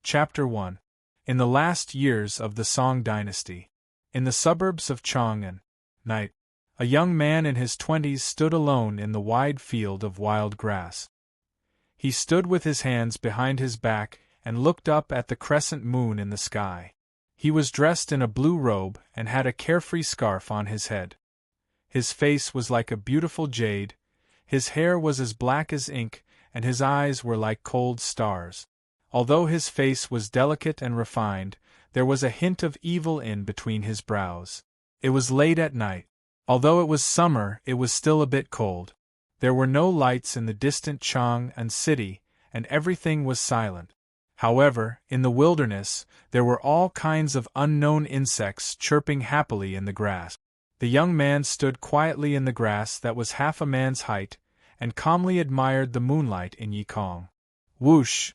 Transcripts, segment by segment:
Chapter 1. In the last years of the Song dynasty. In the suburbs of Chang'an, night, a young man in his 20s stood alone in the wide field of wild grass. He stood with his hands behind his back and looked up at the crescent moon in the sky. He was dressed in a blue robe and had a carefree scarf on his head. His face was like a beautiful jade, his hair was as black as ink, and his eyes were like cold stars. Although his face was delicate and refined, there was a hint of evil in between his brows. It was late at night. Although it was summer, it was still a bit cold. There were no lights in the distant Chang'an city, and everything was silent. However, in the wilderness, there were all kinds of unknown insects chirping happily in the grass. The young man stood quietly in the grass that was half a man's height, and calmly admired the moonlight in Yikong. Whoosh!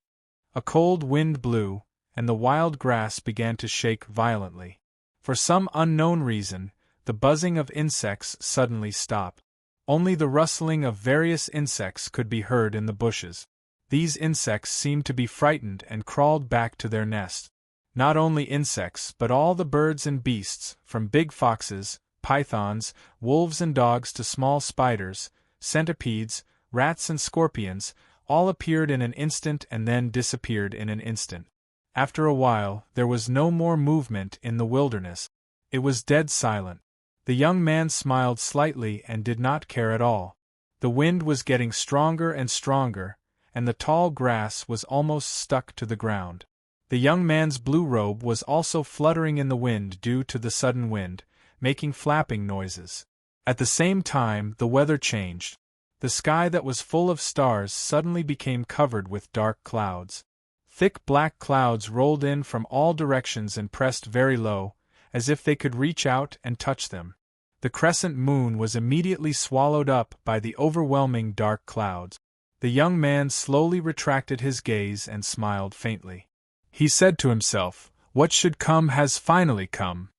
A cold wind blew, and the wild grass began to shake violently. For some unknown reason, the buzzing of insects suddenly stopped. Only the rustling of various insects could be heard in the bushes. These insects seemed to be frightened and crawled back to their nest. Not only insects but all the birds and beasts, from big foxes, pythons, wolves and dogs to small spiders, centipedes, rats and scorpions, all appeared in an instant and then disappeared in an instant. After a while, there was no more movement in the wilderness. It was dead silent. The young man smiled slightly and did not care at all. The wind was getting stronger and stronger, and the tall grass was almost stuck to the ground. The young man's blue robe was also fluttering in the wind due to the sudden wind, making flapping noises. At the same time, the weather changed. The sky that was full of stars suddenly became covered with dark clouds. Thick black clouds rolled in from all directions and pressed very low, as if they could reach out and touch them. The crescent moon was immediately swallowed up by the overwhelming dark clouds. The young man slowly retracted his gaze and smiled faintly. He said to himself, "What should come has finally come."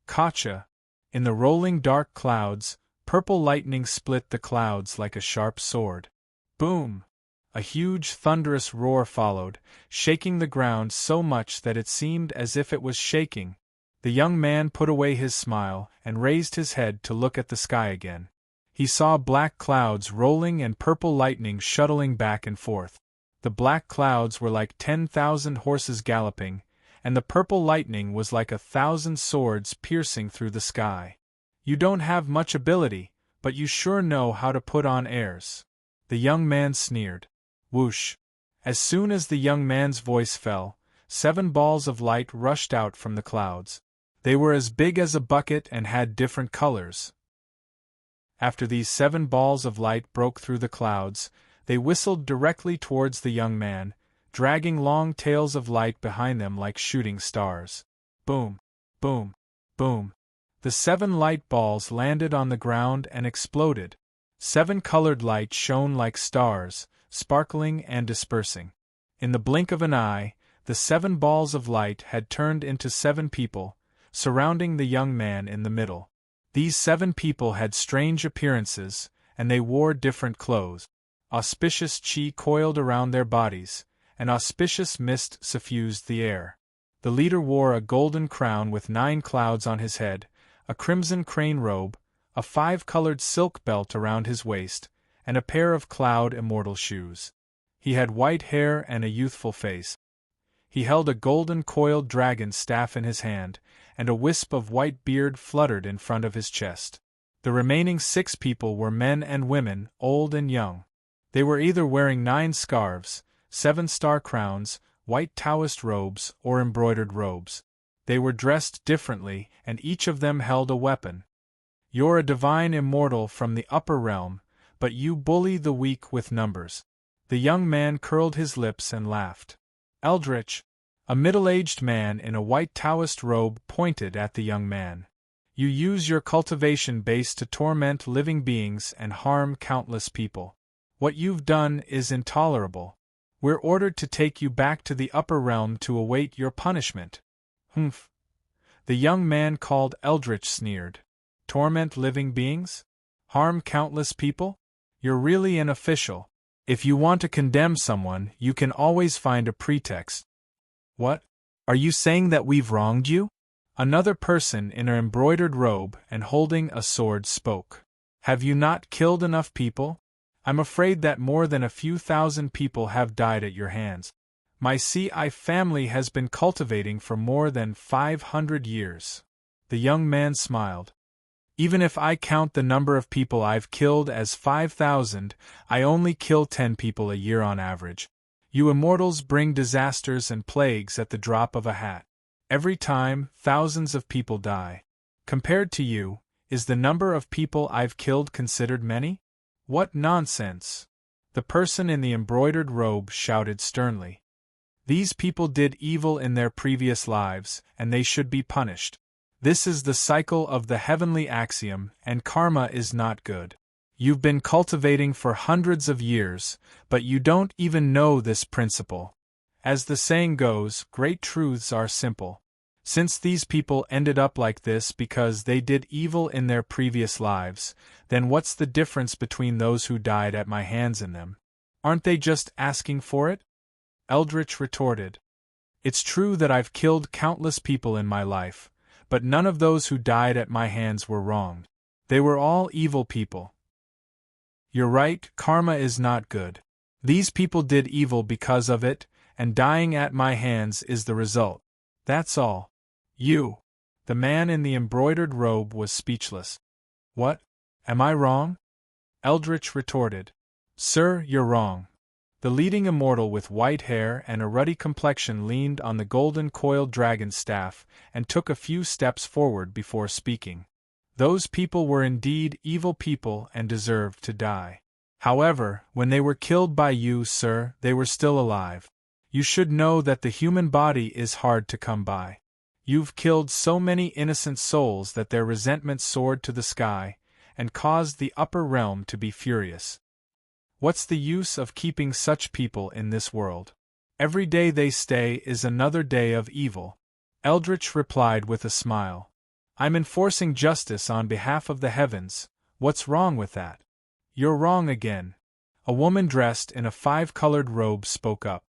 Gotcha! In the rolling dark clouds, purple lightning split the clouds like a sharp sword. Boom! A huge thunderous roar followed, shaking the ground so much that it seemed as if it was shaking. The young man put away his smile and raised his head to look at the sky again. He saw black clouds rolling and purple lightning shuttling back and forth. The black clouds were like 10,000 horses galloping, and the purple lightning was like 1,000 swords piercing through the sky. "You don't have much ability, but you sure know how to put on airs," the young man sneered. Whoosh! As soon as the young man's voice fell, 7 balls of light rushed out from the clouds. They were as big as a bucket and had different colors. After these 7 balls of light broke through the clouds, they whistled directly towards the young man, dragging long tails of light behind them like shooting stars. Boom! Boom! Boom! The 7 light balls landed on the ground and exploded. 7 colored light shone like stars, sparkling and dispersing. In the blink of an eye, the 7 balls of light had turned into 7 people, surrounding the young man in the middle. These 7 people had strange appearances, and they wore different clothes. Auspicious chi coiled around their bodies, and auspicious mist suffused the air. The leader wore a golden crown with 9 clouds on his head, a crimson crane robe, a 5-colored silk belt around his waist, and a pair of cloud immortal shoes. He had white hair and a youthful face. He held a golden coiled dragon staff in his hand, and a wisp of white beard fluttered in front of his chest. The remaining 6 people were men and women, old and young. They were either wearing 9 scarves, 7-star crowns, white Taoist robes, or embroidered robes. They were dressed differently, and each of them held a weapon. "You're a divine immortal from the upper realm, but you bully the weak with numbers." The young man curled his lips and laughed. Eldritch! A middle-aged man in a white Taoist robe pointed at the young man. "You use your cultivation base to torment living beings and harm countless people. What you've done is intolerable. We're ordered to take you back to the upper realm to await your punishment." "Humph!" the young man called Eldritch sneered. "Torment living beings? Harm countless people? You're really an official. If you want to condemn someone, you can always find a pretext. What? Are you saying that we've wronged you? Another person in an embroidered robe and holding a sword spoke. Have you not killed enough people? I'm afraid that more than a few thousand people have died at your hands. My CI family has been cultivating for more than 500 years. The young man smiled. Even if I count the number of people I've killed as 5,000, I only kill 10 people a year on average. You immortals bring disasters and plagues at the drop of a hat. Every time, thousands of people die. Compared to you, is the number of people I've killed considered many? What nonsense! The person in the embroidered robe shouted sternly. These people did evil in their previous lives, and they should be punished. This is the cycle of the heavenly axiom, and karma is not good. You've been cultivating for hundreds of years, but you don't even know this principle. As the saying goes, great truths are simple. Since these people ended up like this because they did evil in their previous lives, then what's the difference between those who died at my hands and them? Aren't they just asking for it? Eldritch retorted. It's true that I've killed countless people in my life, but none of those who died at my hands were wronged. They were all evil people. You're right, karma is not good. These people did evil because of it, and dying at my hands is the result. That's all. You. The man in the embroidered robe was speechless. What? Am I wrong? Eldritch retorted. Sir, you're wrong. The leading immortal with white hair and a ruddy complexion leaned on the golden coiled dragon's staff and took a few steps forward before speaking. Those people were indeed evil people and deserved to die. However, when they were killed by you, sir, they were still alive. You should know that the human body is hard to come by. You've killed so many innocent souls that their resentment soared to the sky and caused the upper realm to be furious. What's the use of keeping such people in this world? Every day they stay is another day of evil. Eldritch replied with a smile. I'm enforcing justice on behalf of the heavens. What's wrong with that? You're wrong again. A woman dressed in a 5-colored robe spoke up.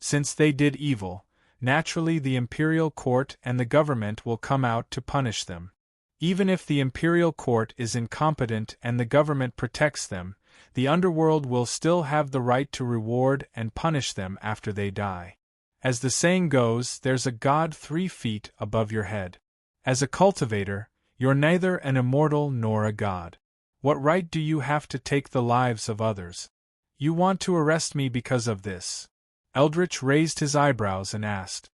Since they did evil, naturally the imperial court and the government will come out to punish them. Even if the imperial court is incompetent and the government protects them, the underworld will still have the right to reward and punish them after they die. As the saying goes, there's a god 3 feet above your head. As a cultivator, you're neither an immortal nor a god. What right do you have to take the lives of others? You want to arrest me because of this? Eldritch raised his eyebrows and asked.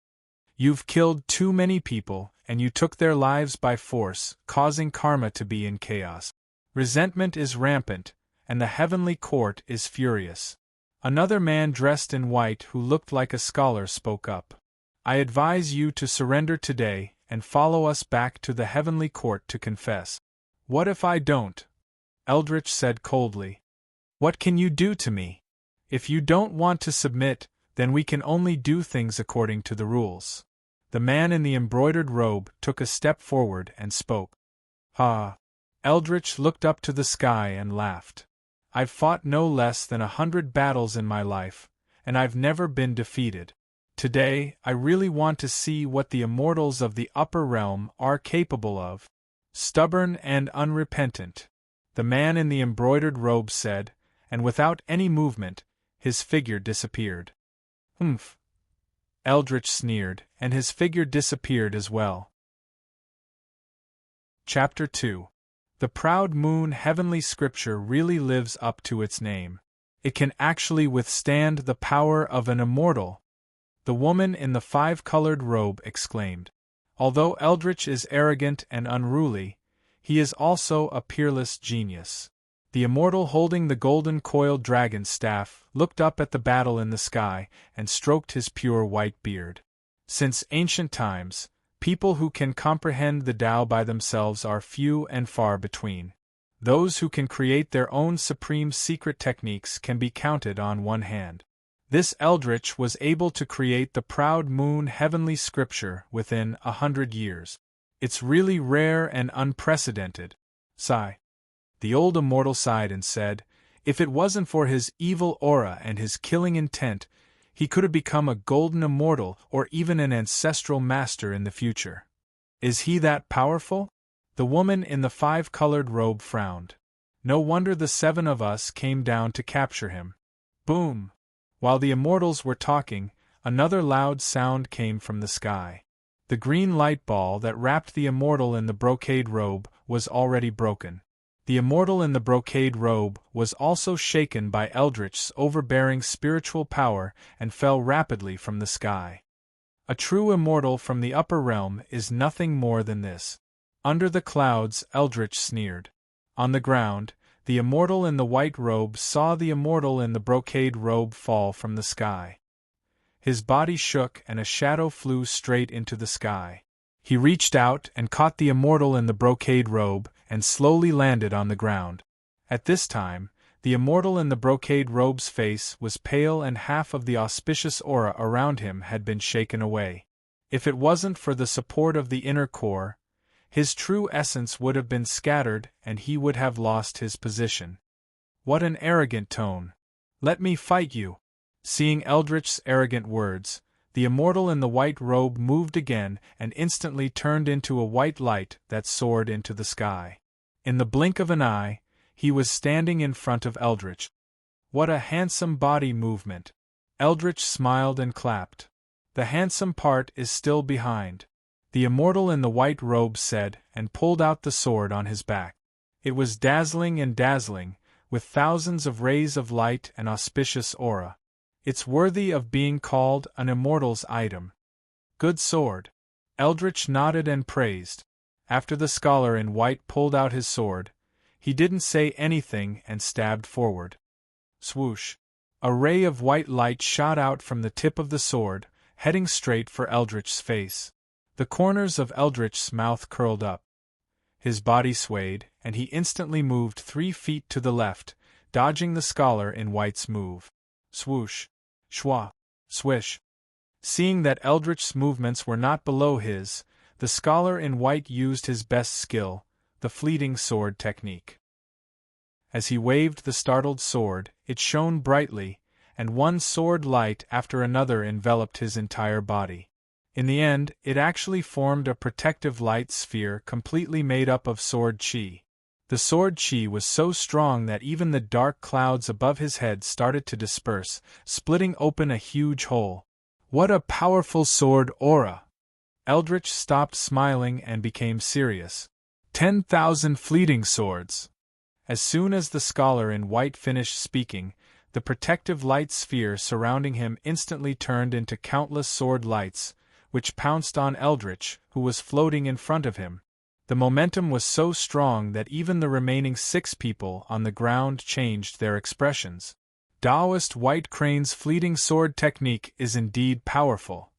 You've killed too many people, and you took their lives by force, causing karma to be in chaos. Resentment is rampant, and the heavenly court is furious. Another man dressed in white who looked like a scholar spoke up. I advise you to surrender today and follow us back to the heavenly court to confess. What if I don't? Eldritch said coldly. What can you do to me? If you don't want to submit, then we can only do things according to the rules. The man in the embroidered robe took a step forward and spoke. Ha! Eldritch looked up to the sky and laughed. I've fought no less than 100 battles in my life, and I've never been defeated. Today, I really want to see what the immortals of the upper realm are capable of. Stubborn and unrepentant, the man in the embroidered robe said, and without any movement, his figure disappeared. Humph! Eldritch sneered, and his figure disappeared as well. Chapter 2. The proud moon heavenly scripture really lives up to its name. It can actually withstand the power of an immortal. The woman in the 5-colored robe exclaimed. Although Eldritch is arrogant and unruly, he is also a peerless genius. The immortal holding the golden coiled dragon's staff looked up at the battle in the sky and stroked his pure white beard. Since ancient times, people who can comprehend the Tao by themselves are few and far between. Those who can create their own supreme secret techniques can be counted on one hand. This Eldritch was able to create the proud moon heavenly scripture within 100 years. It's really rare and unprecedented. Sigh. The old immortal sighed and said, if it wasn't for his evil aura and his killing intent, He could have become a golden immortal or even an ancestral master in the future. Is he that powerful? The woman in the 5-colored robe frowned. No wonder the 7 of us came down to capture him. Boom! While the immortals were talking, another loud sound came from the sky. The green light ball that wrapped the immortal in the brocade robe was already broken. The immortal in the brocade robe was also shaken by Eldritch's overbearing spiritual power and fell rapidly from the sky. A true immortal from the upper realm is nothing more than this. Under the clouds, Eldritch sneered. On the ground, the immortal in the white robe saw the immortal in the brocade robe fall from the sky. His body shook and a shadow flew straight into the sky. He reached out and caught the immortal in the brocade robe and slowly landed on the ground. At this time, the immortal in the brocade robe's face was pale and half of the auspicious aura around him had been shaken away. If it wasn't for the support of the inner core, his true essence would have been scattered and he would have lost his position. What an arrogant tone! Let me fight you! Seeing Eldritch's arrogant words, the immortal in the white robe moved again and instantly turned into a white light that soared into the sky. In the blink of an eye, he was standing in front of Eldritch. What a handsome body movement! Eldritch smiled and clapped. The handsome part is still behind, the immortal in the white robe said, and pulled out the sword on his back. It was dazzling and dazzling, with thousands of rays of light and auspicious aura. It's worthy of being called an immortal's item. Good sword. Eldritch nodded and praised. After the scholar in white pulled out his sword, he didn't say anything and stabbed forward. Swoosh! A ray of white light shot out from the tip of the sword, heading straight for Eldritch's face. The corners of Eldritch's mouth curled up. His body swayed, and he instantly moved 3 feet to the left, dodging the scholar in white's move. Swoosh! Schwa! Swish! Seeing that Eldritch's movements were not below his, the scholar in white used his best skill, the fleeting sword technique. As he waved the startled sword, it shone brightly, and one sword light after another enveloped his entire body. In the end, it actually formed a protective light sphere completely made up of sword chi. The sword chi was so strong that even the dark clouds above his head started to disperse, splitting open a huge hole. What a powerful sword aura! Eldritch stopped smiling and became serious. 10,000 fleeting swords! As soon as the scholar in white finished speaking, the protective light sphere surrounding him instantly turned into countless sword lights, which pounced on Eldritch, who was floating in front of him. The momentum was so strong that even the remaining 6 people on the ground changed their expressions. Taoist White Crane's fleeting sword technique is indeed powerful.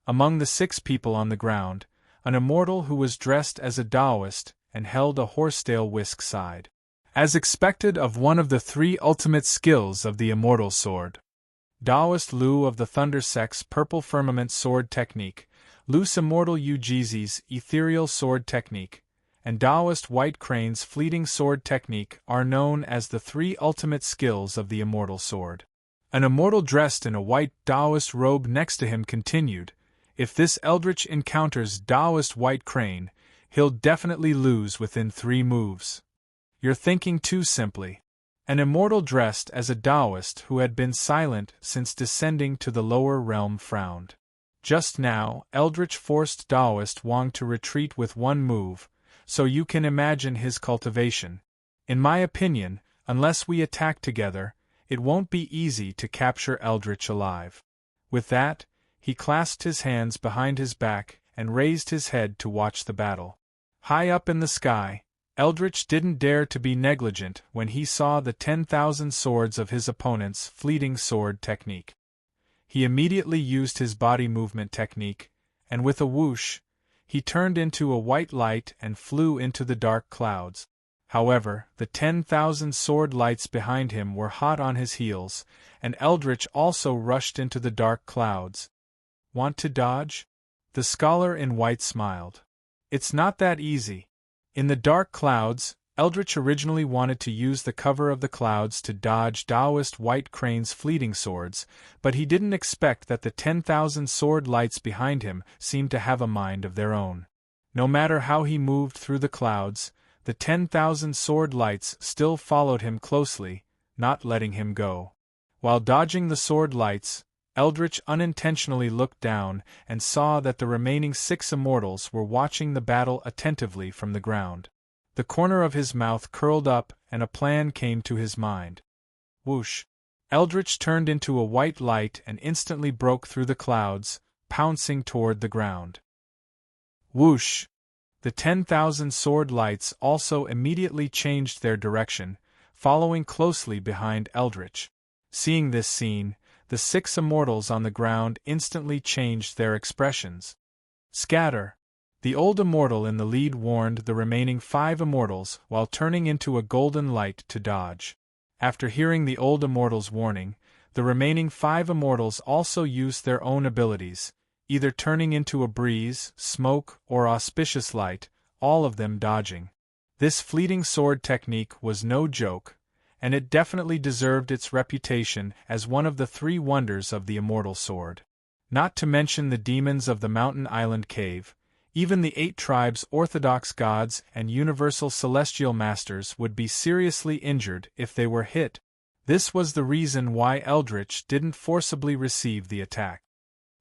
Among the 6 people on the ground, an immortal who was dressed as a Taoist and held a horsetail whisk sighed. As expected of one of the 3 ultimate skills of the immortal sword. Taoist Lu of the Thunder Sect's Purple Firmament sword technique, Luce Immortal Ujizi's ethereal sword technique, and Taoist White Crane's fleeting sword technique are known as the 3 ultimate skills of the immortal sword. An immortal dressed in a white Taoist robe next to him continued, "If this Eldritch encounters Taoist White Crane, he'll definitely lose within 3 moves. You're thinking too simply." An immortal dressed as a Taoist who had been silent since descending to the lower realm frowned. Just now, Eldritch forced Taoist Wang to retreat with 1 move, so you can imagine his cultivation. In my opinion, unless we attack together, it won't be easy to capture Eldritch alive. With that, he clasped his hands behind his back and raised his head to watch the battle. High up in the sky, Eldritch didn't dare to be negligent when he saw the 10,000 swords of his opponent's fleeting sword technique. He immediately used his body movement technique, and with a whoosh, he turned into a white light and flew into the dark clouds. However, the 10,000 sword lights behind him were hot on his heels, and Eldritch also rushed into the dark clouds. Want to dodge? The scholar in white smiled. It's not that easy. In the dark clouds, Eldritch originally wanted to use the cover of the clouds to dodge Taoist White Crane's fleeting swords, but he didn't expect that the 10,000 sword lights behind him seemed to have a mind of their own. No matter how he moved through the clouds, the 10,000 sword lights still followed him closely, not letting him go. While dodging the sword lights, Eldritch unintentionally looked down and saw that the remaining 6 immortals were watching the battle attentively from the ground. The corner of his mouth curled up and a plan came to his mind. Whoosh! Eldritch turned into a white light and instantly broke through the clouds, pouncing toward the ground. Whoosh! The 10,000 sword lights also immediately changed their direction, following closely behind Eldritch. Seeing this scene, the 6 immortals on the ground instantly changed their expressions. Scatter! The old immortal in the lead warned the remaining 5 immortals while turning into a golden light to dodge. After hearing the old immortal's warning, the remaining 5 immortals also used their own abilities, either turning into a breeze, smoke, or auspicious light, all of them dodging. This fleeting sword technique was no joke, and it definitely deserved its reputation as one of the 3 wonders of the immortal sword. Not to mention the demons of the mountain island cave, even the 8 tribes' orthodox gods and universal celestial masters would be seriously injured if they were hit. This was the reason why Eldritch didn't forcibly receive the attack.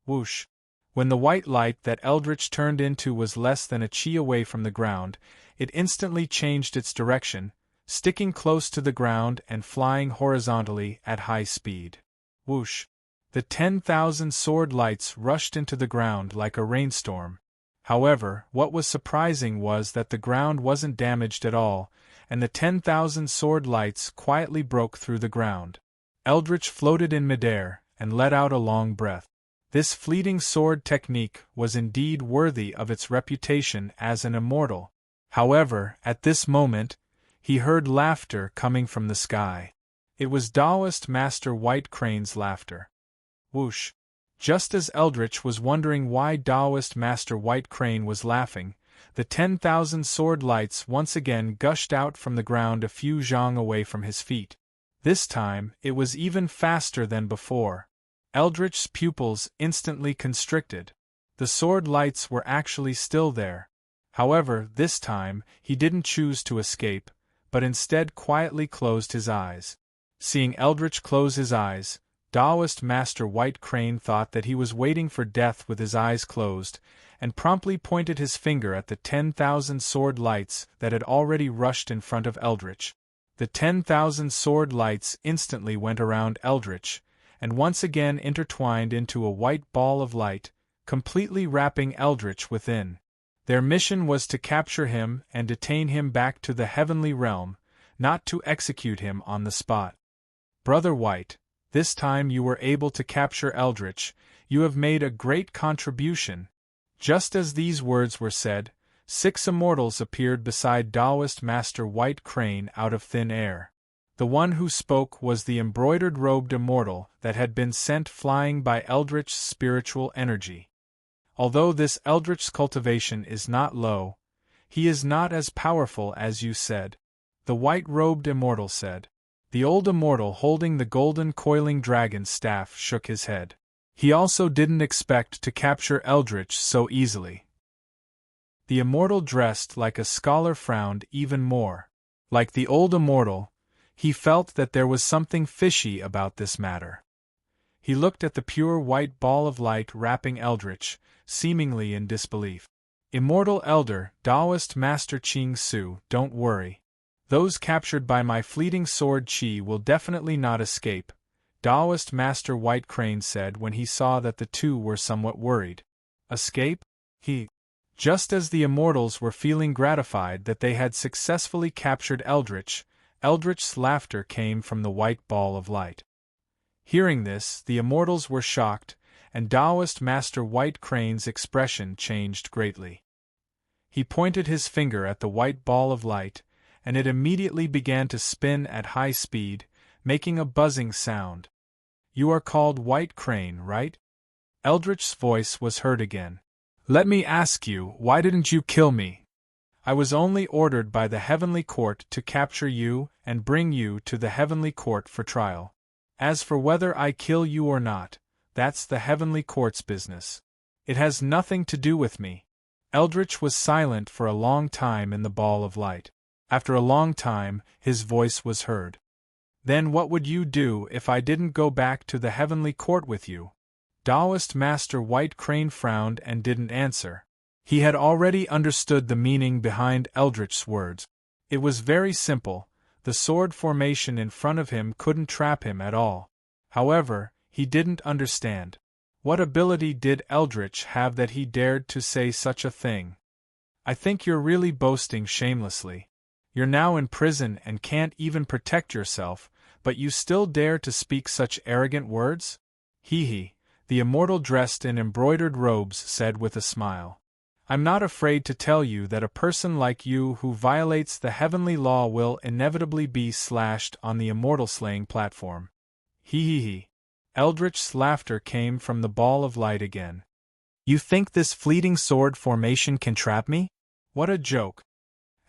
Whoosh! When the white light that Eldritch turned into was less than a chi away from the ground, it instantly changed its direction, sticking close to the ground and flying horizontally at high speed. Whoosh! The 10,000 sword lights rushed into the ground like a rainstorm. However, what was surprising was that the ground wasn't damaged at all, and the 10,000 sword lights quietly broke through the ground. Eldritch floated in midair and let out a long breath. This fleeting sword technique was indeed worthy of its reputation as an immortal. However, at this moment, he heard laughter coming from the sky. It was Taoist Master White Crane's laughter. Whoosh! Just as Eldritch was wondering why Taoist Master White Crane was laughing, the 10,000 sword lights once again gushed out from the ground a few zhang away from his feet. This time, it was even faster than before. Eldritch's pupils instantly constricted. The sword lights were actually still there. However, this time, he didn't choose to escape, but instead quietly closed his eyes. Seeing Eldritch close his eyes, Taoist Master White Crane thought that he was waiting for death with his eyes closed, and promptly pointed his finger at the 10,000 sword lights that had already rushed in front of Eldritch. The 10,000 sword lights instantly went around Eldritch, and once again intertwined into a white ball of light, completely wrapping Eldritch within. Their mission was to capture him and detain him back to the heavenly realm, not to execute him on the spot. Brother White, this time you were able to capture Eldritch. You have made a great contribution. Just as these words were said, 6 immortals appeared beside Taoist Master White Crane out of thin air. The one who spoke was the embroidered-robed immortal that had been sent flying by Eldritch's spiritual energy. Although this Eldritch's cultivation is not low, he is not as powerful as you said, the white-robed immortal said. The old immortal holding the golden coiling dragon staff shook his head. He also didn't expect to capture Eldritch so easily. The immortal dressed like a scholar frowned even more. Like the old immortal, he felt that there was something fishy about this matter. He looked at the pure white ball of light wrapping Eldritch, seemingly in disbelief. Immortal Elder, Taoist Master Ching Su, don't worry. Those captured by my fleeting sword chi will definitely not escape, Taoist Master White Crane said when he saw that the two were somewhat worried. Escape? Just as the immortals were feeling gratified that they had successfully captured Eldritch, Eldritch's laughter came from the white ball of light. Hearing this, the immortals were shocked, and Taoist Master White Crane's expression changed greatly. He pointed his finger at the white ball of light, and it immediately began to spin at high speed, making a buzzing sound. You are called White Crane, right? Eldritch's voice was heard again. Let me ask you, why didn't you kill me? I was only ordered by the heavenly court to capture you and bring you to the heavenly court for trial. As for whether I kill you or not, that's the heavenly court's business. It has nothing to do with me." Eldritch was silent for a long time in the ball of light. After a long time, his voice was heard. "Then what would you do if I didn't go back to the heavenly court with you?" Taoist Master White Crane frowned and didn't answer. He had already understood the meaning behind Eldritch's words. It was very simple. The sword formation in front of him couldn't trap him at all. However, he didn't understand. What ability did Eldritch have that he dared to say such a thing? "I think you're really boasting shamelessly. You're now in prison and can't even protect yourself, but you still dare to speak such arrogant words?" "Hee," the immortal dressed in embroidered robes said with a smile. "I'm not afraid to tell you that a person like you who violates the heavenly law will inevitably be slashed on the immortal slaying platform." Hee. Eldritch's laughter came from the ball of light again. "You think this fleeting sword formation can trap me? What a joke."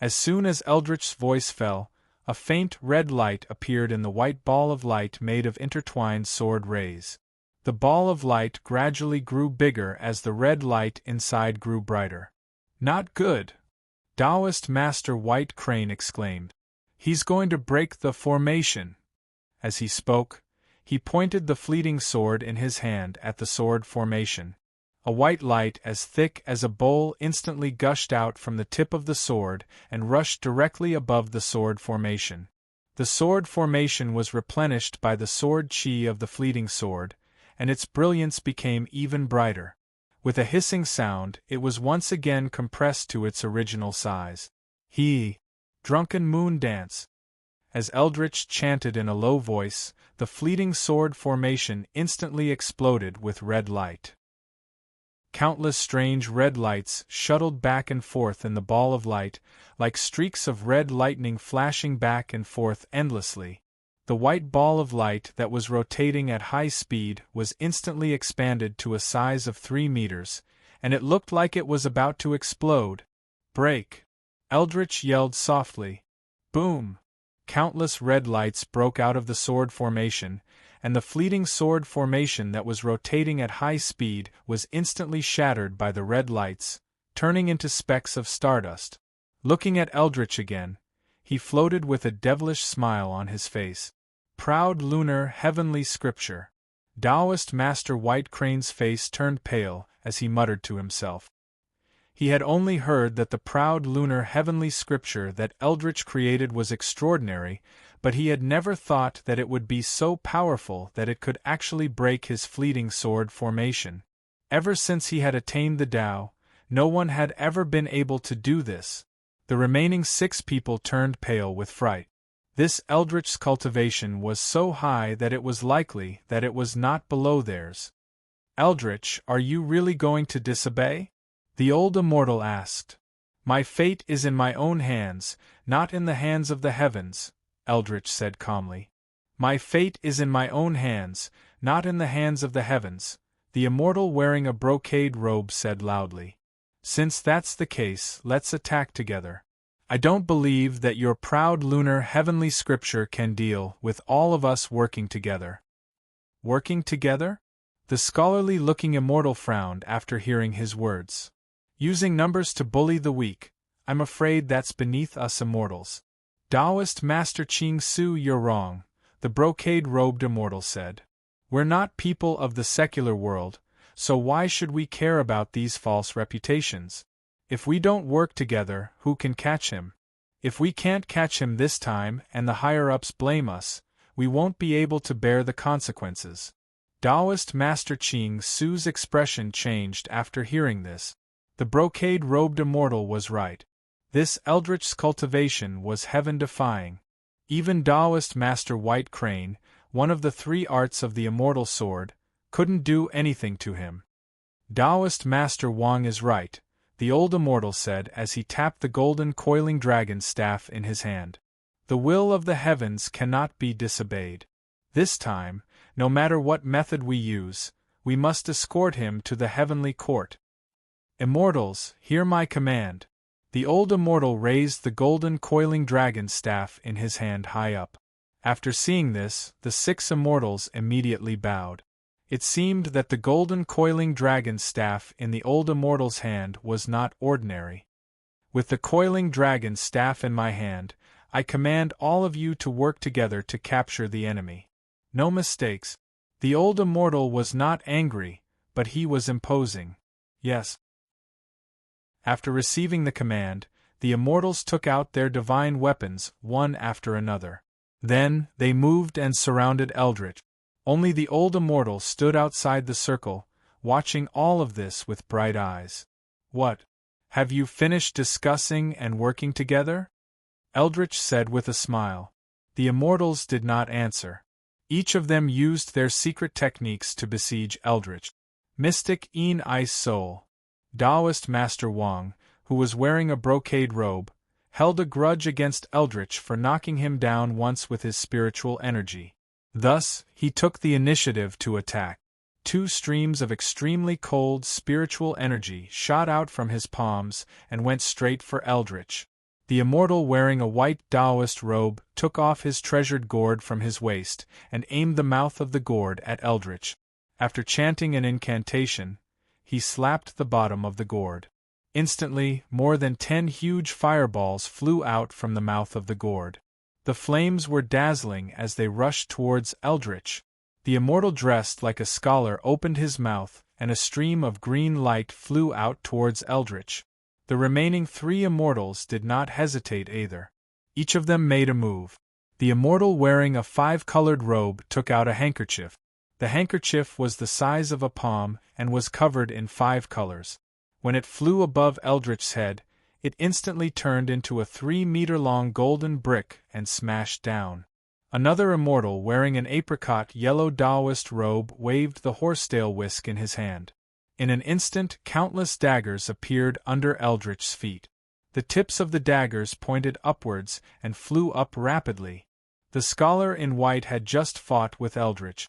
As soon as Eldritch's voice fell, a faint red light appeared in the white ball of light made of intertwined sword rays. The ball of light gradually grew bigger as the red light inside grew brighter. "Not good!" Taoist Master White Crane exclaimed. "He's going to break the formation." As he spoke, he pointed the fleeting sword in his hand at the sword formation. A white light as thick as a bowl instantly gushed out from the tip of the sword and rushed directly above the sword formation. The sword formation was replenished by the sword chi of the fleeting sword, and its brilliance became even brighter. With a hissing sound, it was once again compressed to its original size. Drunken moon dance. As Eldritch chanted in a low voice, the fleeting sword formation instantly exploded with red light. Countless strange red lights shuttled back and forth in the ball of light, like streaks of red lightning flashing back and forth endlessly. The white ball of light that was rotating at high speed was instantly expanded to a size of 3 meters, and it looked like it was about to explode. "Break!" Eldritch yelled softly. Boom! Countless red lights broke out of the sword formation, and the fleeting sword formation that was rotating at high speed was instantly shattered by the red lights, turning into specks of stardust. Looking at Eldritch again, he floated with a devilish smile on his face. Proud lunar heavenly scripture. Taoist Master White Crane's face turned pale as he muttered to himself. He had only heard that the proud lunar heavenly scripture that Eldritch created was extraordinary, but he had never thought that it would be so powerful that it could actually break his fleeting sword formation. Ever since he had attained the Tao, no one had ever been able to do this. The remaining 6 people turned pale with fright. This Eldritch's cultivation was so high that it was likely that it was not below theirs. "Eldritch, are you really going to disobey?" the old immortal asked. "My fate is in my own hands, not in the hands of the heavens," Eldritch said calmly. "My fate is in my own hands, not in the hands of the heavens," the immortal wearing a brocade robe said loudly. "Since that's the case, let's attack together. I don't believe that your proud lunar heavenly scripture can deal with all of us working together." "Working together?" The scholarly-looking immortal frowned after hearing his words. "Using numbers to bully the weak, I'm afraid that's beneath us immortals." "Taoist Master Ching Su, you're wrong," the brocade-robed immortal said. "We're not people of the secular world, so why should we care about these false reputations? If we don't work together, who can catch him? If we can't catch him this time and the higher-ups blame us, we won't be able to bear the consequences." Taoist Master Ching Su's expression changed after hearing this. The brocade-robed immortal was right. This Eldritch's cultivation was heaven-defying. Even Taoist Master White Crane, one of the 3 arts of the immortal sword, couldn't do anything to him. "Taoist Master Wang is right," the old immortal said as he tapped the golden coiling dragon staff in his hand. "The will of the heavens cannot be disobeyed. This time, no matter what method we use, we must escort him to the heavenly court. Immortals, hear my command. The old immortal raised the golden coiling dragon staff in his hand high up. After seeing this, the 6 immortals immediately bowed. It seemed that the golden coiling dragon staff in the old immortal's hand was not ordinary. With the coiling dragon staff in my hand, I command all of you to work together to capture the enemy. No mistakes. The old immortal was not angry, but he was imposing. Yes. After receiving the command, the immortals took out their divine weapons, one after another. Then, they moved and surrounded Eldritch. Only the old immortal stood outside the circle, watching all of this with bright eyes. What? Have you finished discussing and working together? Eldritch said with a smile. The immortals did not answer. Each of them used their secret techniques to besiege Eldritch. Mystic Een Ice Soul. Taoist Master Wang, who was wearing a brocade robe, held a grudge against Eldritch for knocking him down once with his spiritual energy. Thus, he took the initiative to attack. 2 streams of extremely cold spiritual energy shot out from his palms and went straight for Eldritch. The immortal wearing a white Taoist robe took off his treasured gourd from his waist and aimed the mouth of the gourd at Eldritch. After chanting an incantation, he slapped the bottom of the gourd. Instantly, more than 10 huge fireballs flew out from the mouth of the gourd. The flames were dazzling as they rushed towards Eldritch. The immortal dressed like a scholar opened his mouth, and a stream of green light flew out towards Eldritch. The remaining 3 immortals did not hesitate either. Each of them made a move. The immortal wearing a 5-colored robe took out a handkerchief. The handkerchief was the size of a palm and was covered in 5 colors. When it flew above Eldritch's head, it instantly turned into a 3-meter-long golden brick and smashed down. Another immortal wearing an apricot yellow Taoist robe waved the horsetail whisk in his hand. In an instant, countless daggers appeared under Eldritch's feet. The tips of the daggers pointed upwards and flew up rapidly. The scholar in white had just fought with Eldritch.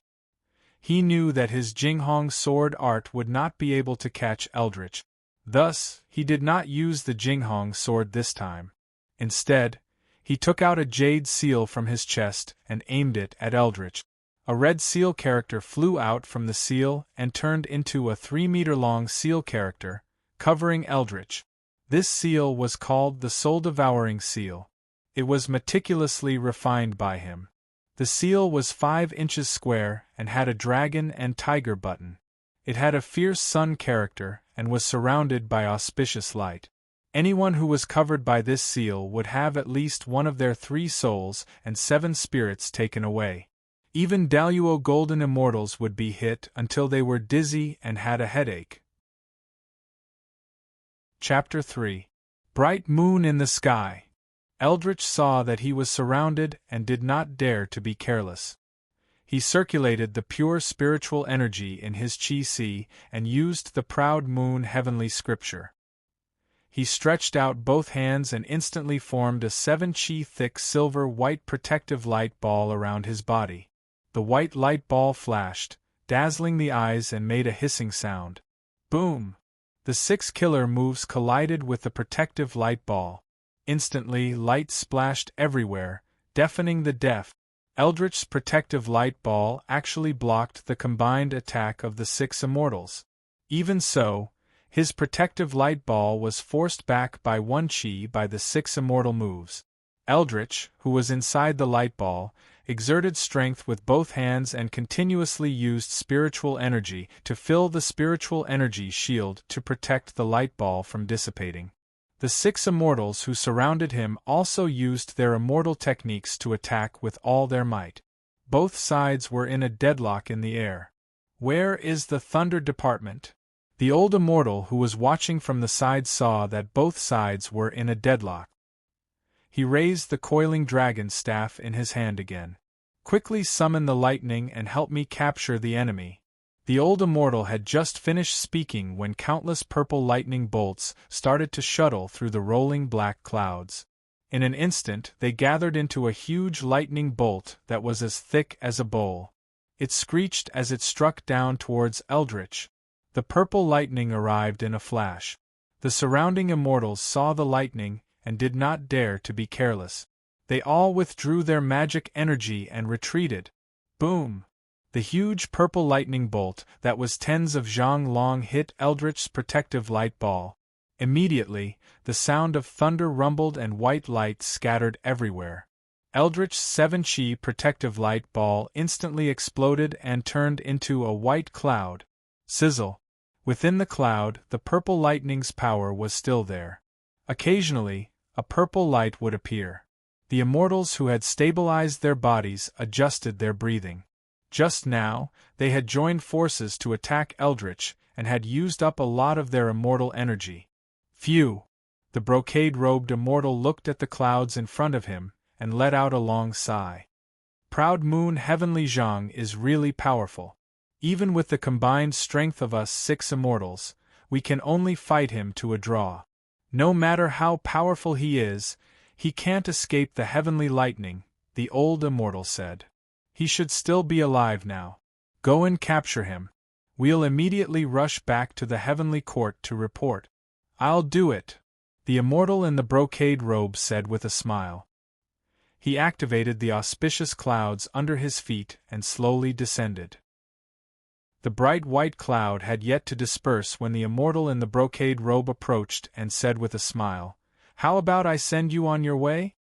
He knew that his Jinghong sword art would not be able to catch Eldritch. Thus, he did not use the Jinghong sword this time. Instead, he took out a jade seal from his chest and aimed it at Eldritch. A red seal character flew out from the seal and turned into a 3-meter-long seal character, covering Eldritch. This seal was called the soul-devouring seal. It was meticulously refined by him. The seal was 5 inches square and had a dragon and tiger button. It had a fierce sun character and was surrounded by auspicious light. Anyone who was covered by this seal would have at least one of their 3 souls and 7 spirits taken away. Even Daluo golden immortals would be hit until they were dizzy and had a headache. Chapter 3. Bright Moon in the Sky. Eldritch saw that he was surrounded and did not dare to be careless. He circulated the pure spiritual energy in his chi-si and used the proud moon heavenly scripture. He stretched out both hands and instantly formed a 7 chi thick silver-white protective light ball around his body. The white light ball flashed, dazzling the eyes and made a hissing sound. Boom! The 6 killer moves collided with the protective light ball. Instantly, light splashed everywhere, deafening the deaf. Eldritch's protective light ball actually blocked the combined attack of the 6 immortals. Even so, his protective light ball was forced back by 1 chi by the 6 immortal moves. Eldritch, who was inside the light ball, exerted strength with both hands and continuously used spiritual energy to fill the spiritual energy shield to protect the light ball from dissipating. The 6 immortals who surrounded him also used their immortal techniques to attack with all their might. Both sides were in a deadlock in the air. Where is the thunder department? The old immortal who was watching from the side saw that both sides were in a deadlock. He raised the coiling dragon staff in his hand again. Quickly summon the lightning and help me capture the enemy. The old immortal had just finished speaking when countless purple lightning bolts started to shuttle through the rolling black clouds. In an instant they gathered into a huge lightning bolt that was as thick as a bowl. It screeched as it struck down towards Eldritch. The purple lightning arrived in a flash. The surrounding immortals saw the lightning and did not dare to be careless. They all withdrew their magic energy and retreated. Boom! The huge purple lightning bolt that was tens of zhang long hit Eldritch's protective light ball. Immediately, the sound of thunder rumbled and white light scattered everywhere. Eldritch's 7 chi protective light ball instantly exploded and turned into a white cloud. Sizzle! Within the cloud, the purple lightning's power was still there. Occasionally, a purple light would appear. The immortals who had stabilized their bodies adjusted their breathing. Just now, they had joined forces to attack Eldritch and had used up a lot of their immortal energy. Phew! The brocade-robed immortal looked at the clouds in front of him and let out a long sigh. Proud Moon Heavenly Zhang is really powerful. Even with the combined strength of us 6 immortals, we can only fight him to a draw. No matter how powerful he is, he can't escape the heavenly lightning, the old immortal said. He should still be alive now. Go and capture him. We'll immediately rush back to the heavenly court to report. I'll do it, the immortal in the brocade robe said with a smile. He activated the auspicious clouds under his feet and slowly descended. The bright white cloud had yet to disperse when the immortal in the brocade robe approached and said with a smile, "How about I send you on your way?"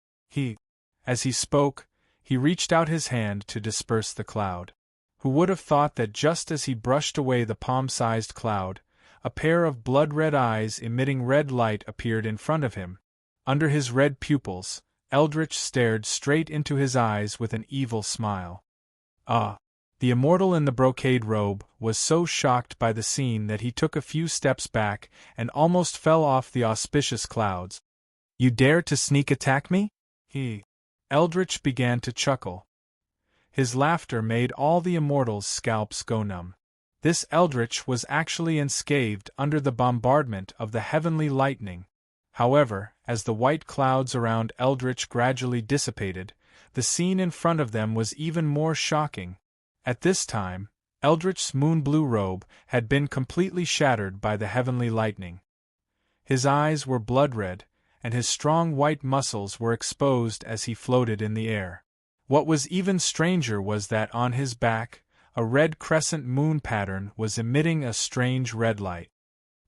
As he spoke, he reached out his hand to disperse the cloud. Who would have thought that just as he brushed away the palm-sized cloud, a pair of blood-red eyes emitting red light appeared in front of him. Under his red pupils, Eldritch stared straight into his eyes with an evil smile. The immortal in the brocade robe was so shocked by the scene that he took a few steps back and almost fell off the auspicious clouds. "You dare to sneak attack me?" Eldritch began to chuckle. His laughter made all the immortals' scalps go numb. This Eldritch was actually enscathed under the bombardment of the heavenly lightning. However, as the white clouds around Eldritch gradually dissipated, the scene in front of them was even more shocking. At this time, Eldritch's moon-blue robe had been completely shattered by the heavenly lightning. His eyes were blood-red, and his strong white muscles were exposed as he floated in the air. What was even stranger was that on his back, a red crescent moon pattern was emitting a strange red light.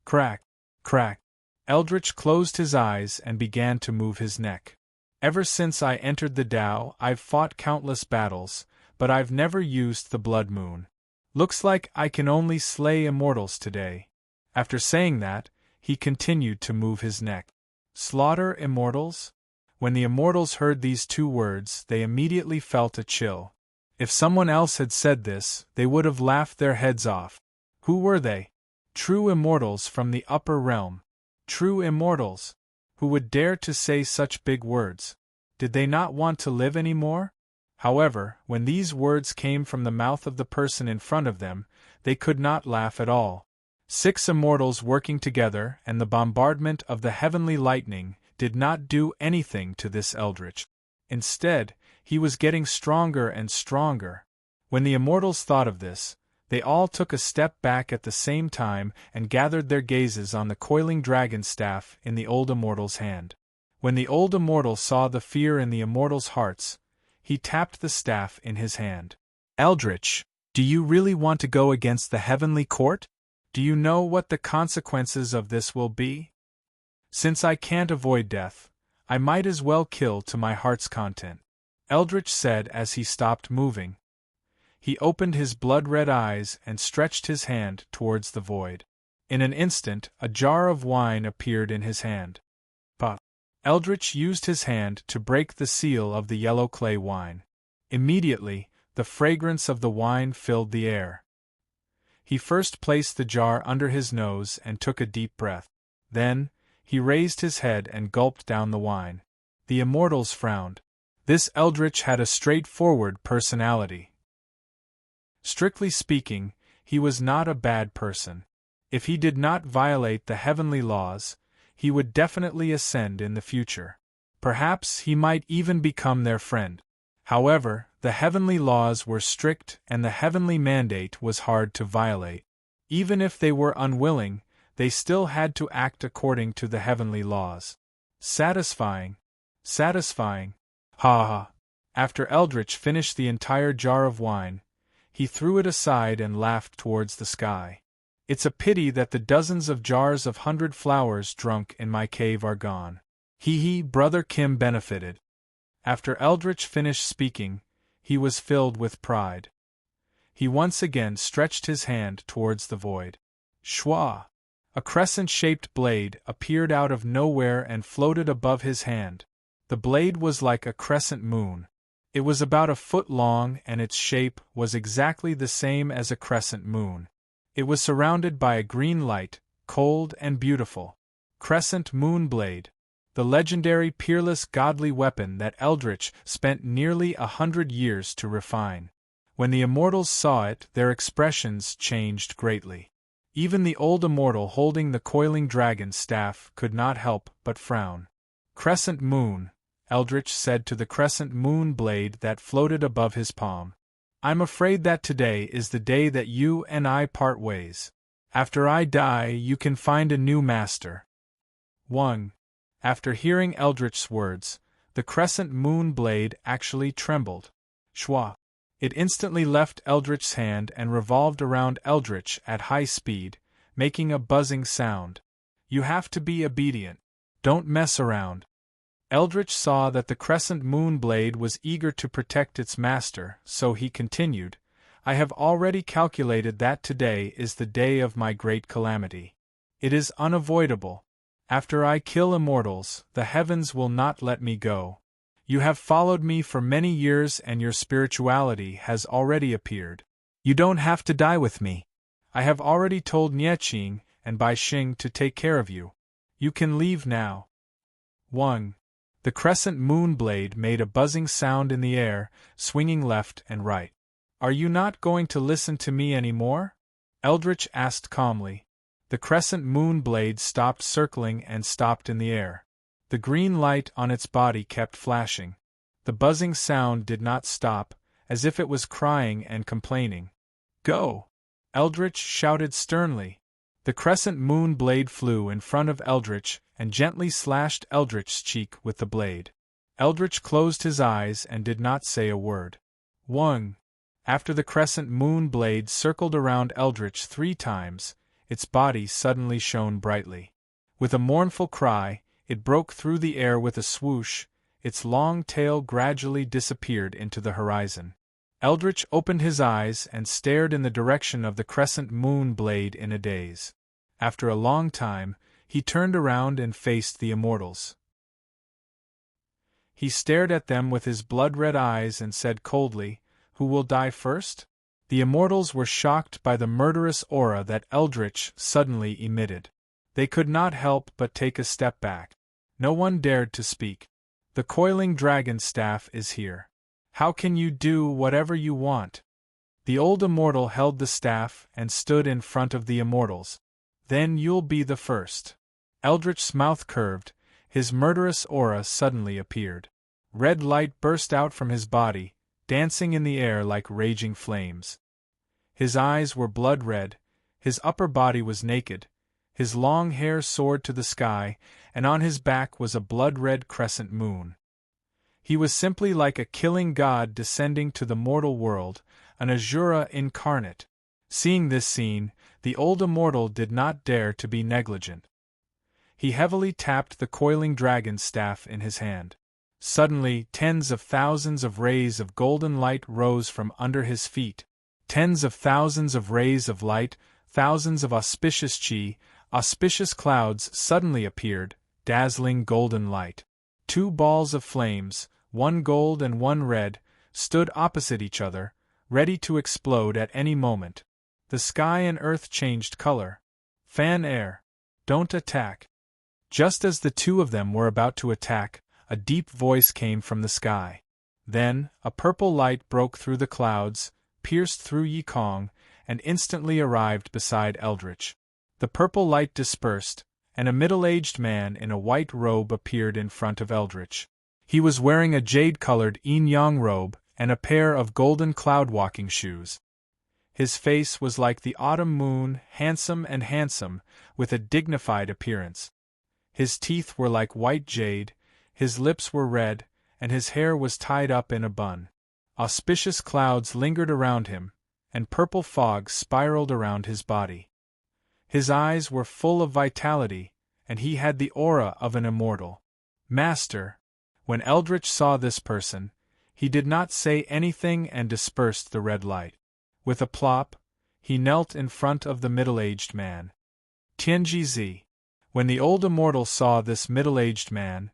Crack! Crack! Eldritch closed his eyes and began to move his neck. "Ever since I entered the Tao, I've fought countless battles, but I've never used the blood moon. Looks like I can only slay immortals today." After saying that, he continued to move his neck. Slaughter immortals? When the immortals heard these 2 words, they immediately felt a chill. If someone else had said this, they would have laughed their heads off. Who were they? True immortals from the upper realm. True immortals. Who would dare to say such big words? Did they not want to live anymore? However, when these words came from the mouth of the person in front of them, they could not laugh at all. 6 immortals working together and the bombardment of the heavenly lightning did not do anything to this Eldritch. Instead, he was getting stronger and stronger. When the immortals thought of this, they all took a step back at the same time and gathered their gazes on the coiling dragon staff in the old immortal's hand. When the old immortal saw the fear in the immortals' hearts, he tapped the staff in his hand. "Eldritch, do you really want to go against the heavenly court? Do you know what the consequences of this will be? Since I can't avoid death, I might as well kill to my heart's content," Eldritch said as he stopped moving. He opened his blood-red eyes and stretched his hand towards the void. In an instant, a jar of wine appeared in his hand. Eldritch used his hand to break the seal of the yellow clay wine. Immediately, the fragrance of the wine filled the air. He first placed the jar under his nose and took a deep breath. Then, he raised his head and gulped down the wine. The immortals frowned. This Eldritch had a straightforward personality. Strictly speaking, he was not a bad person. If he did not violate the heavenly laws, he would definitely ascend in the future. Perhaps he might even become their friend. However, the heavenly laws were strict and the heavenly mandate was hard to violate. Even if they were unwilling, they still had to act according to the heavenly laws. Satisfying. Satisfying. Ha ha. After Eldritch finished the entire jar of wine, he threw it aside and laughed towards the sky. It's a pity that the dozens of jars of 100 flowers drunk in my cave are gone. Hee, Brother Kim benefited. After Eldritch finished speaking, he was filled with pride. He once again stretched his hand towards the void. Schwa! A crescent-shaped blade appeared out of nowhere and floated above his hand. The blade was like a crescent moon. It was about a foot long and its shape was exactly the same as a crescent moon. It was surrounded by a green light, cold and beautiful. Crescent Moon Blade. The legendary peerless godly weapon that Eldritch spent nearly 100 years to refine. When the immortals saw it, their expressions changed greatly. Even the old immortal holding the coiling dragon's staff could not help but frown. Crescent Moon, Eldritch said to the crescent moon blade that floated above his palm. I'm afraid that today is the day that you and I part ways. After I die, you can find a new master. 1. After hearing Eldritch's words, the crescent moon blade actually trembled. Schwa! It instantly left Eldritch's hand and revolved around Eldritch at high speed, making a buzzing sound. You have to be obedient. Don't mess around. Eldritch saw that the crescent moon blade was eager to protect its master, so he continued, I have already calculated that today is the day of my great calamity. It is unavoidable. After I kill immortals, the heavens will not let me go. You have followed me for many years and your spirituality has already appeared. You don't have to die with me. I have already told Nieching and Bai Xing to take care of you. You can leave now. 1. The crescent moon blade made a buzzing sound in the air, swinging left and right. Are you not going to listen to me anymore? Eldritch asked calmly. The crescent moon blade stopped circling and stopped in the air. The green light on its body kept flashing. The buzzing sound did not stop, as if it was crying and complaining. Go! Eldritch shouted sternly. The crescent moon blade flew in front of Eldritch and gently slashed Eldritch's cheek with the blade. Eldritch closed his eyes and did not say a word. 1. After the crescent moon blade circled around Eldritch 3 times, its body suddenly shone brightly. With a mournful cry, it broke through the air with a swoosh, its long tail gradually disappeared into the horizon. Eldritch opened his eyes and stared in the direction of the crescent moon blade in a daze. After a long time, he turned around and faced the immortals. He stared at them with his blood-red eyes and said coldly, Who will die first? The immortals were shocked by the murderous aura that Eldritch suddenly emitted. They could not help but take a step back. No one dared to speak. The coiling dragon staff is here. How can you do whatever you want? The old immortal held the staff and stood in front of the immortals. Then you'll be the first. Eldritch's mouth curved, his murderous aura suddenly appeared. Red light burst out from his body, dancing in the air like raging flames. His eyes were blood-red, his upper body was naked, his long hair soared to the sky, and on his back was a blood-red crescent moon. He was simply like a killing god descending to the mortal world, an Azura incarnate. Seeing this scene, the old immortal did not dare to be negligent. He heavily tapped the coiling dragon's staff in his hand. Suddenly, tens of thousands of rays of golden light rose from under his feet. Tens of thousands of rays of light, thousands of auspicious chi, auspicious clouds suddenly appeared, dazzling golden light. 2 balls of flames, one gold and one red, stood opposite each other, ready to explode at any moment. The sky and earth changed color. Fan air. Don't attack. Just as the 2 of them were about to attack, a deep voice came from the sky. Then, a purple light broke through the clouds, pierced through Yikong, and instantly arrived beside Eldritch. The purple light dispersed, and a middle-aged man in a white robe appeared in front of Eldritch. He was wearing a jade-colored yin-yang robe and a pair of golden cloud-walking shoes. His face was like the autumn moon, handsome, with a dignified appearance. His teeth were like white jade, his lips were red, and his hair was tied up in a bun. Auspicious clouds lingered around him, and purple fog spiraled around his body. His eyes were full of vitality, and he had the aura of an immortal. Master. When Eldritch saw this person, he did not say anything and dispersed the red light. With a plop, he knelt in front of the middle-aged man. Tianji. When the old immortal saw this middle-aged man,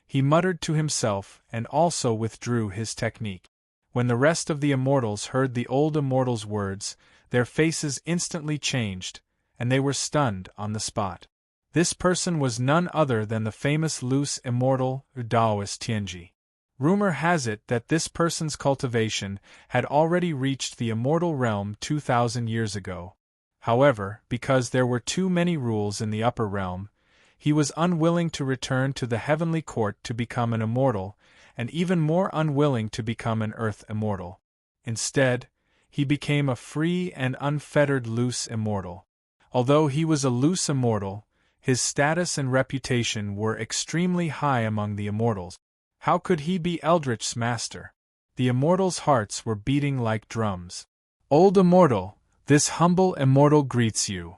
he muttered to himself and also withdrew his technique. When the rest of the immortals heard the old immortal's words, their faces instantly changed, and they were stunned on the spot. This person was none other than the famous loose immortal, Daoist Tianji. Rumor has it that this person's cultivation had already reached the immortal realm 2,000 years ago. However, because there were too many rules in the upper realm, he was unwilling to return to the heavenly court to become an immortal, and even more unwilling to become an earth immortal. Instead, he became a free and unfettered loose immortal. Although he was a loose immortal, his status and reputation were extremely high among the immortals. How could he be Eldritch's master? The immortals' hearts were beating like drums. Old immortal, this humble immortal greets you.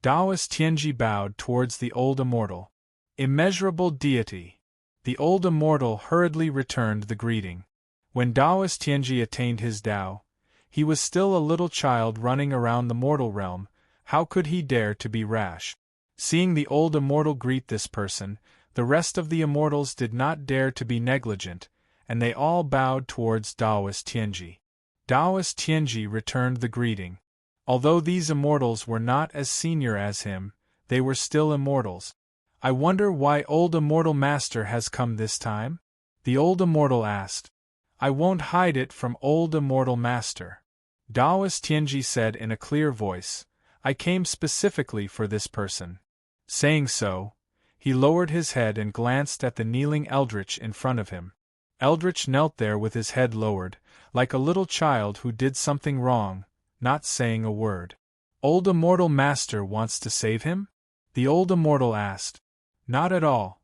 Daoist Tianji bowed towards the old immortal. Immeasurable deity. The old immortal hurriedly returned the greeting. When Daoist Tianji attained his Tao, he was still a little child running around the mortal realm. How could he dare to be rash? Seeing the old immortal greet this person, the rest of the immortals did not dare to be negligent, and they all bowed towards Daoist Tianji. Daoist Tianji returned the greeting. Although these immortals were not as senior as him, they were still immortals. I wonder why old immortal master has come this time? The old immortal asked. I won't hide it from old immortal master. Daoist Tianji said in a clear voice, I came specifically for this person. Saying so, he lowered his head and glanced at the kneeling Eldritch in front of him. Eldritch knelt there with his head lowered, like a little child who did something wrong, not saying a word. Old immortal master wants to save him? The old immortal asked. Not at all.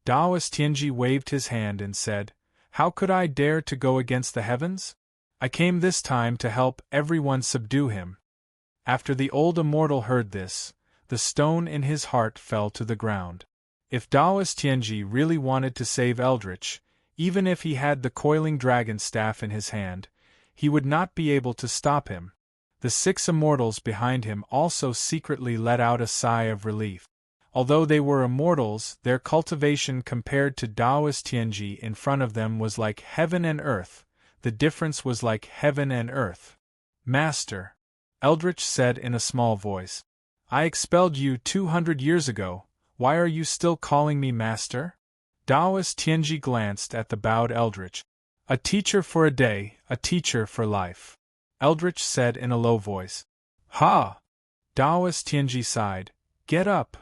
Daoist Tianji waved his hand and said, How could I dare to go against the heavens? I came this time to help everyone subdue him. After the old immortal heard this, the stone in his heart fell to the ground. If Daoist Tianji really wanted to save Eldritch, even if he had the coiling dragon staff in his hand, he would not be able to stop him. The 6 immortals behind him also secretly let out a sigh of relief. Although they were immortals, their cultivation compared to Daoist Tianji in front of them was like heaven and earth. The difference was like heaven and earth. Master, Eldritch said in a small voice, I expelled you 200 years ago. Why are you still calling me master? Daoist Tianji glanced at the bowed Eldritch. A teacher for a day, a teacher for life. Eldritch said in a low voice. Ha! Daoist Tianji sighed. Get up.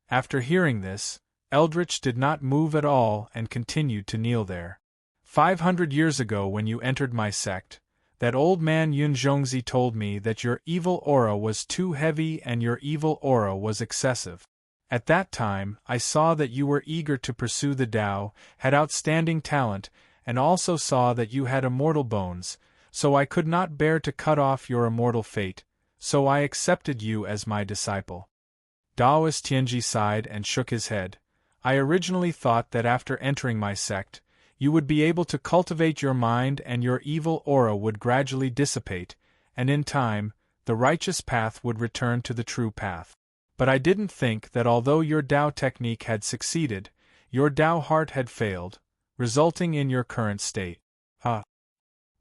After hearing this, Eldritch did not move at all and continued to kneel there. 500 years ago when you entered my sect, that old man Yun Zhongzi told me that your evil aura was too heavy and your evil aura was excessive. At that time, I saw that you were eager to pursue the Tao, had outstanding talent, and also saw that you had immortal bones, so I could not bear to cut off your immortal fate, so I accepted you as my disciple. Daoist Tianji sighed and shook his head. I originally thought that after entering my sect, you would be able to cultivate your mind and your evil aura would gradually dissipate, and in time, the righteous path would return to the true path. But I didn't think that although your Tao technique had succeeded, your Tao heart had failed, resulting in your current state.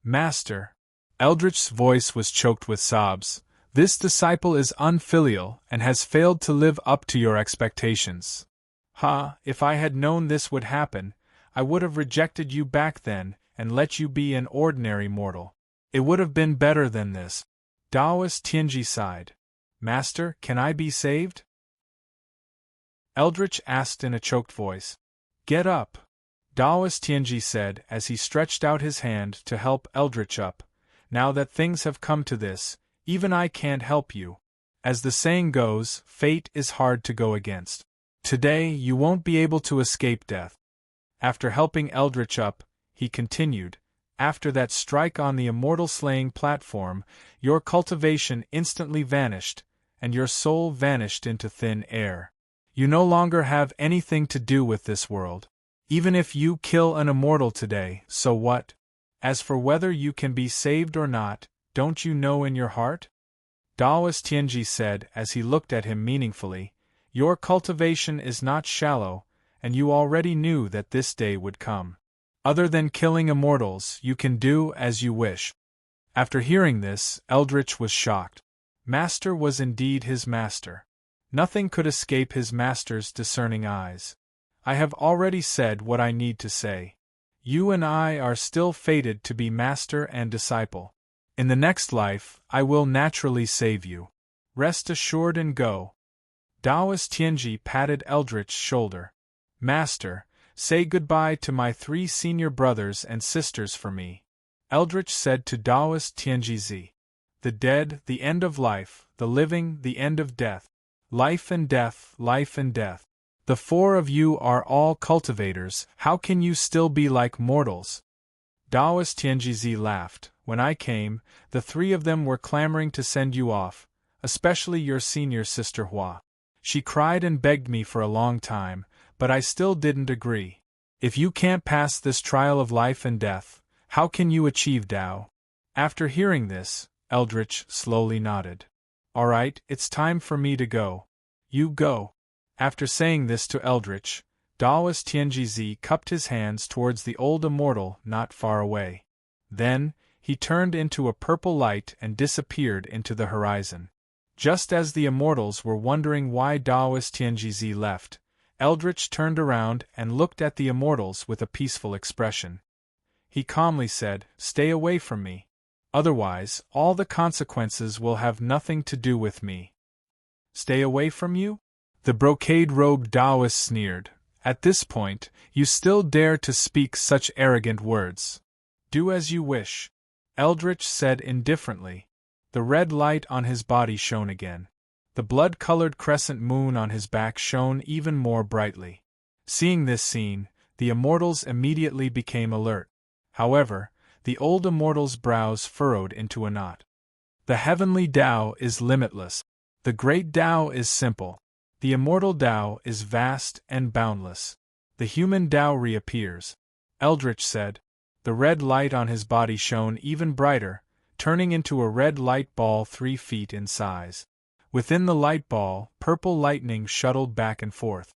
Master. Eldritch's voice was choked with sobs. This disciple is unfilial and has failed to live up to your expectations. If I had known this would happen, I would have rejected you back then and let you be an ordinary mortal. It would have been better than this. Daoist Tianji sighed. Master, can I be saved? Eldritch asked in a choked voice. Get up. Daoist Tianji said as he stretched out his hand to help Eldritch up. Now that things have come to this, even I can't help you. As the saying goes, fate is hard to go against. Today you won't be able to escape death. After helping Eldritch up, he continued, after that strike on the immortal slaying platform, your cultivation instantly vanished, and your soul vanished into thin air. You no longer have anything to do with this world. Even if you kill an immortal today, so what? As for whether you can be saved or not, don't you know in your heart? Daoist Tianji said as he looked at him meaningfully, your cultivation is not shallow, and you already knew that this day would come. Other than killing immortals, you can do as you wish. After hearing this, Eldritch was shocked. Master was indeed his master. Nothing could escape his master's discerning eyes. I have already said what I need to say. You and I are still fated to be master and disciple. In the next life, I will naturally save you. Rest assured and go. Daoist Tianji patted Eldritch's shoulder. Master, say goodbye to my 3 senior brothers and sisters for me. Eldritch said to Daoist Tianji. The dead, the end of life, the living, the end of death. Life and death, life and death. The 4 of you are all cultivators, how can you still be like mortals? Daoist Tianji laughed. When I came, the 3 of them were clamoring to send you off, especially your senior sister Hua. She cried and begged me for a long time, but I still didn't agree. If you can't pass this trial of life and death, how can you achieve Tao? After hearing this, Eldritch slowly nodded. All right, it's time for me to go. You go. After saying this to Eldritch, Daoist Tianji cupped his hands towards the old immortal not far away. Then, he turned into a purple light and disappeared into the horizon. Just as the immortals were wondering why Daoist Tianji left, Eldritch turned around and looked at the immortals with a peaceful expression. He calmly said, Stay away from me. Otherwise, all the consequences will have nothing to do with me. Stay away from you? The brocade-robed Taoist sneered. At this point, you still dare to speak such arrogant words. Do as you wish. Eldritch said indifferently. The red light on his body shone again. The blood-colored crescent moon on his back shone even more brightly. Seeing this scene, the immortals immediately became alert. However, the old immortal's brows furrowed into a knot. The heavenly Tao is limitless. The great Tao is simple. The immortal Tao is vast and boundless. The human Tao reappears. Eldritch said. The red light on his body shone even brighter, turning into a red light ball 3 feet in size. Within the light ball, purple lightning shuttled back and forth.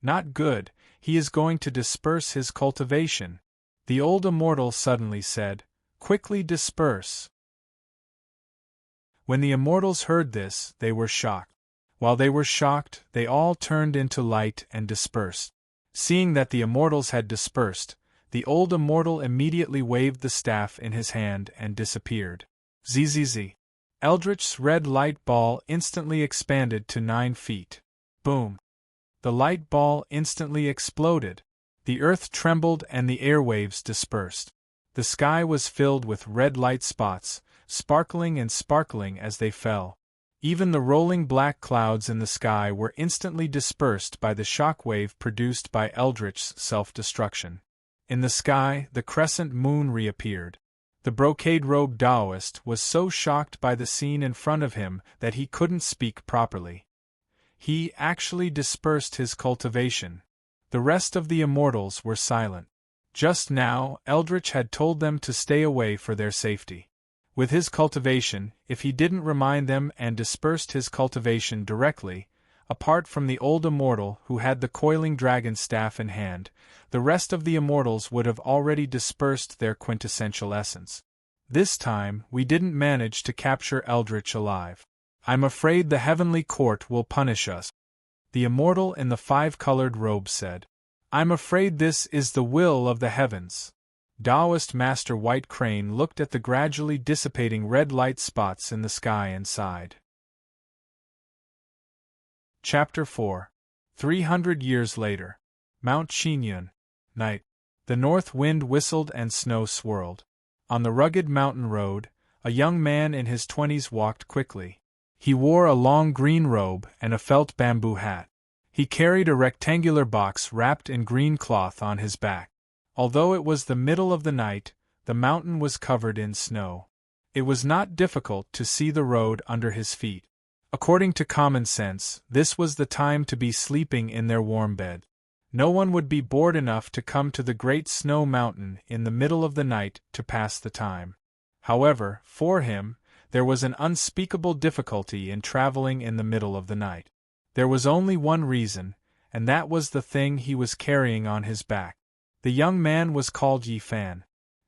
Not good, he is going to disperse his cultivation. The old immortal suddenly said, Quickly disperse. When the immortals heard this, they were shocked. While they were shocked, they all turned into light and dispersed. Seeing that the immortals had dispersed, the old immortal immediately waved the staff in his hand and disappeared. Zzz. Eldritch's red light ball instantly expanded to 9 feet. Boom. The light ball instantly exploded. The earth trembled and the airwaves dispersed. The sky was filled with red light spots, sparkling and sparkling as they fell. Even the rolling black clouds in the sky were instantly dispersed by the shockwave produced by Eldritch's self-destruction. In the sky, the crescent moon reappeared. The brocade-robed Taoist was so shocked by the scene in front of him that he couldn't speak properly. He actually dispersed his cultivation. The rest of the immortals were silent. Just now, Eldritch had told them to stay away for their safety. With his cultivation, if he didn't remind them and dispersed his cultivation directly, apart from the old immortal who had the coiling dragon staff in hand, the rest of the immortals would have already dispersed their quintessential essence. This time, we didn't manage to capture Eldritch alive. I'm afraid the heavenly court will punish us. The immortal in the 5-colored robe said. I'm afraid this is the will of the heavens. Taoist Master White Crane looked at the gradually dissipating red light spots in the sky and sighed. Chapter 4. 300 years later. Mount Qinyun. Night. The north wind whistled and snow swirled. On the rugged mountain road, A young man in his 20s walked quickly. He wore a long green robe and a felt bamboo hat. He carried a rectangular box wrapped in green cloth on his back. Although it was the middle of the night, the mountain was covered in snow. It was not difficult to see the road under his feet. According to common sense, this was the time to be sleeping in their warm bed. No one would be bored enough to come to the great snow mountain in the middle of the night to pass the time. However, for him, there was an unspeakable difficulty in traveling in the middle of the night. There was only one reason, and that was the thing he was carrying on his back. The young man was called Yi Fan.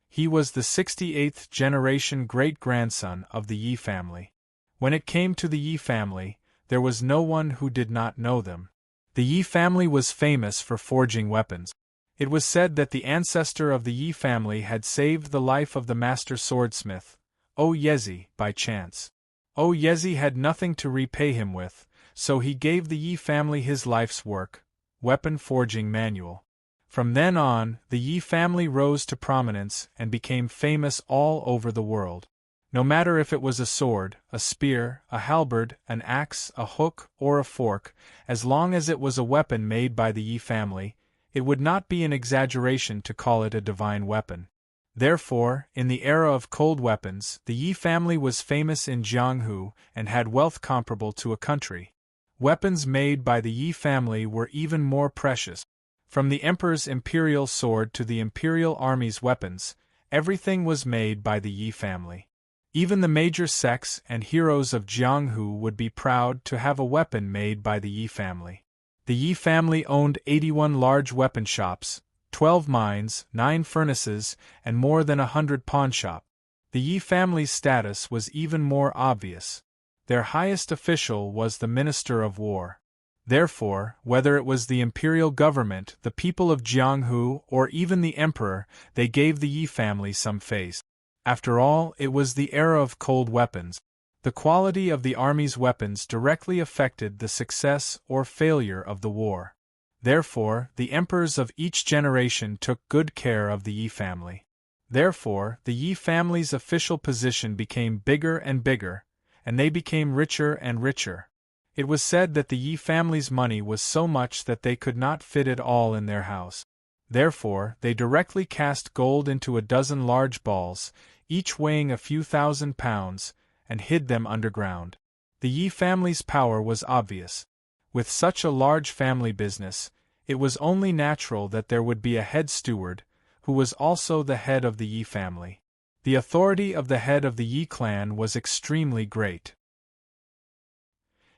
He was the 68th generation great-grandson of the Yi family. When it came to the Yi family, there was no one who did not know them. The Yi family was famous for forging weapons. It was said that the ancestor of the Yi family had saved the life of the master swordsmith, O Yezi, by chance. O Yezi had nothing to repay him with, so he gave the Yi family his life's work, weapon forging manual. From then on, the Yi family rose to prominence and became famous all over the world. No matter if it was a sword, a spear, a halberd, an axe, a hook, or a fork, as long as it was a weapon made by the Yi family, it would not be an exaggeration to call it a divine weapon. Therefore, in the era of cold weapons, the Yi family was famous in Jianghu and had wealth comparable to a country. Weapons made by the Yi family were even more precious. From the emperor's imperial sword to the imperial army's weapons, everything was made by the Yi family. Even the major sects and heroes of Jianghu would be proud to have a weapon made by the Yi family. The Yi family owned 81 large weapon shops, 12 mines, 9 furnaces, and more than 100 pawnshops. The Yi family's status was even more obvious. Their highest official was the Minister of War. Therefore, whether it was the imperial government, the people of Jianghu, or even the emperor, they gave the Yi family some face. After all, it was the era of cold weapons. The quality of the army's weapons directly affected the success or failure of the war. Therefore, the emperors of each generation took good care of the Yi family. Therefore, the Yi family's official position became bigger and bigger, and they became richer and richer. It was said that the Yi family's money was so much that they could not fit it all in their house. Therefore, they directly cast gold into a dozen large balls, each weighing a few thousand pounds, and hid them underground. The Yi family's power was obvious. With such a large family business, it was only natural that there would be a head steward, who was also the head of the Yi family. The authority of the head of the Yi clan was extremely great.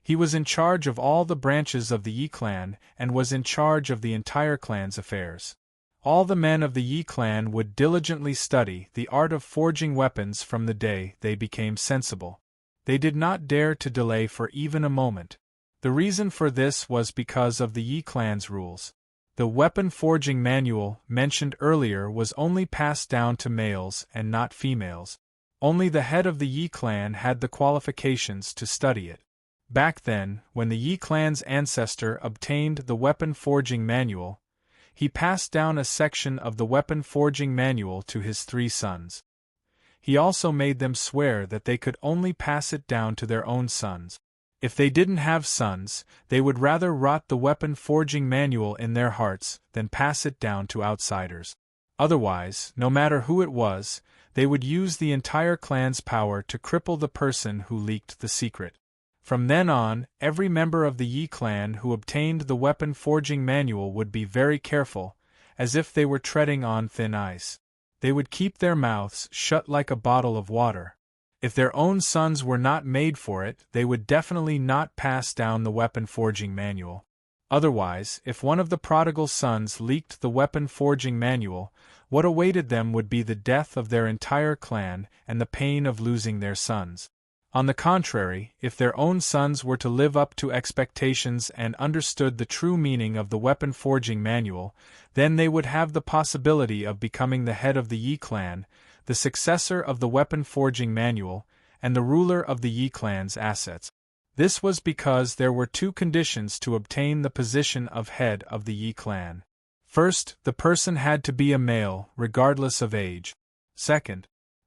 He was in charge of all the branches of the Yi clan and was in charge of the entire clan's affairs. All the men of the Yi clan would diligently study the art of forging weapons from the day they became sensible. They did not dare to delay for even a moment. The reason for this was because of the Yi clan's rules. The weapon forging manual mentioned earlier was only passed down to males and not females. Only the head of the Yi clan had the qualifications to study it. Back then, when the Yi clan's ancestor obtained the weapon forging manual, he passed down a section of the weapon forging manual to his 3 sons. He also made them swear that they could only pass it down to their own sons. If they didn't have sons, they would rather rot the weapon forging manual in their hearts than pass it down to outsiders. Otherwise, no matter who it was, they would use the entire clan's power to cripple the person who leaked the secret. From then on, every member of the Yi clan who obtained the weapon forging manual would be very careful, as if they were treading on thin ice. They would keep their mouths shut like a bottle of water. If their own sons were not made for it, they would definitely not pass down the weapon forging manual. Otherwise, if one of the prodigal sons leaked the weapon forging manual, what awaited them would be the death of their entire clan and the pain of losing their sons. On the contrary, if their own sons were to live up to expectations and understood the true meaning of the weapon forging manual, then they would have the possibility of becoming the head of the Yi clan, the successor of the weapon forging manual, and the ruler of the Yi clan's assets. This was because there were 2 conditions to obtain the position of head of the Yi clan. First, the person had to be a male, regardless of age. Second,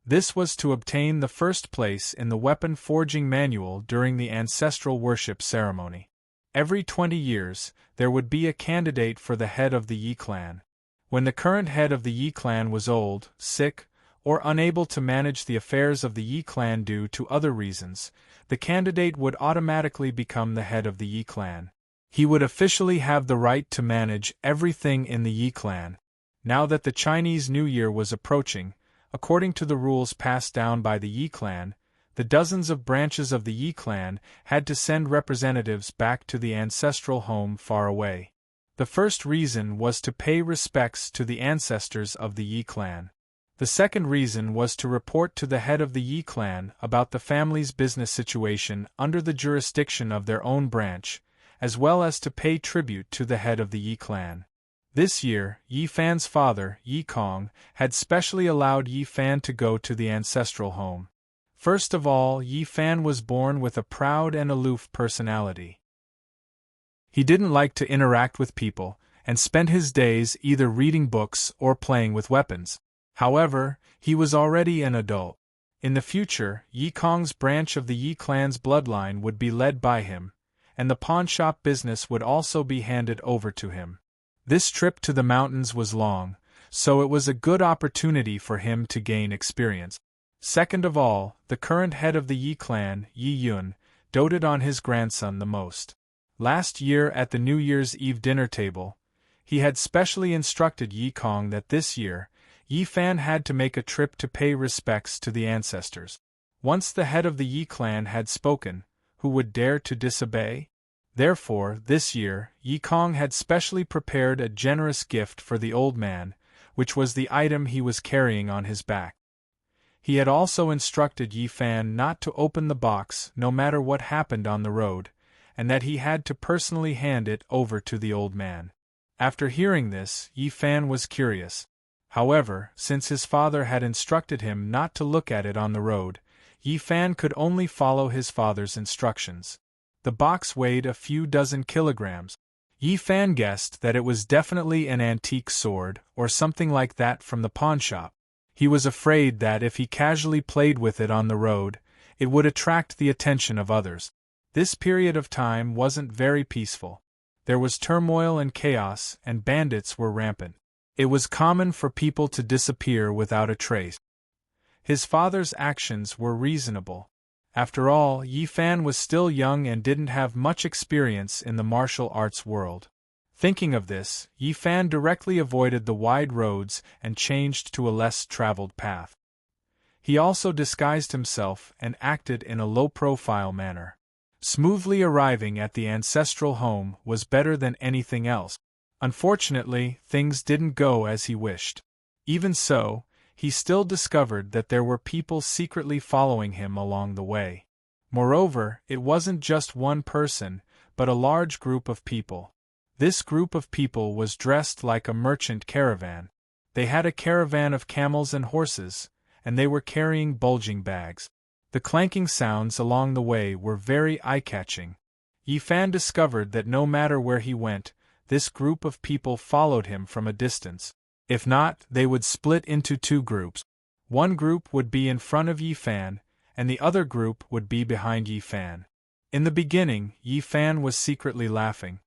This was to obtain the first place in the weapon forging manual during the ancestral worship ceremony. Every 20 years, there would be a candidate for the head of the Yi clan. When the current head of the Yi clan was old, sick, or unable to manage the affairs of the Yi clan due to other reasons, the candidate would automatically become the head of the Yi clan. He would officially have the right to manage everything in the Yi clan. Now that the Chinese New Year was approaching, according to the rules passed down by the Yi clan, the dozens of branches of the Yi clan had to send representatives back to the ancestral home far away. The first reason was to pay respects to the ancestors of the Yi clan. The second reason was to report to the head of the Yi clan about the family's business situation under the jurisdiction of their own branch, as well as to pay tribute to the head of the Yi clan. This year, Yi Fan's father, Yi Kong, had specially allowed Yi Fan to go to the ancestral home. First of all, Yi Fan was born with a proud and aloof personality. He didn't like to interact with people, and spent his days either reading books or playing with weapons. However, he was already an adult. In the future, Yi Kong's branch of the Yi clan's bloodline would be led by him, and the pawnshop business would also be handed over to him. This trip to the mountains was long, so it was a good opportunity for him to gain experience. Second of all, the current head of the Yi clan, Yi Yun, doted on his grandson the most. Last year at the New Year's Eve dinner table, he had specially instructed Yi Kong that this year, Yi Fan had to make a trip to pay respects to the ancestors. Once the head of the Yi clan had spoken, who would dare to disobey? Therefore, this year, Yi Kong had specially prepared a generous gift for the old man, which was the item he was carrying on his back. He had also instructed Yi Fan not to open the box no matter what happened on the road, and that he had to personally hand it over to the old man. After hearing this, Yi Fan was curious. However, since his father had instructed him not to look at it on the road, Yi Fan could only follow his father's instructions. The box weighed a few dozen kilograms. Yi Fan guessed that it was definitely an antique sword or something like that from the pawnshop. He was afraid that if he casually played with it on the road, it would attract the attention of others. This period of time wasn't very peaceful. There was turmoil and chaos, and bandits were rampant. It was common for people to disappear without a trace. His father's actions were reasonable. After all, Yi Fan was still young and didn't have much experience in the martial arts world. Thinking of this, Yi Fan directly avoided the wide roads and changed to a less traveled path. He also disguised himself and acted in a low-profile manner. Smoothly arriving at the ancestral home was better than anything else. Unfortunately, things didn't go as he wished. Even so, he still discovered that there were people secretly following him along the way. Moreover, it wasn't just one person, but a large group of people. This group of people was dressed like a merchant caravan. They had a caravan of camels and horses, and they were carrying bulging bags. The clanking sounds along the way were very eye-catching. Yi Fan discovered that no matter where he went, this group of people followed him from a distance. If not, they would split into two groups. One group would be in front of Yi Fan, and the other group would be behind Yi Fan. In the beginning, Yi Fan was secretly laughing.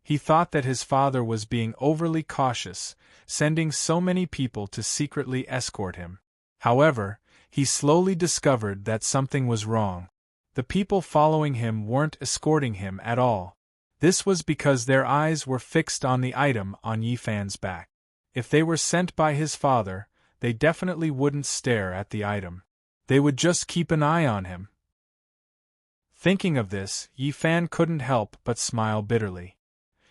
He thought that his father was being overly cautious, sending so many people to secretly escort him. However, he slowly discovered that something was wrong. The people following him weren't escorting him at all. This was because their eyes were fixed on the item on Yi Fan's back. If they were sent by his father, they definitely wouldn't stare at the item. They would just keep an eye on him. Thinking of this, Yi Fan couldn't help but smile bitterly.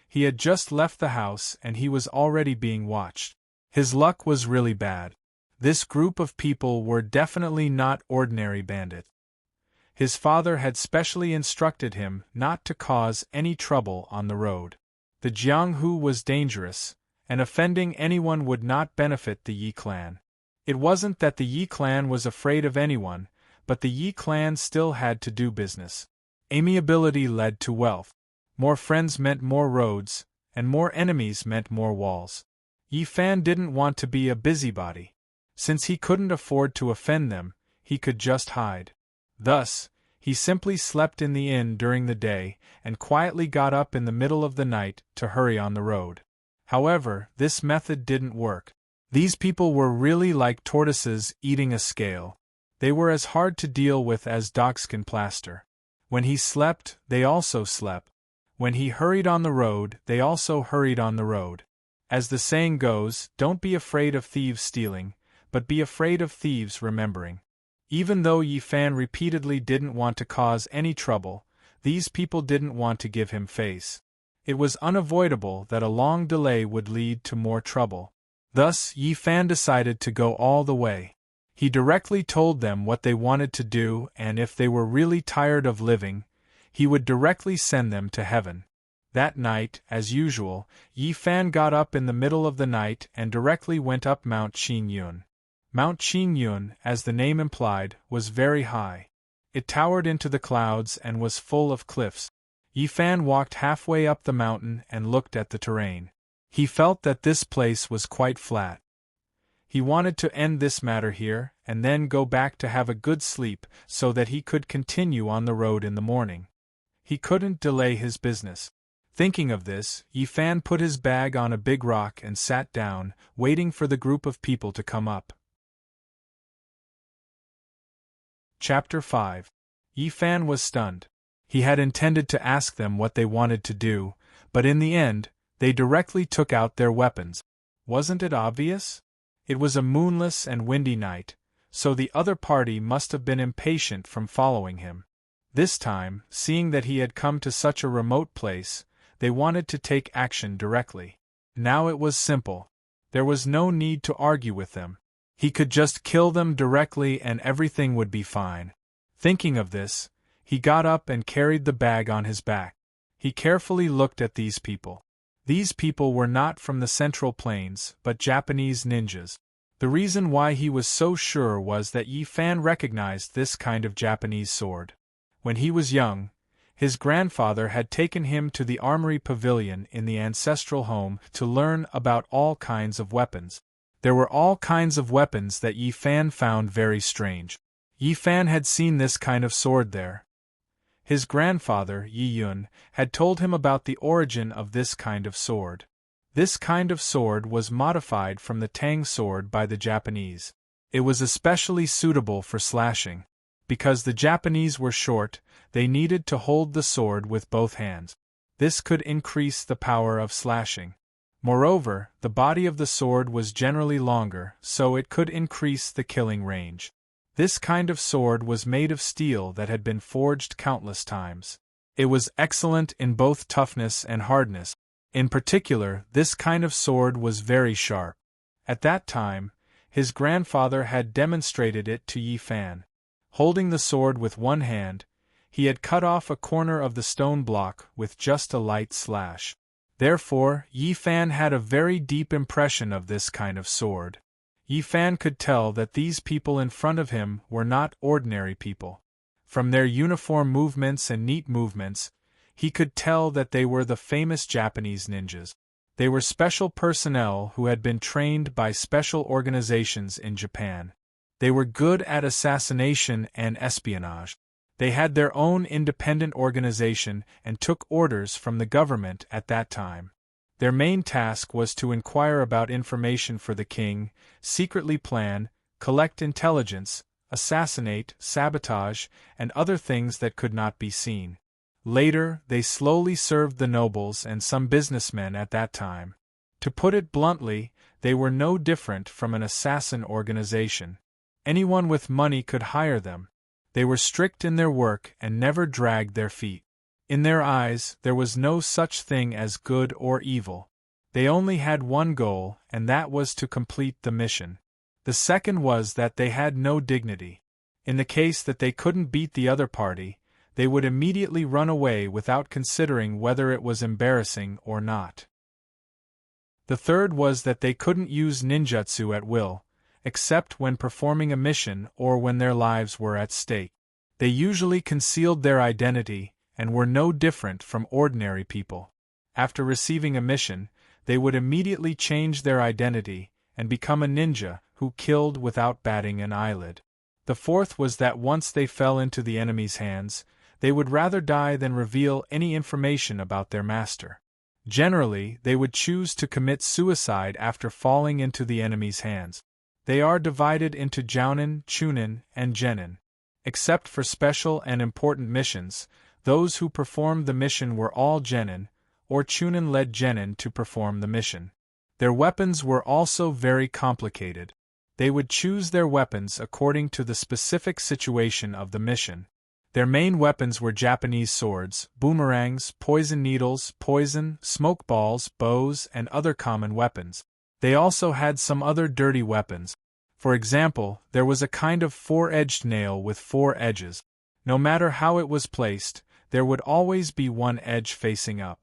He had just left the house and he was already being watched. His luck was really bad. This group of people were definitely not ordinary bandits. His father had specially instructed him not to cause any trouble on the road. The Jianghu was dangerous, and offending anyone would not benefit the Yi clan. It wasn't that the Yi clan was afraid of anyone, but the Yi clan still had to do business. Amiability led to wealth. More friends meant more roads, and more enemies meant more walls. Yi Fan didn't want to be a busybody. Since he couldn't afford to offend them, he could just hide. Thus, he simply slept in the inn during the day and quietly got up in the middle of the night to hurry on the road. However, this method didn't work. These people were really like tortoises eating a scale. They were as hard to deal with as dogskin plaster. When he slept, they also slept. When he hurried on the road, they also hurried on the road. As the saying goes, don't be afraid of thieves stealing, but be afraid of thieves remembering. Even though Yi Fan repeatedly didn't want to cause any trouble, these people didn't want to give him face. It was unavoidable that a long delay would lead to more trouble. Thus, Yi Fan decided to go all the way. He directly told them what they wanted to do, and if they were really tired of living, he would directly send them to heaven. That night, as usual, Yi Fan got up in the middle of the night and directly went up Mount Qingyun. Mount Qingyun, as the name implied, was very high. It towered into the clouds and was full of cliffs. Yi Fan walked halfway up the mountain and looked at the terrain. He felt that this place was quite flat. He wanted to end this matter here, and then go back to have a good sleep so that he could continue on the road in the morning. He couldn't delay his business. Thinking of this, Yi Fan put his bag on a big rock and sat down, waiting for the group of people to come up. Chapter 5. Yi Fan was stunned. He had intended to ask them what they wanted to do, but in the end, they directly took out their weapons. Wasn't it obvious? It was a moonless and windy night, so the other party must have been impatient from following him. This time, seeing that he had come to such a remote place, they wanted to take action directly. Now it was simple. There was no need to argue with them. He could just kill them directly and everything would be fine. Thinking of this, he got up and carried the bag on his back. He carefully looked at these people. These people were not from the Central Plains, but Japanese ninjas. The reason why he was so sure was that Yi Fan recognized this kind of Japanese sword. When he was young, his grandfather had taken him to the armory pavilion in the ancestral home to learn about all kinds of weapons. There were all kinds of weapons that Yi Fan found very strange. Yi Fan had seen this kind of sword there. His grandfather, Yi Yun, had told him about the origin of this kind of sword. This kind of sword was modified from the Tang sword by the Japanese. It was especially suitable for slashing. Because the Japanese were short, they needed to hold the sword with both hands. This could increase the power of slashing. Moreover, the body of the sword was generally longer, so it could increase the killing range. This kind of sword was made of steel that had been forged countless times. It was excellent in both toughness and hardness. In particular, this kind of sword was very sharp. At that time, his grandfather had demonstrated it to Yi Fan. Holding the sword with one hand, he had cut off a corner of the stone block with just a light slash. Therefore, Yi Fan had a very deep impression of this kind of sword. Yi Fan could tell that these people in front of him were not ordinary people. From their uniform movements and neat movements, he could tell that they were the famous Japanese ninjas. They were special personnel who had been trained by special organizations in Japan. They were good at assassination and espionage. They had their own independent organization and took orders from the government at that time. Their main task was to inquire about information for the king, secretly plan, collect intelligence, assassinate, sabotage, and other things that could not be seen. Later, they slowly served the nobles and some businessmen at that time. To put it bluntly, they were no different from an assassin organization. Anyone with money could hire them. They were strict in their work and never dragged their feet. In their eyes, there was no such thing as good or evil. They only had one goal, and that was to complete the mission. The second was that they had no dignity. In the case that they couldn't beat the other party, they would immediately run away without considering whether it was embarrassing or not. The third was that they couldn't use ninjutsu at will, except when performing a mission or when their lives were at stake. They usually concealed their identity, and were no different from ordinary people. After receiving a mission, they would immediately change their identity and become a ninja, who killed without batting an eyelid. The fourth was that once they fell into the enemy's hands, they would rather die than reveal any information about their master. Generally, they would choose to commit suicide after falling into the enemy's hands. They are divided into Jounin, Chunin, and Genin. Except for special and important missions, those who performed the mission were all Genin, or Chunin led Genin to perform the mission. Their weapons were also very complicated. They would choose their weapons according to the specific situation of the mission. Their main weapons were Japanese swords, boomerangs, poison needles, poison, smoke balls, bows, and other common weapons. They also had some other dirty weapons. For example, there was a kind of four-edged nail with four edges. No matter how it was placed, there would always be one edge facing up.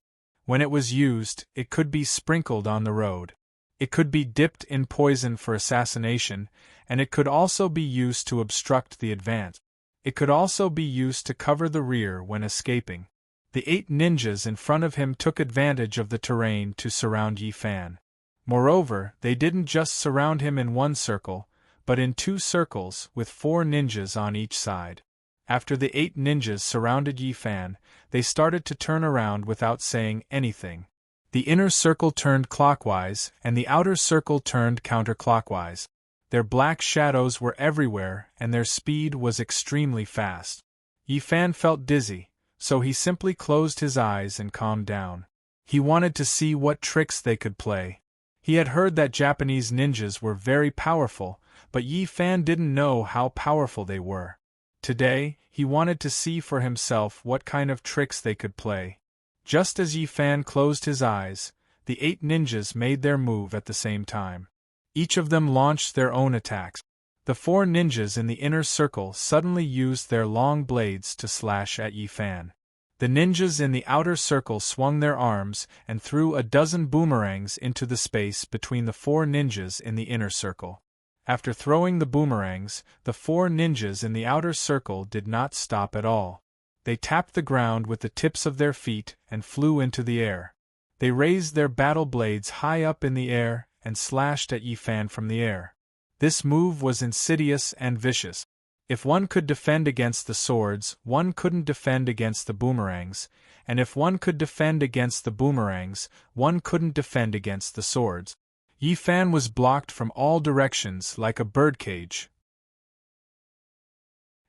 When it was used, it could be sprinkled on the road. It could be dipped in poison for assassination, and it could also be used to obstruct the advance. It could also be used to cover the rear when escaping. The 8 ninjas in front of him took advantage of the terrain to surround Yi Fan. Moreover, they didn't just surround him in one circle, but in 2 circles, with 4 ninjas on each side. After the 8 ninjas surrounded Yi Fan, they started to turn around without saying anything. The inner circle turned clockwise, and the outer circle turned counterclockwise. Their black shadows were everywhere, and their speed was extremely fast. Yi Fan felt dizzy, so he simply closed his eyes and calmed down. He wanted to see what tricks they could play. He had heard that Japanese ninjas were very powerful, but Yi Fan didn't know how powerful they were. Today, he wanted to see for himself what kind of tricks they could play. Just as Yi Fan closed his eyes, the 8 ninjas made their move at the same time. Each of them launched their own attacks. The 4 ninjas in the inner circle suddenly used their long blades to slash at Yi Fan. The ninjas in the outer circle swung their arms and threw a dozen boomerangs into the space between the 4 ninjas in the inner circle. After throwing the boomerangs, the 4 ninjas in the outer circle did not stop at all. They tapped the ground with the tips of their feet and flew into the air. They raised their battle blades high up in the air and slashed at Yi Fan from the air. This move was insidious and vicious. If one could defend against the swords, one couldn't defend against the boomerangs, and if one could defend against the boomerangs, one couldn't defend against the swords. Yi Fan was blocked from all directions like a birdcage.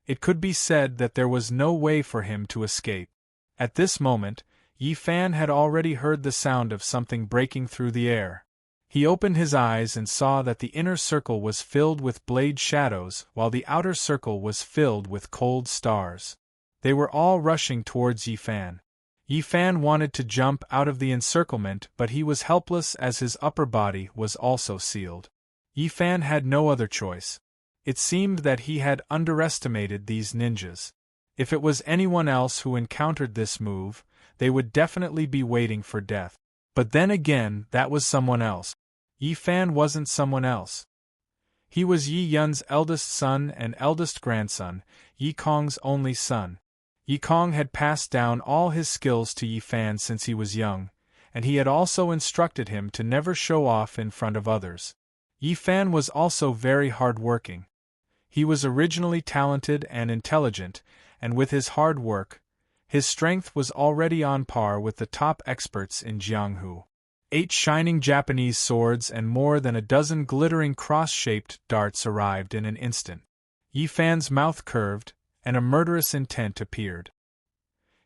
It could be said that there was no way for him to escape. At this moment, Yi Fan had already heard the sound of something breaking through the air. He opened his eyes and saw that the inner circle was filled with blade shadows while the outer circle was filled with cold stars. They were all rushing towards Yi Fan. Yi Fan wanted to jump out of the encirclement, but he was helpless as his upper body was also sealed. Yi Fan had no other choice. It seemed that he had underestimated these ninjas. If it was anyone else who encountered this move, they would definitely be waiting for death. But then again, that was someone else. Yi Fan wasn't someone else. He was Yi Yun's eldest son and eldest grandson, Yi Kong's only son. Yi Kong had passed down all his skills to Yi Fan since he was young, and he had also instructed him to never show off in front of others. Yi Fan was also very hard-working. He was originally talented and intelligent, and with his hard work, his strength was already on par with the top experts in Jianghu. 8 shining Japanese swords and more than a dozen glittering cross-shaped darts arrived in an instant. Yi Fan's mouth curved, and a murderous intent appeared.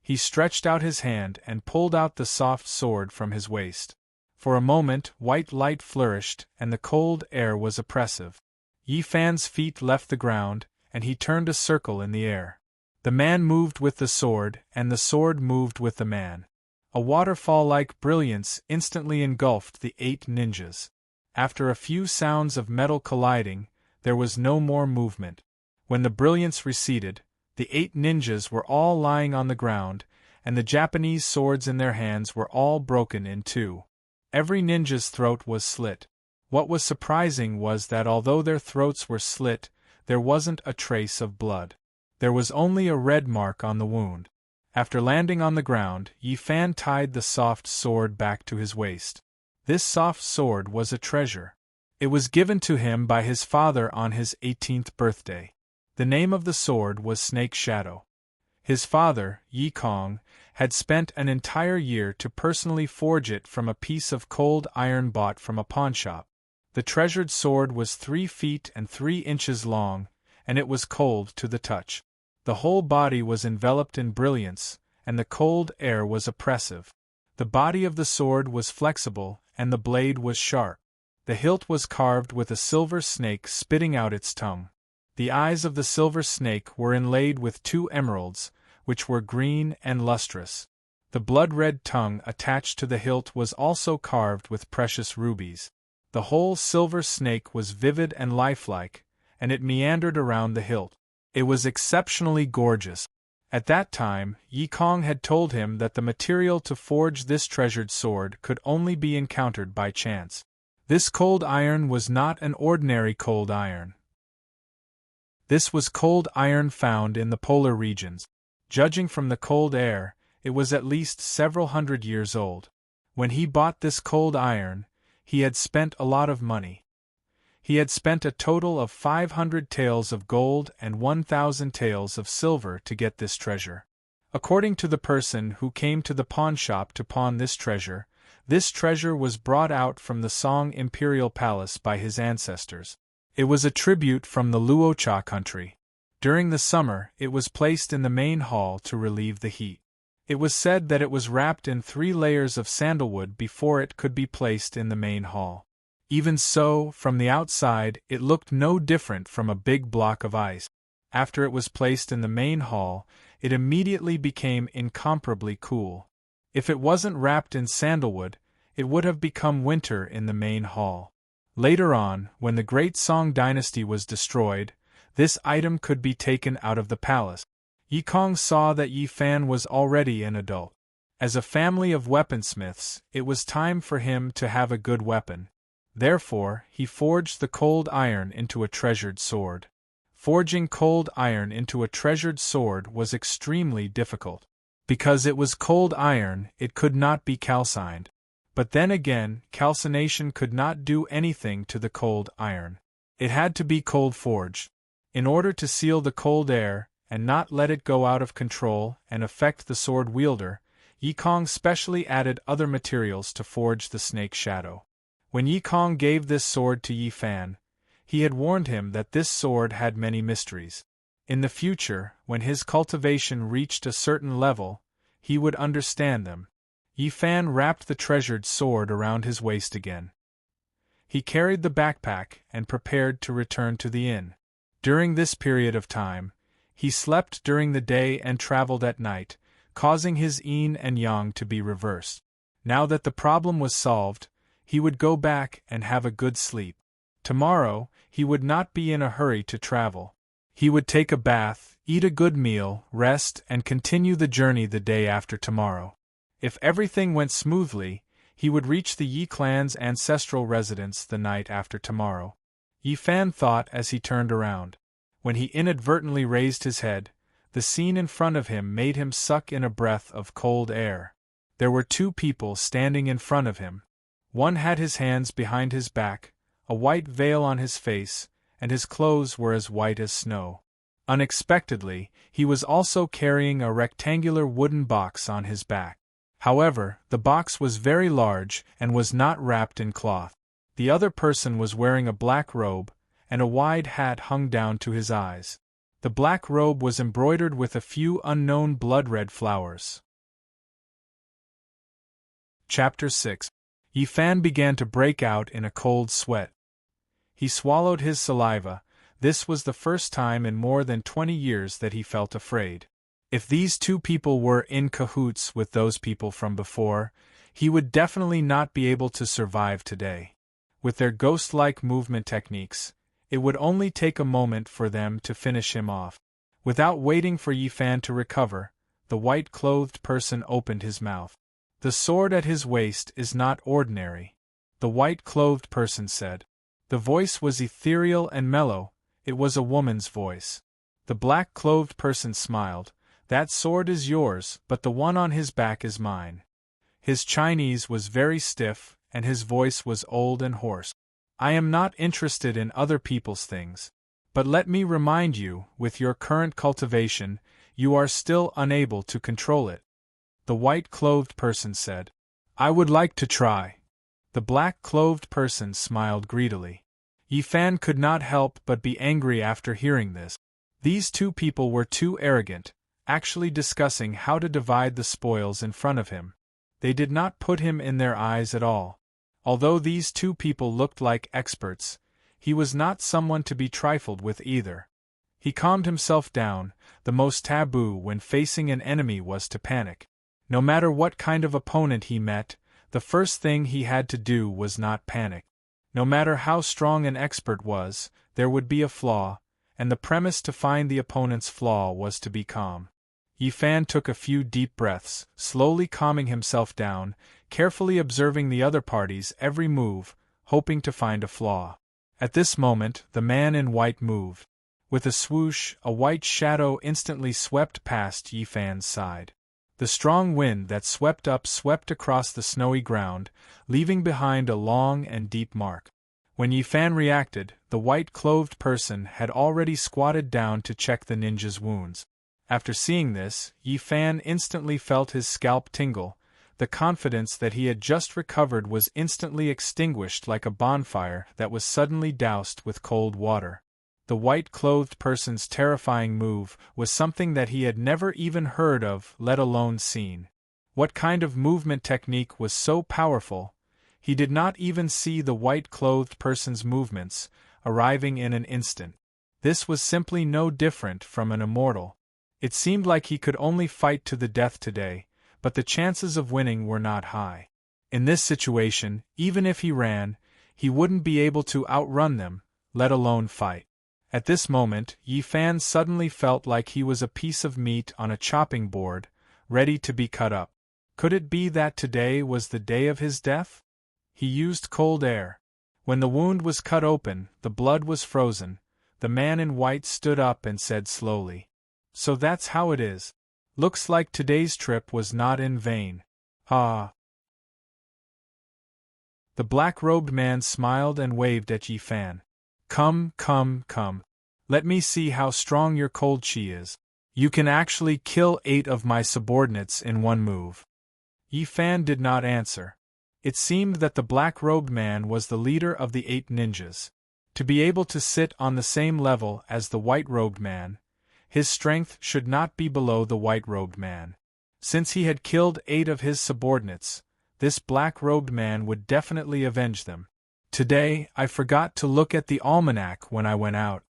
He stretched out his hand and pulled out the soft sword from his waist. For a moment, white light flourished, and the cold air was oppressive. Yi Fan's feet left the ground, and he turned a circle in the air. The man moved with the sword, and the sword moved with the man. A waterfall-like brilliance instantly engulfed the 8 ninjas. After a few sounds of metal colliding, there was no more movement. When the brilliance receded, the 8 ninjas were all lying on the ground, and the Japanese swords in their hands were all broken in 2. Every ninja's throat was slit. What was surprising was that although their throats were slit, there wasn't a trace of blood. There was only a red mark on the wound. After landing on the ground, Yi Fan tied the soft sword back to his waist. This soft sword was a treasure. It was given to him by his father on his 18th birthday. The name of the sword was Snake Shadow. His father, Yi Kong, had spent an entire year to personally forge it from a piece of cold iron bought from a pawnshop. The treasured sword was 3 feet and 3 inches long, and it was cold to the touch. The whole body was enveloped in brilliance, and the cold air was oppressive. The body of the sword was flexible, and the blade was sharp. The hilt was carved with a silver snake spitting out its tongue. The eyes of the silver snake were inlaid with 2 emeralds, which were green and lustrous. The blood-red tongue attached to the hilt was also carved with precious rubies. The whole silver snake was vivid and lifelike, and it meandered around the hilt. It was exceptionally gorgeous. At that time, Yi Kong had told him that the material to forge this treasured sword could only be encountered by chance. This cold iron was not an ordinary cold iron. This was cold iron found in the polar regions. Judging from the cold air, it was at least several hundred years old. When he bought this cold iron, he had spent a lot of money. He had spent a total of 500 taels of gold and 1,000 taels of silver to get this treasure. According to the person who came to the pawnshop to pawn this treasure was brought out from the Song Imperial Palace by his ancestors. It was a tribute from the Luocha country. During the summer, it was placed in the main hall to relieve the heat. It was said that it was wrapped in 3 layers of sandalwood before it could be placed in the main hall. Even so, from the outside, it looked no different from a big block of ice. After it was placed in the main hall, it immediately became incomparably cool. If it wasn't wrapped in sandalwood, it would have become winter in the main hall. Later on, when the Great Song dynasty was destroyed, this item could be taken out of the palace. Yi Kong saw that Yi Fan was already an adult. As a family of weaponsmiths, it was time for him to have a good weapon. Therefore, he forged the cold iron into a treasured sword. Forging cold iron into a treasured sword was extremely difficult. Because it was cold iron, it could not be calcined. But then again, calcination could not do anything to the cold iron. It had to be cold forged. In order to seal the cold air, and not let it go out of control and affect the sword wielder, Yi Kong specially added other materials to forge the Snake Shadow. When Yi Kong gave this sword to Yi Fan, he had warned him that this sword had many mysteries. In the future, when his cultivation reached a certain level, he would understand them. Yi Fan wrapped the treasured sword around his waist again. He carried the backpack and prepared to return to the inn. During this period of time, he slept during the day and traveled at night, causing his yin and yang to be reversed. Now that the problem was solved, he would go back and have a good sleep. Tomorrow, he would not be in a hurry to travel. He would take a bath, eat a good meal, rest, and continue the journey the day after tomorrow. If everything went smoothly, he would reach the Yi clan's ancestral residence the night after tomorrow. Yi Fan thought as he turned around. When he inadvertently raised his head, the scene in front of him made him suck in a breath of cold air. There were 2 people standing in front of him. One had his hands behind his back, a white veil on his face, and his clothes were as white as snow. Unexpectedly, he was also carrying a rectangular wooden box on his back. However, the box was very large and was not wrapped in cloth. The other person was wearing a black robe, and a wide hat hung down to his eyes. The black robe was embroidered with a few unknown blood-red flowers. Chapter 6. Yi Fan began to break out in a cold sweat. He swallowed his saliva. This was the first time in more than 20 years that he felt afraid. If these 2 people were in cahoots with those people from before, he would definitely not be able to survive today. With their ghost-like movement techniques, it would only take a moment for them to finish him off. Without waiting for Yi Fan to recover, the white-clothed person opened his mouth. "The sword at his waist is not ordinary," the white-clothed person said. The voice was ethereal and mellow. It was a woman's voice. The black-clothed person smiled. "That sword is yours, but the one on his back is mine." His Chinese was very stiff, and his voice was old and hoarse. I am not interested in other people's things. But let me remind you, with your current cultivation, you are still unable to control it. The white-clothed person said. I would like to try. The black-clothed person smiled greedily. Yi Fan could not help but be angry after hearing this. These two people were too arrogant, actually discussing how to divide the spoils in front of him. They did not put him in their eyes at all. Although these two people looked like experts, he was not someone to be trifled with either. He calmed himself down. The most taboo when facing an enemy was to panic. No matter what kind of opponent he met, the first thing he had to do was not panic. No matter how strong an expert was, there would be a flaw, and the premise to find the opponent's flaw was to be calm. Yi Fan took a few deep breaths, slowly calming himself down, carefully observing the other party's every move, hoping to find a flaw. At this moment, the man in white moved. With a swoosh, a white shadow instantly swept past Yi Fan's side. The strong wind that swept across the snowy ground, leaving behind a long and deep mark. When Yi Fan reacted, the white-clothed person had already squatted down to check the ninja's wounds. After seeing this, Yi Fan instantly felt his scalp tingle. The confidence that he had just recovered was instantly extinguished like a bonfire that was suddenly doused with cold water. The white-clothed person's terrifying move was something that he had never even heard of, let alone seen. What kind of movement technique was so powerful? He did not even see the white-clothed person's movements, arriving in an instant. This was simply no different from an immortal. It seemed like he could only fight to the death today, but the chances of winning were not high. In this situation, even if he ran, he wouldn't be able to outrun them, let alone fight. At this moment, Yi Fan suddenly felt like he was a piece of meat on a chopping board, ready to be cut up. Could it be that today was the day of his death? He used cold air. When the wound was cut open, the blood was frozen. The man in white stood up and said slowly, "So that's how it is. Looks like today's trip was not in vain. Ah." The black-robed man smiled and waved at Yi Fan. Come, come, come. Let me see how strong your cold chi is. You can actually kill 8 of my subordinates in one move. Yi Fan did not answer. It seemed that the black-robed man was the leader of the 8 ninjas. To be able to sit on the same level as the white-robed man, his strength should not be below the white-robed man. Since he had killed 8 of his subordinates, this black-robed man would definitely avenge them. Today, I forgot to look at the almanac when I went out.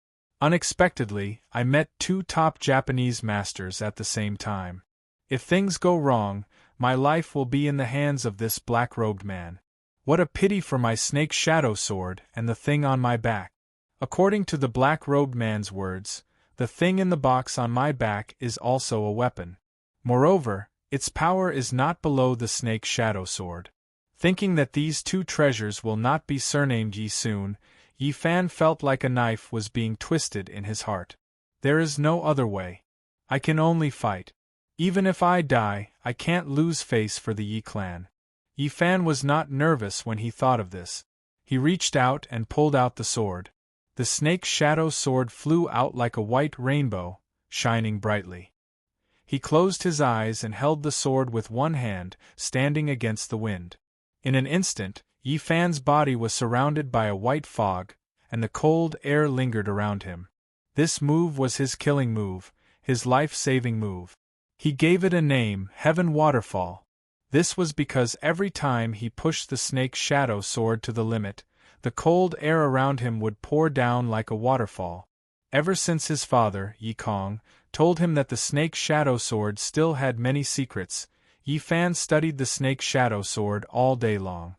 Unexpectedly, I met 2 top Japanese masters at the same time. If things go wrong, my life will be in the hands of this black-robed man. What a pity for my snake shadow sword and the thing on my back. According to the black-robed man's words, the thing in the box on my back is also a weapon. Moreover, its power is not below the snake shadow sword. Thinking that these 2 treasures will not be surnamed Yi soon, Yi Fan felt like a knife was being twisted in his heart. There is no other way. I can only fight. Even if I die, I can't lose face for the Yi clan. Yi Fan was not nervous when he thought of this. He reached out and pulled out the sword. The snake shadow sword flew out like a white rainbow, shining brightly. He closed his eyes and held the sword with one hand, standing against the wind. In an instant, Yi Fan's body was surrounded by a white fog, and the cold air lingered around him. This move was his killing move, his life-saving move. He gave it a name, Heaven Waterfall. This was because every time he pushed the snake shadow sword to the limit, the cold air around him would pour down like a waterfall. Ever since his father, Yi Kong, told him that the snake shadow sword still had many secrets, Yi Fan studied the snake shadow sword all day long.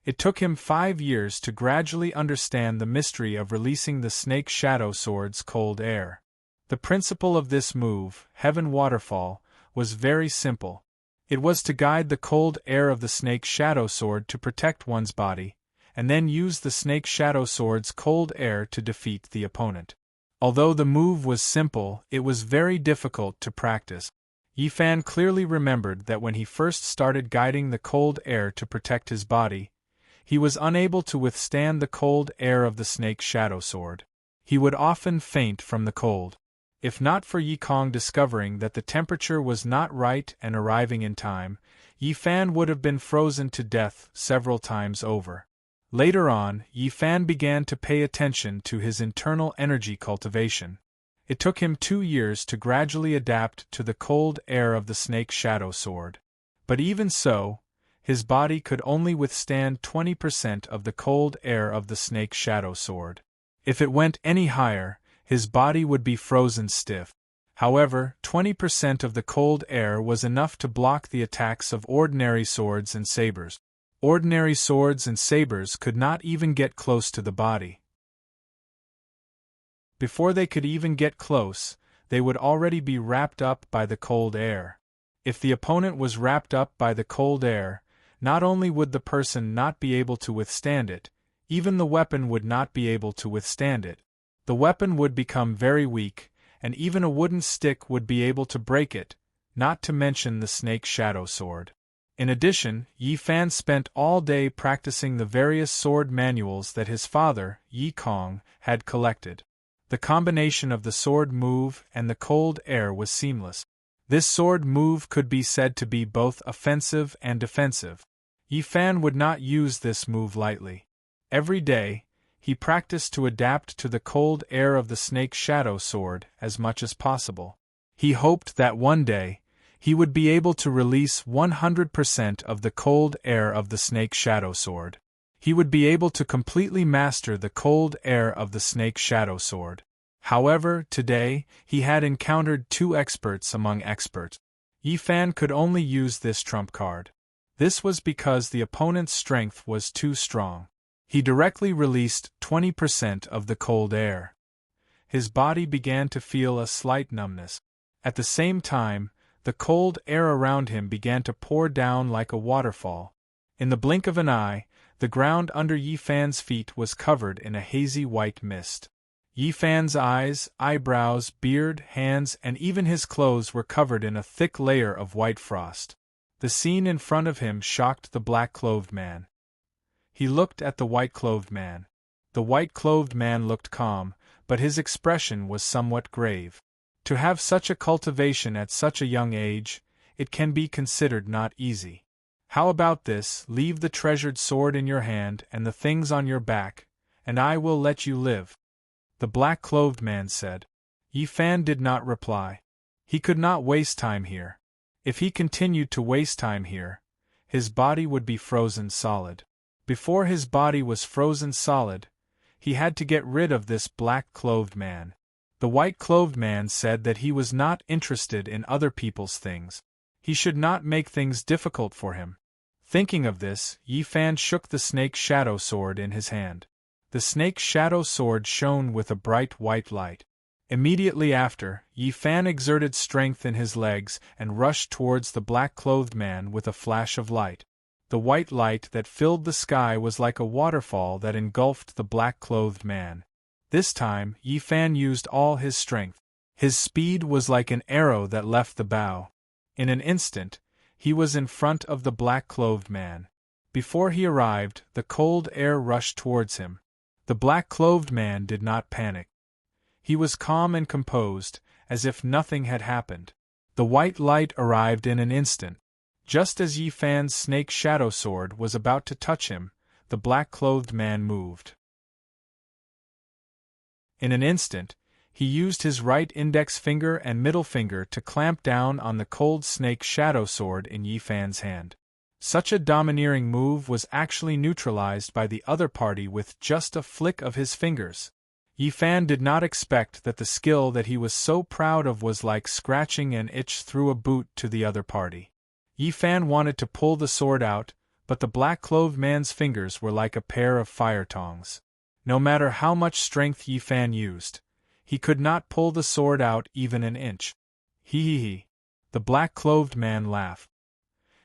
It took him 5 years to gradually understand the mystery of releasing the snake shadow sword's cold air. The principle of this move, Heaven Waterfall, was very simple. It was to guide the cold air of the snake shadow sword to protect one's body, and then use the snake shadow sword's cold air to defeat the opponent. Although the move was simple, it was very difficult to practice. Yi Fan clearly remembered that when he first started guiding the cold air to protect his body, He was unable to withstand the cold air of the snake's shadow sword. He would often faint from the cold. If not for Yi Kong discovering that the temperature was not right and arriving in time, Yi Fan would have been frozen to death several times over. Later on, Yi Fan began to pay attention to his internal energy cultivation. It took him 2 years to gradually adapt to the cold air of the snake's shadow sword. But even so, his body could only withstand 20% of the cold air of the snake's shadow sword. If it went any higher, his body would be frozen stiff. However, 20% of the cold air was enough to block the attacks of ordinary swords and sabers. Ordinary swords and sabers could not even get close to the body. Before they could even get close, they would already be wrapped up by the cold air. If the opponent was wrapped up by the cold air, not only would the person not be able to withstand it, even the weapon would not be able to withstand it. The weapon would become very weak, and even a wooden stick would be able to break it, not to mention the snake's shadow sword. In addition, Yi Fan spent all day practicing the various sword manuals that his father, Yi Kong, had collected. The combination of the sword move and the cold air was seamless. This sword move could be said to be both offensive and defensive. Yi Fan would not use this move lightly. Every day, he practiced to adapt to the cold air of the snake's shadow sword as much as possible. He hoped that one day, he would be able to release 100% of the cold air of the snake's shadow sword. He would be able to completely master the cold air of the snake's shadow sword. However, today, he had encountered 2 experts among experts. Yi Fan could only use this trump card. This was because the opponent's strength was too strong. He directly released 20% of the cold air. His body began to feel a slight numbness. At the same time, the cold air around him began to pour down like a waterfall. In the blink of an eye, the ground under Yi Fan's feet was covered in a hazy white mist. Yi Fan's eyes, eyebrows, beard, hands, and even his clothes were covered in a thick layer of white frost. The scene in front of him shocked the black-clothed man. He looked at the white-clothed man. The white-clothed man looked calm, but his expression was somewhat grave. To have such a cultivation at such a young age, it can be considered not easy. How about this? Leave the treasured sword in your hand and the things on your back, and I will let you live. The black-clothed man said. Yi Fan did not reply. He could not waste time here. If he continued to waste time here, his body would be frozen solid. Before his body was frozen solid, he had to get rid of this black-clothed man. The white-clothed man said that he was not interested in other people's things. He should not make things difficult for him. Thinking of this, Yi Fan shook the snake's shadow sword in his hand. The snake's shadow sword shone with a bright white light. Immediately after, Yi Fan exerted strength in his legs and rushed towards the black-clothed man with a flash of light. The white light that filled the sky was like a waterfall that engulfed the black-clothed man. This time, Yi Fan used all his strength. His speed was like an arrow that left the bow. In an instant, he was in front of the black-clothed man. Before he arrived, the cold air rushed towards him. The black-clothed man did not panic. He was calm and composed, as if nothing had happened. The white light arrived in an instant. Just as Yi Fan's snake shadow sword was about to touch him, the black-clothed man moved. In an instant, he used his right index finger and middle finger to clamp down on the cold snake shadow sword in Yi Fan's hand. Such a domineering move was actually neutralized by the other party with just a flick of his fingers. Yi Fan did not expect that the skill that he was so proud of was like scratching an itch through a boot to the other party. Yi Fan wanted to pull the sword out, but the black-clothed man's fingers were like a pair of fire tongs. No matter how much strength Yi Fan used, he could not pull the sword out even an inch. He. The black-clothed man laughed.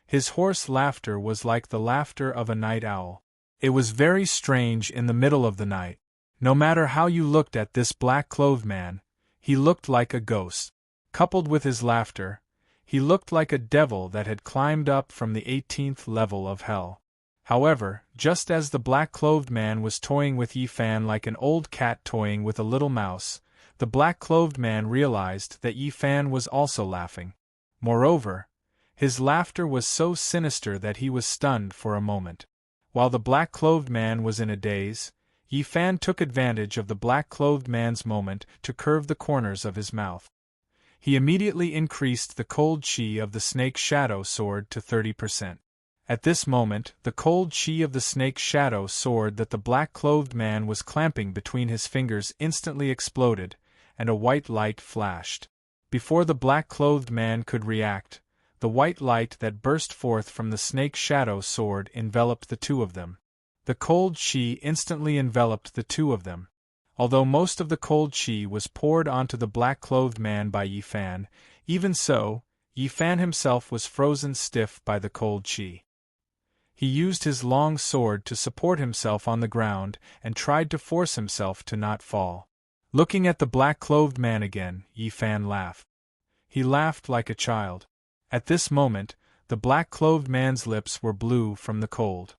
His hoarse laughter was like the laughter of a night owl. It was very strange in the middle of the night. No matter how you looked at this black-clothed man, he looked like a ghost. Coupled with his laughter, he looked like a devil that had climbed up from the 18th level of hell. However, just as the black-clothed man was toying with Yi Fan like an old cat toying with a little mouse, the black-clothed man realized that Yi Fan was also laughing. Moreover, his laughter was so sinister that he was stunned for a moment. While the black-clothed man was in a daze, Yi Fan took advantage of the black-clothed man's moment to curve the corners of his mouth. He immediately increased the cold chi of the snake's shadow sword to 30%. At this moment, the cold chi of the snake's shadow sword that the black-clothed man was clamping between his fingers instantly exploded, and a white light flashed. Before the black-clothed man could react, the white light that burst forth from the snake's shadow sword enveloped the two of them. The cold chi instantly enveloped the two of them. Although most of the cold chi was poured onto the black-clothed man by Yi Fan, even so, Yi Fan himself was frozen stiff by the cold chi. He used his long sword to support himself on the ground and tried to force himself to not fall. Looking at the black-clothed man again, Yi Fan laughed. He laughed like a child. At this moment, the black-clothed man's lips were blue from the cold.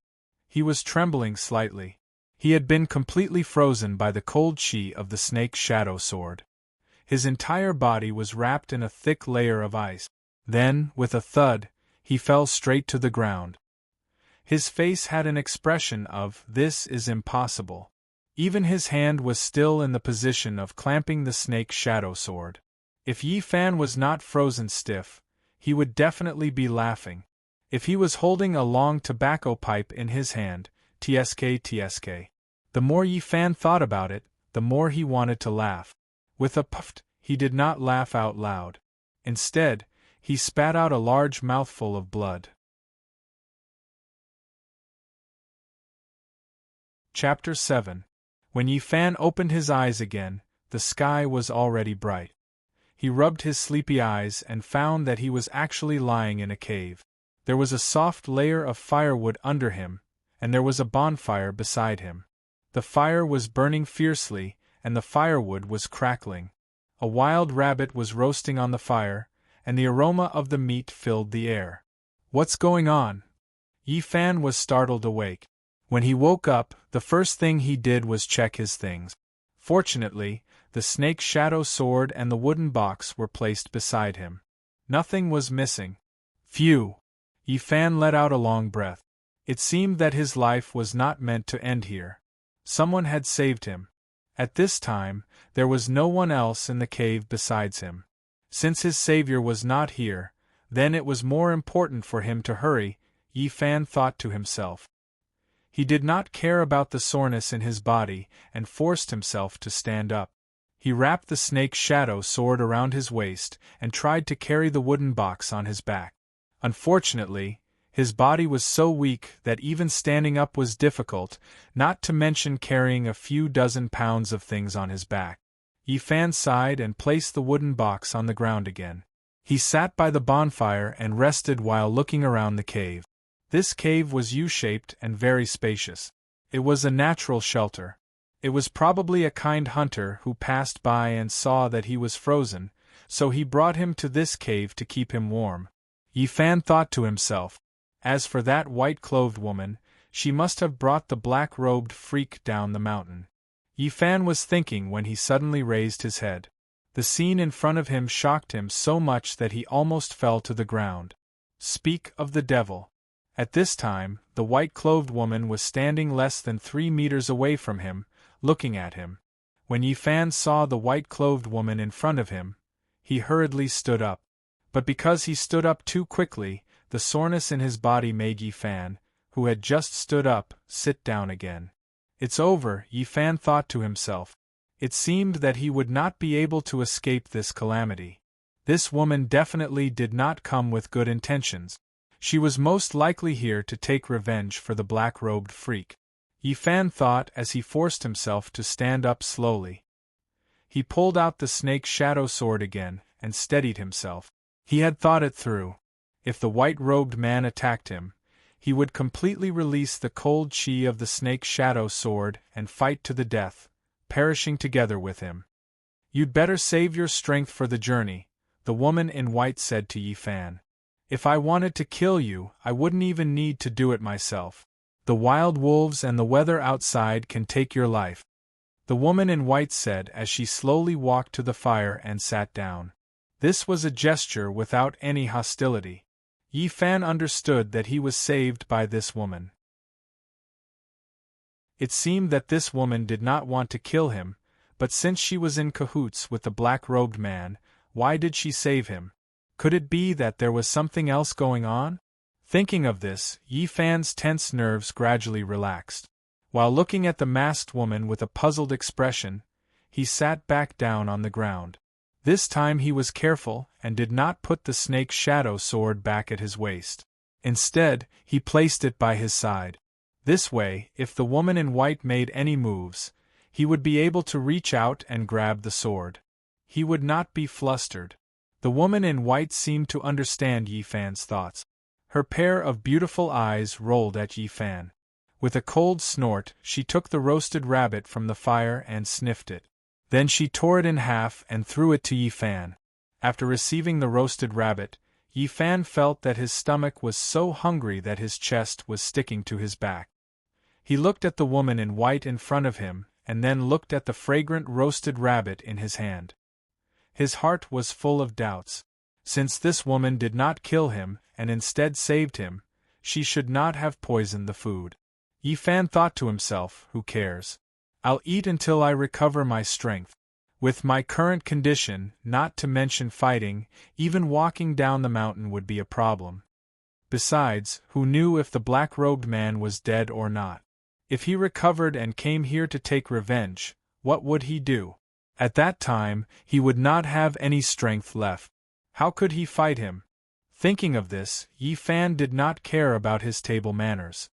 He was trembling slightly. He had been completely frozen by the cold chi of the snake's shadow sword. His entire body was wrapped in a thick layer of ice. Then, with a thud, he fell straight to the ground. His face had an expression of, "This is impossible." Even his hand was still in the position of clamping the snake's shadow sword. If Yi Fan was not frozen stiff, he would definitely be laughing. If he was holding a long tobacco pipe in his hand, tsk. The more Yi Fan thought about it, the more he wanted to laugh. With a puff, he did not laugh out loud. Instead, he spat out a large mouthful of blood. Chapter 7. When Yi Fan opened his eyes again, the sky was already bright. He rubbed his sleepy eyes and found that he was actually lying in a cave. There was a soft layer of firewood under him, and there was a bonfire beside him. The fire was burning fiercely, and the firewood was crackling. A wild rabbit was roasting on the fire, and the aroma of the meat filled the air. "What's going on?" Yi Fan was startled awake. When he woke up, the first thing he did was check his things. Fortunately, the snake's shadow sword and the wooden box were placed beside him. Nothing was missing. Phew! Yi Fan let out a long breath. It seemed that his life was not meant to end here. Someone had saved him. At this time, there was no one else in the cave besides him. Since his savior was not here, then it was more important for him to hurry, Yi Fan thought to himself. He did not care about the soreness in his body and forced himself to stand up. He wrapped the snake's shadow sword around his waist and tried to carry the wooden box on his back. Unfortunately, his body was so weak that even standing up was difficult, not to mention carrying a few dozen pounds of things on his back. Yi Fan sighed and placed the wooden box on the ground again. He sat by the bonfire and rested while looking around the cave. This cave was U-shaped and very spacious. It was a natural shelter. It was probably a kind hunter who passed by and saw that he was frozen, so he brought him to this cave to keep him warm. Yi Fan thought to himself, as for that white-clothed woman, she must have brought the black-robed freak down the mountain. Yi Fan was thinking when he suddenly raised his head. The scene in front of him shocked him so much that he almost fell to the ground. Speak of the devil! At this time, the white-clothed woman was standing less than 3 meters away from him, looking at him. When Yi Fan saw the white-clothed woman in front of him, he hurriedly stood up. But because he stood up too quickly, the soreness in his body made Yi Fan, who had just stood up, sit down again. It's over, Yi Fan thought to himself. It seemed that he would not be able to escape this calamity. This woman definitely did not come with good intentions. She was most likely here to take revenge for the black-robed freak. Yi Fan thought as he forced himself to stand up slowly. He pulled out the snake's shadow sword again and steadied himself. He had thought it through. If the white-robed man attacked him, he would completely release the cold chi of the snake's shadow sword and fight to the death, perishing together with him. "You'd better save your strength for the journey," the woman in white said to Yi Fan. "If I wanted to kill you, I wouldn't even need to do it myself." The wild wolves and the weather outside can take your life," the woman in white said as she slowly walked to the fire and sat down. This was a gesture without any hostility. Yi Fan understood that he was saved by this woman. It seemed that this woman did not want to kill him, but since she was in cahoots with the black-robed man, why did she save him? Could it be that there was something else going on? Thinking of this, Yi Fan's tense nerves gradually relaxed. While looking at the masked woman with a puzzled expression, he sat back down on the ground. This time he was careful and did not put the snake's shadow sword back at his waist. Instead, he placed it by his side. This way, if the woman in white made any moves, he would be able to reach out and grab the sword. He would not be flustered. The woman in white seemed to understand Yi Fan's thoughts. Her pair of beautiful eyes rolled at Yi Fan. With a cold snort, she took the roasted rabbit from the fire and sniffed it. Then she tore it in half and threw it to Yi Fan. After receiving the roasted rabbit, Yi Fan felt that his stomach was so hungry that his chest was sticking to his back. He looked at the woman in white in front of him, and then looked at the fragrant roasted rabbit in his hand. His heart was full of doubts. Since this woman did not kill him, and instead saved him, she should not have poisoned the food. Yi Fan thought to himself, who cares? I'll eat until I recover my strength. With my current condition, not to mention fighting, even walking down the mountain would be a problem. Besides, who knew if the black-robed man was dead or not? If he recovered and came here to take revenge, what would he do? At that time, he would not have any strength left. How could he fight him? Thinking of this, Yi Fan did not care about his table manners.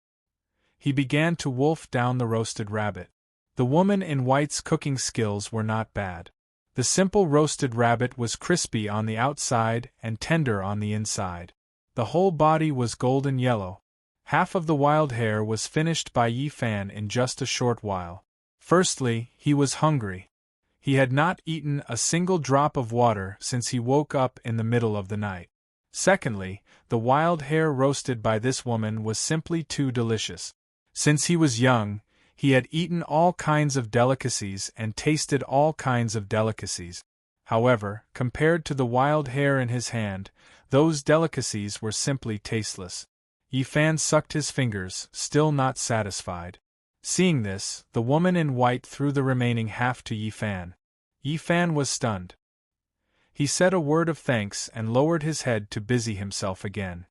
He began to wolf down the roasted rabbit. The woman in white's cooking skills were not bad. The simple roasted rabbit was crispy on the outside and tender on the inside. The whole body was golden yellow. Half of the wild hare was finished by Yi Fan in just a short while. Firstly, he was hungry. He had not eaten a single drop of water since he woke up in the middle of the night. Secondly, the wild hare roasted by this woman was simply too delicious. Since he was young, he had eaten all kinds of delicacies and tasted all kinds of delicacies. However, compared to the wild hare in his hand, those delicacies were simply tasteless. Yi Fan sucked his fingers, still not satisfied. Seeing this, the woman in white threw the remaining half to Yi Fan. Yi Fan was stunned. He said a word of thanks and lowered his head to busy himself again.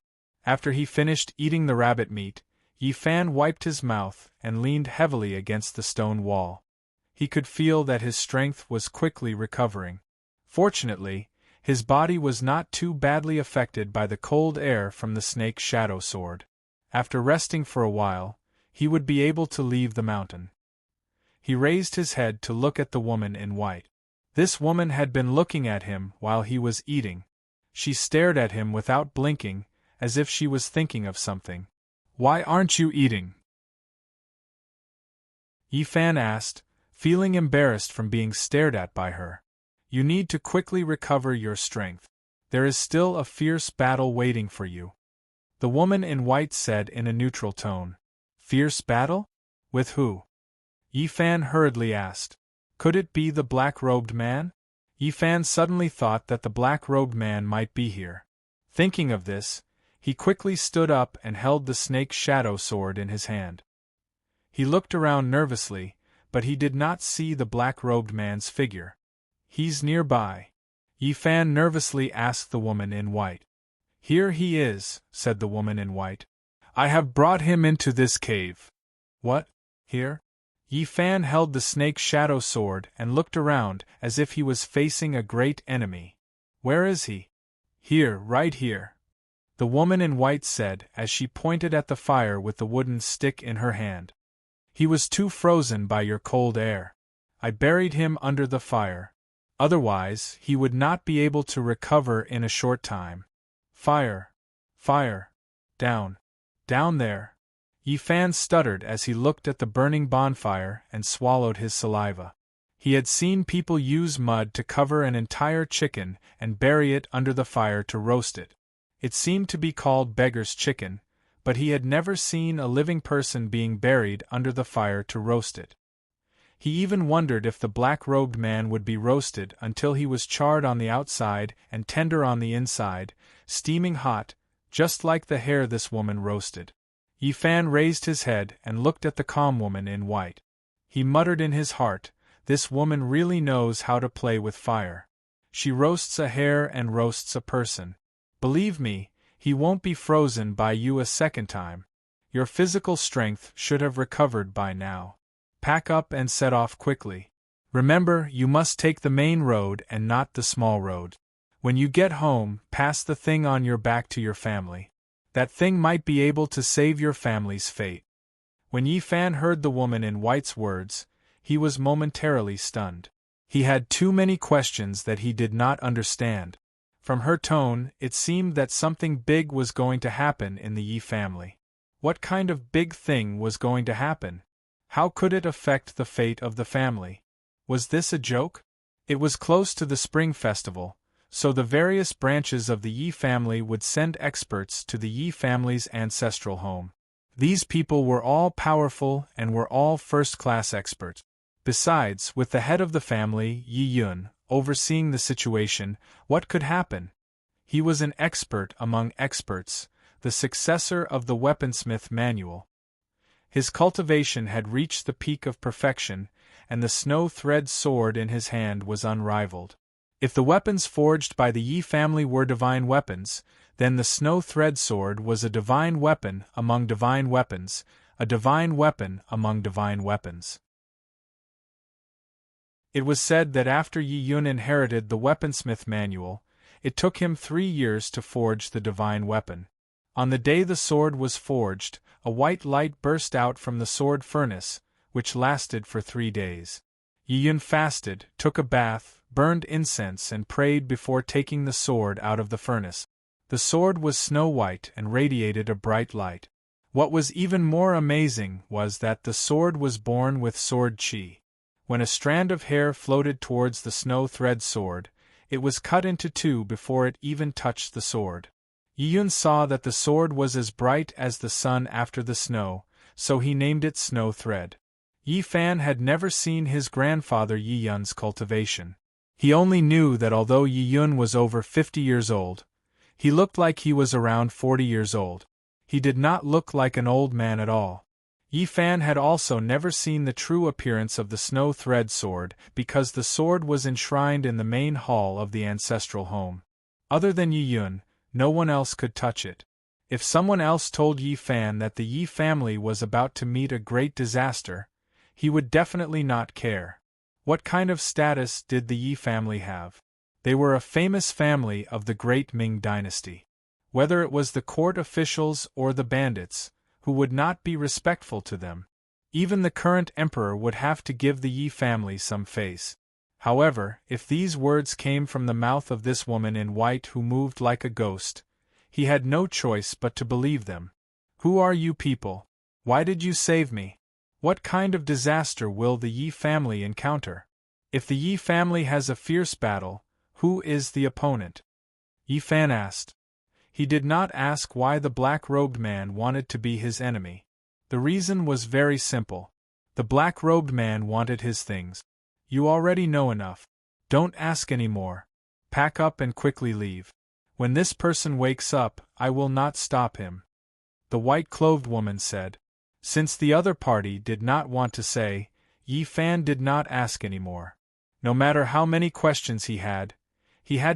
After he finished eating the rabbit meat, Yi Fan wiped his mouth and leaned heavily against the stone wall. He could feel that his strength was quickly recovering. Fortunately, his body was not too badly affected by the cold air from the snake's shadow sword. After resting for a while, he would be able to leave the mountain. He raised his head to look at the woman in white. This woman had been looking at him while he was eating. She stared at him without blinking, as if she was thinking of something. "Why aren't you eating?" Yi Fan asked, feeling embarrassed from being stared at by her. "You need to quickly recover your strength. There is still a fierce battle waiting for you," the woman in white said in a neutral tone. "Fierce battle? With who?" Yi Fan hurriedly asked. Could it be the black-robed man? Yi Fan suddenly thought that the black-robed man might be here. Thinking of this, he quickly stood up and held the snake's shadow sword in his hand. He looked around nervously, but he did not see the black-robed man's figure. "He's nearby," Yi Fan nervously asked the woman in white. "Here he is," said the woman in white. "I have brought him into this cave." "What? Here?" Yi Fan held the snake's shadow sword and looked around as if he was facing a great enemy. "Where is he?" "Here, right here," the woman in white said as she pointed at the fire with the wooden stick in her hand. "He was too frozen by your cold air. I buried him under the fire. Otherwise, he would not be able to recover in a short time. Fire! Fire! Down! Down there!" Yi Fan stuttered as he looked at the burning bonfire and swallowed his saliva. He had seen people use mud to cover an entire chicken and bury it under the fire to roast it. It seemed to be called beggar's chicken, but he had never seen a living person being buried under the fire to roast it. He even wondered if the black-robed man would be roasted until he was charred on the outside and tender on the inside, steaming hot, just like the hare this woman roasted. Yi Fan raised his head and looked at the calm woman in white. He muttered in his heart, "This woman really knows how to play with fire. She roasts a hare and roasts a person. Believe me, he won't be frozen by you a second time. Your physical strength should have recovered by now. Pack up and set off quickly. Remember, you must take the main road and not the small road. When you get home, pass the thing on your back to your family. That thing might be able to save your family's fate." When Yi Fan heard the woman in white's words, he was momentarily stunned. He had too many questions that he did not understand. From her tone, it seemed that something big was going to happen in the Yi family. What kind of big thing was going to happen? How could it affect the fate of the family? Was this a joke? It was close to the Spring Festival, so the various branches of the Yi family would send experts to the Yi family's ancestral home. These people were all powerful and were all first-class experts. Besides, with the head of the family, Yi Yun, overseeing the situation, what could happen? He was an expert among experts, the successor of the weaponsmith manual. His cultivation had reached the peak of perfection, and the snow thread sword in his hand was unrivaled. If the weapons forged by the Yi family were divine weapons, then the snow thread sword was a divine weapon among divine weapons, a divine weapon among divine weapons. It was said that after Yi Yun inherited the weaponsmith manual, it took him 3 years to forge the divine weapon. On the day the sword was forged, a white light burst out from the sword furnace, which lasted for 3 days. Yi Yun fasted, took a bath, burned incense and prayed before taking the sword out of the furnace. The sword was snow-white and radiated a bright light. What was even more amazing was that the sword was born with sword chi. When a strand of hair floated towards the snow thread sword, it was cut into 2 before it even touched the sword. Yi Yun saw that the sword was as bright as the sun after the snow, so he named it Snow Thread. Yi Fan had never seen his grandfather Yi Yun's cultivation. He only knew that although Yi Yun was over 50 years old, he looked like he was around 40 years old. He did not look like an old man at all. Yi Fan had also never seen the true appearance of the snow thread sword because the sword was enshrined in the main hall of the ancestral home. Other than Yi Yun, no one else could touch it. If someone else told Yi Fan that the Yi family was about to meet a great disaster, he would definitely not care. What kind of status did the Yi family have? They were a famous family of the Great Ming Dynasty. Whether it was the court officials or the bandits, who would not be respectful to them, even the current emperor would have to give the Yi family some face. However, if these words came from the mouth of this woman in white who moved like a ghost, he had no choice but to believe them. Who are you people? Why did you save me? What kind of disaster will the Yi family encounter? If the Yi family has a fierce battle, who is the opponent? Yi Fan asked. He did not ask why the black-robed man wanted to be his enemy. The reason was very simple. The black-robed man wanted his things. You already know enough. Don't ask any more. Pack up and quickly leave. When this person wakes up, I will not stop him. The white-clothed woman said. Since the other party did not want to say, Yi Fan did not ask any more. No matter how many questions he had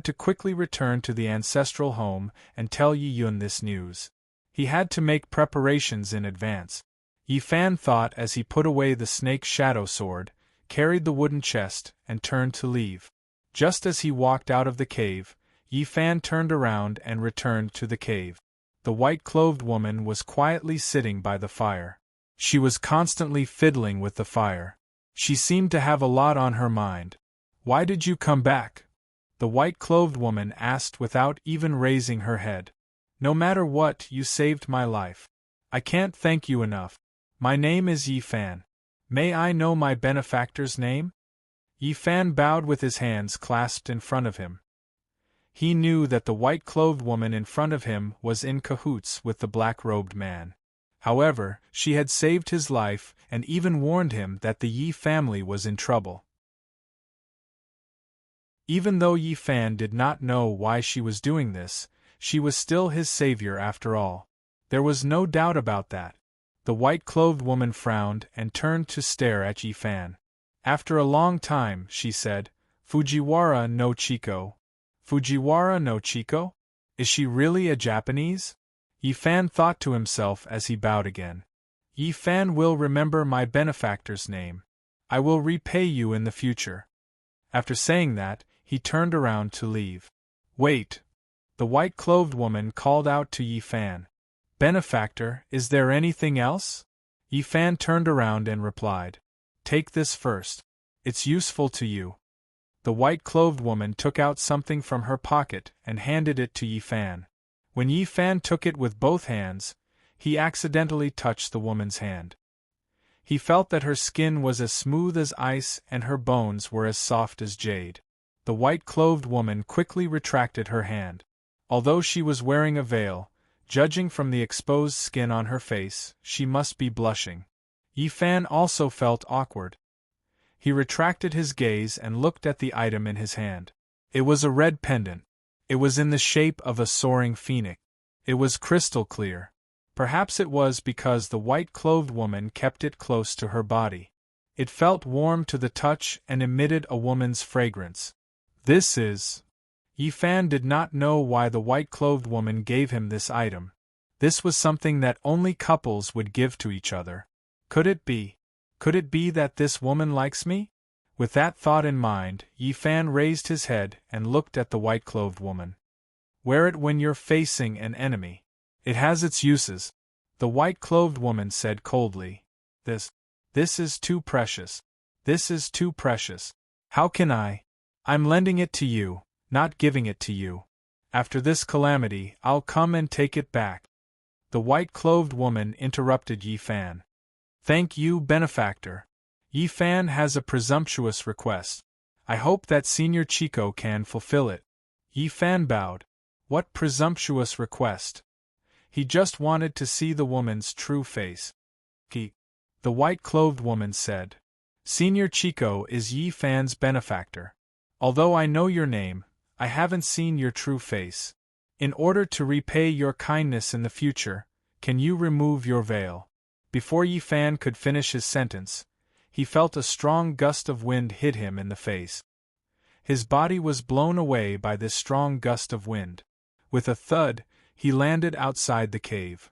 to quickly return to the ancestral home and tell Yi Yun this news. He had to make preparations in advance. Yi Fan thought as he put away the snake's shadow sword, carried the wooden chest, and turned to leave. Just as he walked out of the cave, Yi Fan turned around and returned to the cave. The white-clothed woman was quietly sitting by the fire. She was constantly fiddling with the fire. She seemed to have a lot on her mind. Why did you come back? The white-clothed woman asked without even raising her head. No matter what, you saved my life. I can't thank you enough. My name is Yi Fan. May I know my benefactor's name? Yi Fan bowed with his hands clasped in front of him. He knew that the white-clothed woman in front of him was in cahoots with the black-robed man. However, she had saved his life and even warned him that the Yi family was in trouble. Even though Yi Fan did not know why she was doing this, she was still his savior after all. There was no doubt about that. The white-clothed woman frowned and turned to stare at Yi Fan. After a long time, she said, "Fujiwara no Chiko." "Fujiwara no Chiko? Is she really a Japanese?" Yi Fan thought to himself as he bowed again. "Yi Fan will remember my benefactor's name. I will repay you in the future." After saying that, he turned around to leave. "Wait!" The white-clothed woman called out to Yi Fan. "Benefactor, is there anything else?" Yi Fan turned around and replied, "Take this first. It's useful to you." The white-clothed woman took out something from her pocket and handed it to Yi Fan. When Yi Fan took it with both hands, he accidentally touched the woman's hand. He felt that her skin was as smooth as ice and her bones were as soft as jade. The white-clothed woman quickly retracted her hand. Although she was wearing a veil, judging from the exposed skin on her face, she must be blushing. Yi Fan also felt awkward. He retracted his gaze and looked at the item in his hand. It was a red pendant. It was in the shape of a soaring phoenix. It was crystal clear. Perhaps it was because the white-clothed woman kept it close to her body. It felt warm to the touch and emitted a woman's fragrance. "This is..." Yi Fan did not know why the white-clothed woman gave him this item. This was something that only couples would give to each other. Could it be that this woman likes me? With that thought in mind, Yi Fan raised his head and looked at the white-clothed woman. "Wear it when you're facing an enemy. It has its uses," the white-clothed woman said coldly. This is too precious. This is too precious. How can I? I'm lending it to you, not giving it to you. After this calamity, I'll come and take it back." The white-clothed woman interrupted Yi Fan. "Thank you, benefactor. Yi Fan has a presumptuous request. I hope that Senior Chico can fulfill it." Yi Fan bowed. What presumptuous request? He just wanted to see the woman's true face. The white-clothed woman said. "Senior Chico is Yi Fan's benefactor. Although I know your name, I haven't seen your true face. In order to repay your kindness in the future, can you remove your veil?" Before Yi Fan could finish his sentence, he felt a strong gust of wind hit him in the face. His body was blown away by this strong gust of wind. With a thud, he landed outside the cave.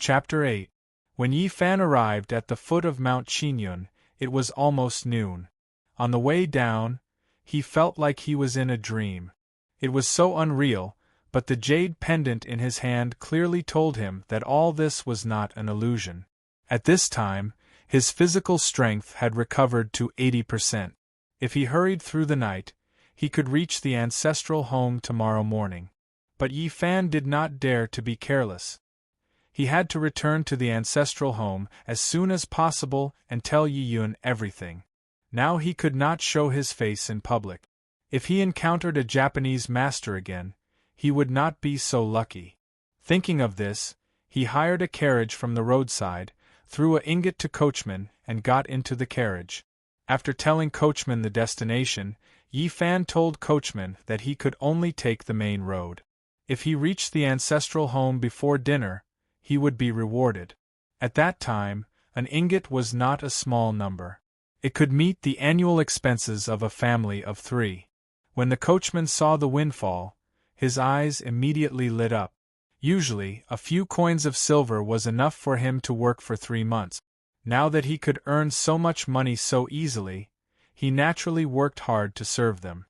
Chapter 8. When Yi Fan arrived at the foot of Mount Qinyun, it was almost noon. On the way down, he felt like he was in a dream. It was so unreal, but the jade pendant in his hand clearly told him that all this was not an illusion. At this time, his physical strength had recovered to 80%. If he hurried through the night, he could reach the ancestral home tomorrow morning. But Yi Fan did not dare to be careless. He had to return to the ancestral home as soon as possible and tell Yi Yun everything. Now he could not show his face in public. If he encountered a Japanese master again, he would not be so lucky. Thinking of this, he hired a carriage from the roadside, threw an ingot to coachman, and got into the carriage. After telling coachman the destination, Yi Fan told coachman that he could only take the main road. If he reached the ancestral home before dinner, he would be rewarded. At that time, an ingot was not a small number. It could meet the annual expenses of a family of 3. When the coachman saw the windfall, his eyes immediately lit up. Usually, a few coins of silver was enough for him to work for 3 months. Now that he could earn so much money so easily, he naturally worked hard to serve them.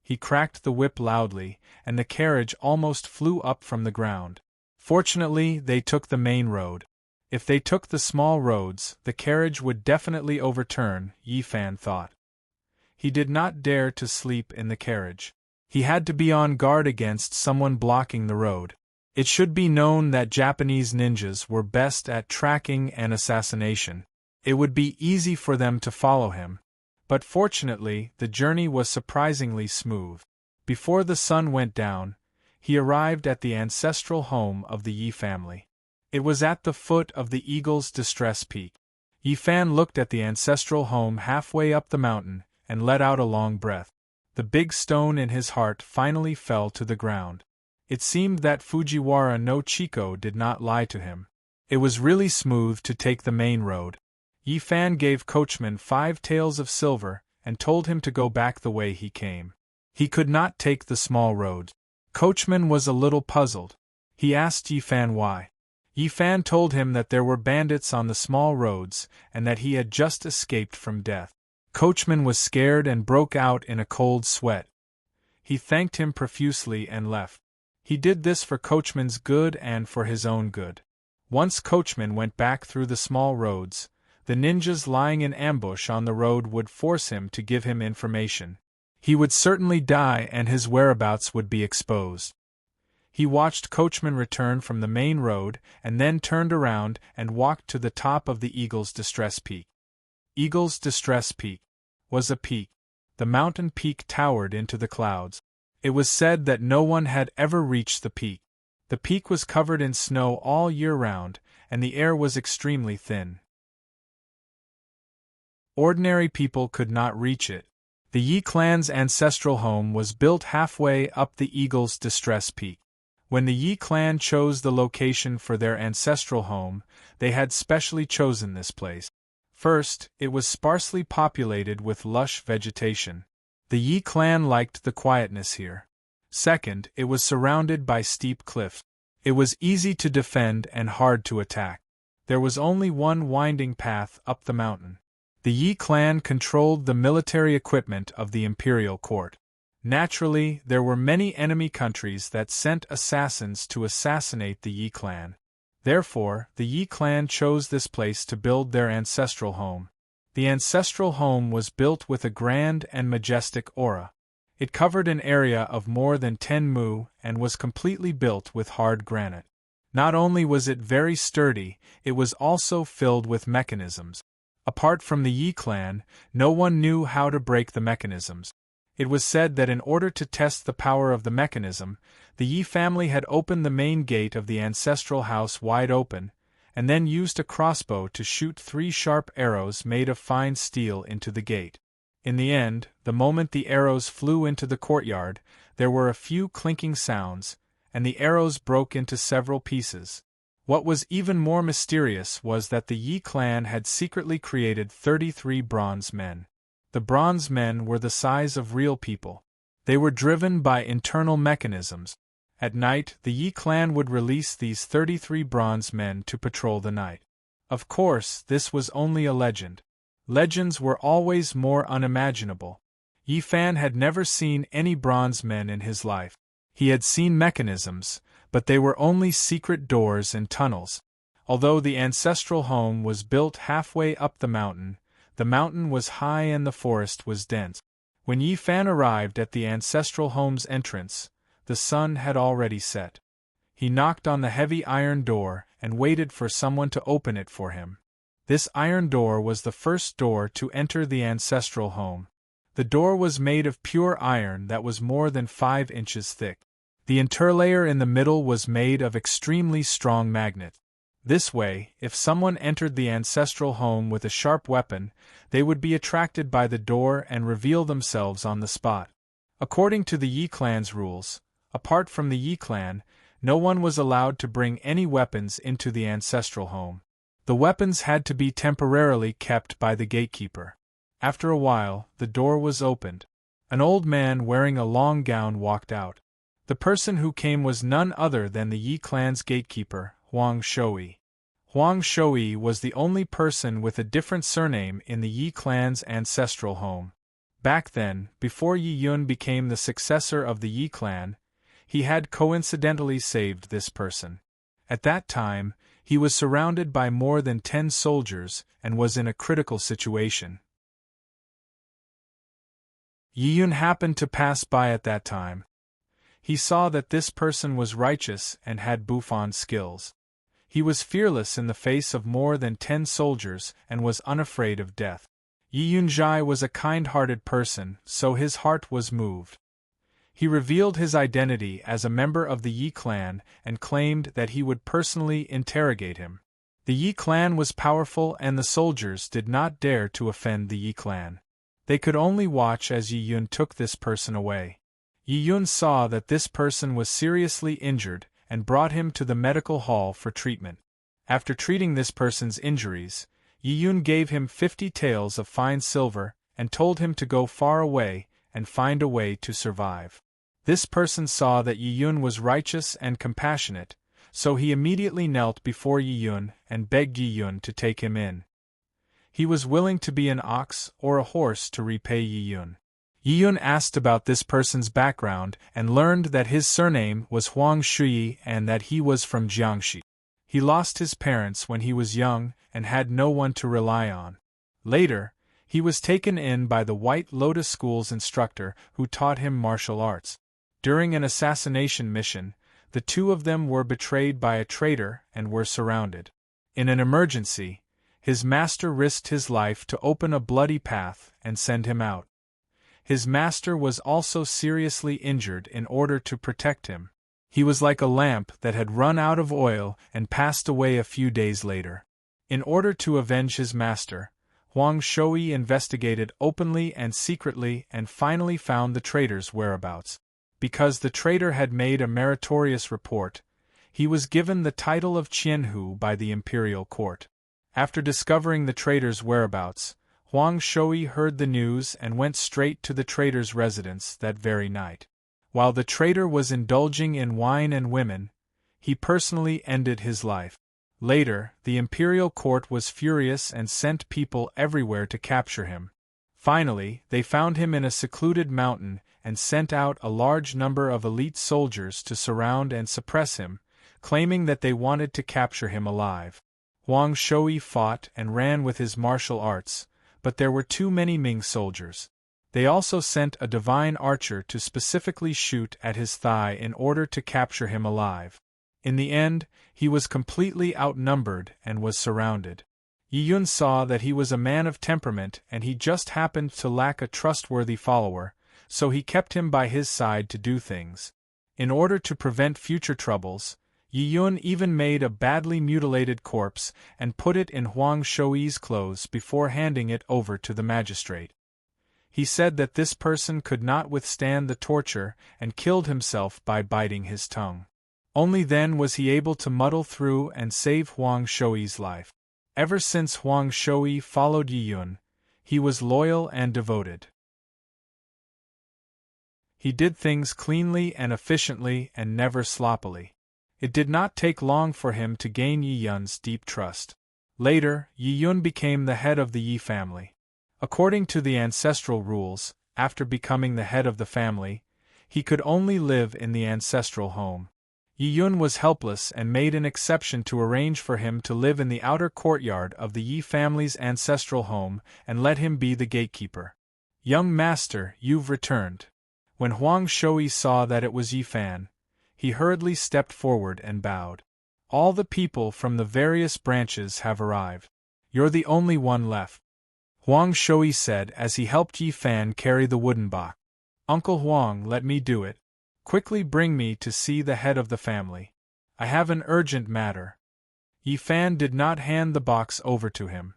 He cracked the whip loudly, and the carriage almost flew up from the ground. Fortunately, they took the main road. If they took the small roads, the carriage would definitely overturn, Yi Fan thought. He did not dare to sleep in the carriage. He had to be on guard against someone blocking the road. It should be known that Japanese ninjas were best at tracking and assassination. It would be easy for them to follow him. But fortunately, the journey was surprisingly smooth. Before the sun went down, he arrived at the ancestral home of the Yi family. It was at the foot of the Eagle's Distress Peak. Yi Fan looked at the ancestral home halfway up the mountain and let out a long breath. The big stone in his heart finally fell to the ground. It seemed that Fujiwara no Chiko did not lie to him. It was really smooth to take the main road. Yi Fan gave Coachman 5 taels of silver and told him to go back the way he came. He could not take the small road. Coachman was a little puzzled. He asked Yi Fan why. Yi Fan told him that there were bandits on the small roads and that he had just escaped from death. Coachman was scared and broke out in a cold sweat. He thanked him profusely and left. He did this for Coachman's good and for his own good. Once Coachman went back through the small roads, the ninjas lying in ambush on the road would force him to give him information. He would certainly die and his whereabouts would be exposed. He watched Coachman return from the main road and then turned around and walked to the top of the Eagle's Distress Peak. Eagle's Distress Peak was a peak. The mountain peak towered into the clouds. It was said that no one had ever reached the peak. The peak was covered in snow all year round, and the air was extremely thin. Ordinary people could not reach it. The Yi clan's ancestral home was built halfway up the Eagle's Distress Peak. When the Yi clan chose the location for their ancestral home, they had specially chosen this place. First, it was sparsely populated with lush vegetation. The Yi clan liked the quietness here. Second, it was surrounded by steep cliffs. It was easy to defend and hard to attack. There was only one winding path up the mountain. The Yi clan controlled the military equipment of the imperial court. Naturally, there were many enemy countries that sent assassins to assassinate the Yi clan. Therefore, the Yi clan chose this place to build their ancestral home. The ancestral home was built with a grand and majestic aura. It covered an area of more than 10 mu and was completely built with hard granite. Not only was it very sturdy, it was also filled with mechanisms. Apart from the Yi clan, no one knew how to break the mechanisms. It was said that in order to test the power of the mechanism, the Yi family had opened the main gate of the ancestral house wide open, and then used a crossbow to shoot 3 sharp arrows made of fine steel into the gate. In the end, the moment the arrows flew into the courtyard, there were a few clinking sounds, and the arrows broke into several pieces. What was even more mysterious was that the Yi clan had secretly created 33 bronze men. The bronze men were the size of real people. They were driven by internal mechanisms. At night, the Yi clan would release these 33 bronze men to patrol the night. Of course, this was only a legend. Legends were always more unimaginable. Yi Fan had never seen any bronze men in his life. He had seen mechanisms, but they were only secret doors and tunnels. Although the ancestral home was built halfway up the mountain was high and the forest was dense. When Yi Fan arrived at the ancestral home's entrance, the sun had already set. He knocked on the heavy iron door and waited for someone to open it for him. This iron door was the first door to enter the ancestral home. The door was made of pure iron that was more than 5 inches thick. The interlayer in the middle was made of extremely strong magnet. This way, if someone entered the ancestral home with a sharp weapon, they would be attracted by the door and reveal themselves on the spot. According to the Yi clan's rules, apart from the Yi clan, no one was allowed to bring any weapons into the ancestral home. The weapons had to be temporarily kept by the gatekeeper. After a while, the door was opened. An old man wearing a long gown walked out. The person who came was none other than the Yi clan's gatekeeper, Huang Shoui. Huang Shoui was the only person with a different surname in the Yi clan's ancestral home. Back then, before Yi Yun became the successor of the Yi clan, he had coincidentally saved this person. At that time, he was surrounded by more than 10 soldiers and was in a critical situation. Yi Yun happened to pass by at that time. He saw that this person was righteous and had bouffon skills. He was fearless in the face of more than 10 soldiers and was unafraid of death. Yi Yunjai was a kind-hearted person, so his heart was moved. He revealed his identity as a member of the Yi clan and claimed that he would personally interrogate him. The Yi clan was powerful and the soldiers did not dare to offend the Yi clan. They could only watch as Yi Yun took this person away. Yi Yun saw that this person was seriously injured and brought him to the medical hall for treatment. After treating this person's injuries, Yi Yun gave him 50 taels of fine silver and told him to go far away and find a way to survive. This person saw that Yi Yun was righteous and compassionate, so he immediately knelt before Yi Yun and begged Yi Yun to take him in. He was willing to be an ox or a horse to repay Yi Yun. Yi Yun asked about this person's background and learned that his surname was Huang Shui and that he was from Jiangxi. He lost his parents when he was young and had no one to rely on. Later, he was taken in by the White Lotus School's instructor who taught him martial arts. During an assassination mission, the two of them were betrayed by a traitor and were surrounded. In an emergency, his master risked his life to open a bloody path and send him out. His master was also seriously injured in order to protect him. He was like a lamp that had run out of oil and passed away a few days later. In order to avenge his master, Huang Shui investigated openly and secretly and finally found the traitor's whereabouts. Because the traitor had made a meritorious report, he was given the title of Qianhu by the imperial court. After discovering the traitor's whereabouts, Huang Shui heard the news and went straight to the traitor's residence that very night. While the traitor was indulging in wine and women, he personally ended his life. Later, the imperial court was furious and sent people everywhere to capture him. Finally, they found him in a secluded mountain and sent out a large number of elite soldiers to surround and suppress him, claiming that they wanted to capture him alive. Huang Shui fought and ran with his martial arts, but there were too many Ming soldiers. They also sent a divine archer to specifically shoot at his thigh in order to capture him alive. In the end, he was completely outnumbered and was surrounded. Yi Yun saw that he was a man of temperament and he just happened to lack a trustworthy follower, so he kept him by his side to do things. In order to prevent future troubles, Yi Yun even made a badly mutilated corpse and put it in Huang Shui's clothes before handing it over to the magistrate. He said that this person could not withstand the torture and killed himself by biting his tongue. Only then was he able to muddle through and save Huang Shui's life. Ever since Huang Shui followed Yi Yun, he was loyal and devoted. He did things cleanly and efficiently and never sloppily. It did not take long for him to gain Yi Yun's deep trust. Later, Yi Yun became the head of the Yi family. According to the ancestral rules, after becoming the head of the family, he could only live in the ancestral home. Yi Yun was helpless and made an exception to arrange for him to live in the outer courtyard of the Yi family's ancestral home and let him be the gatekeeper. "Young master, you've returned." When Huang Shui saw that it was Yi Fan, he hurriedly stepped forward and bowed. "All the people from the various branches have arrived. You're the only one left," Huang Shui said as he helped Yi Fan carry the wooden box. "Uncle Huang, let me do it. Quickly bring me to see the head of the family. I have an urgent matter." Yi Fan did not hand the box over to him.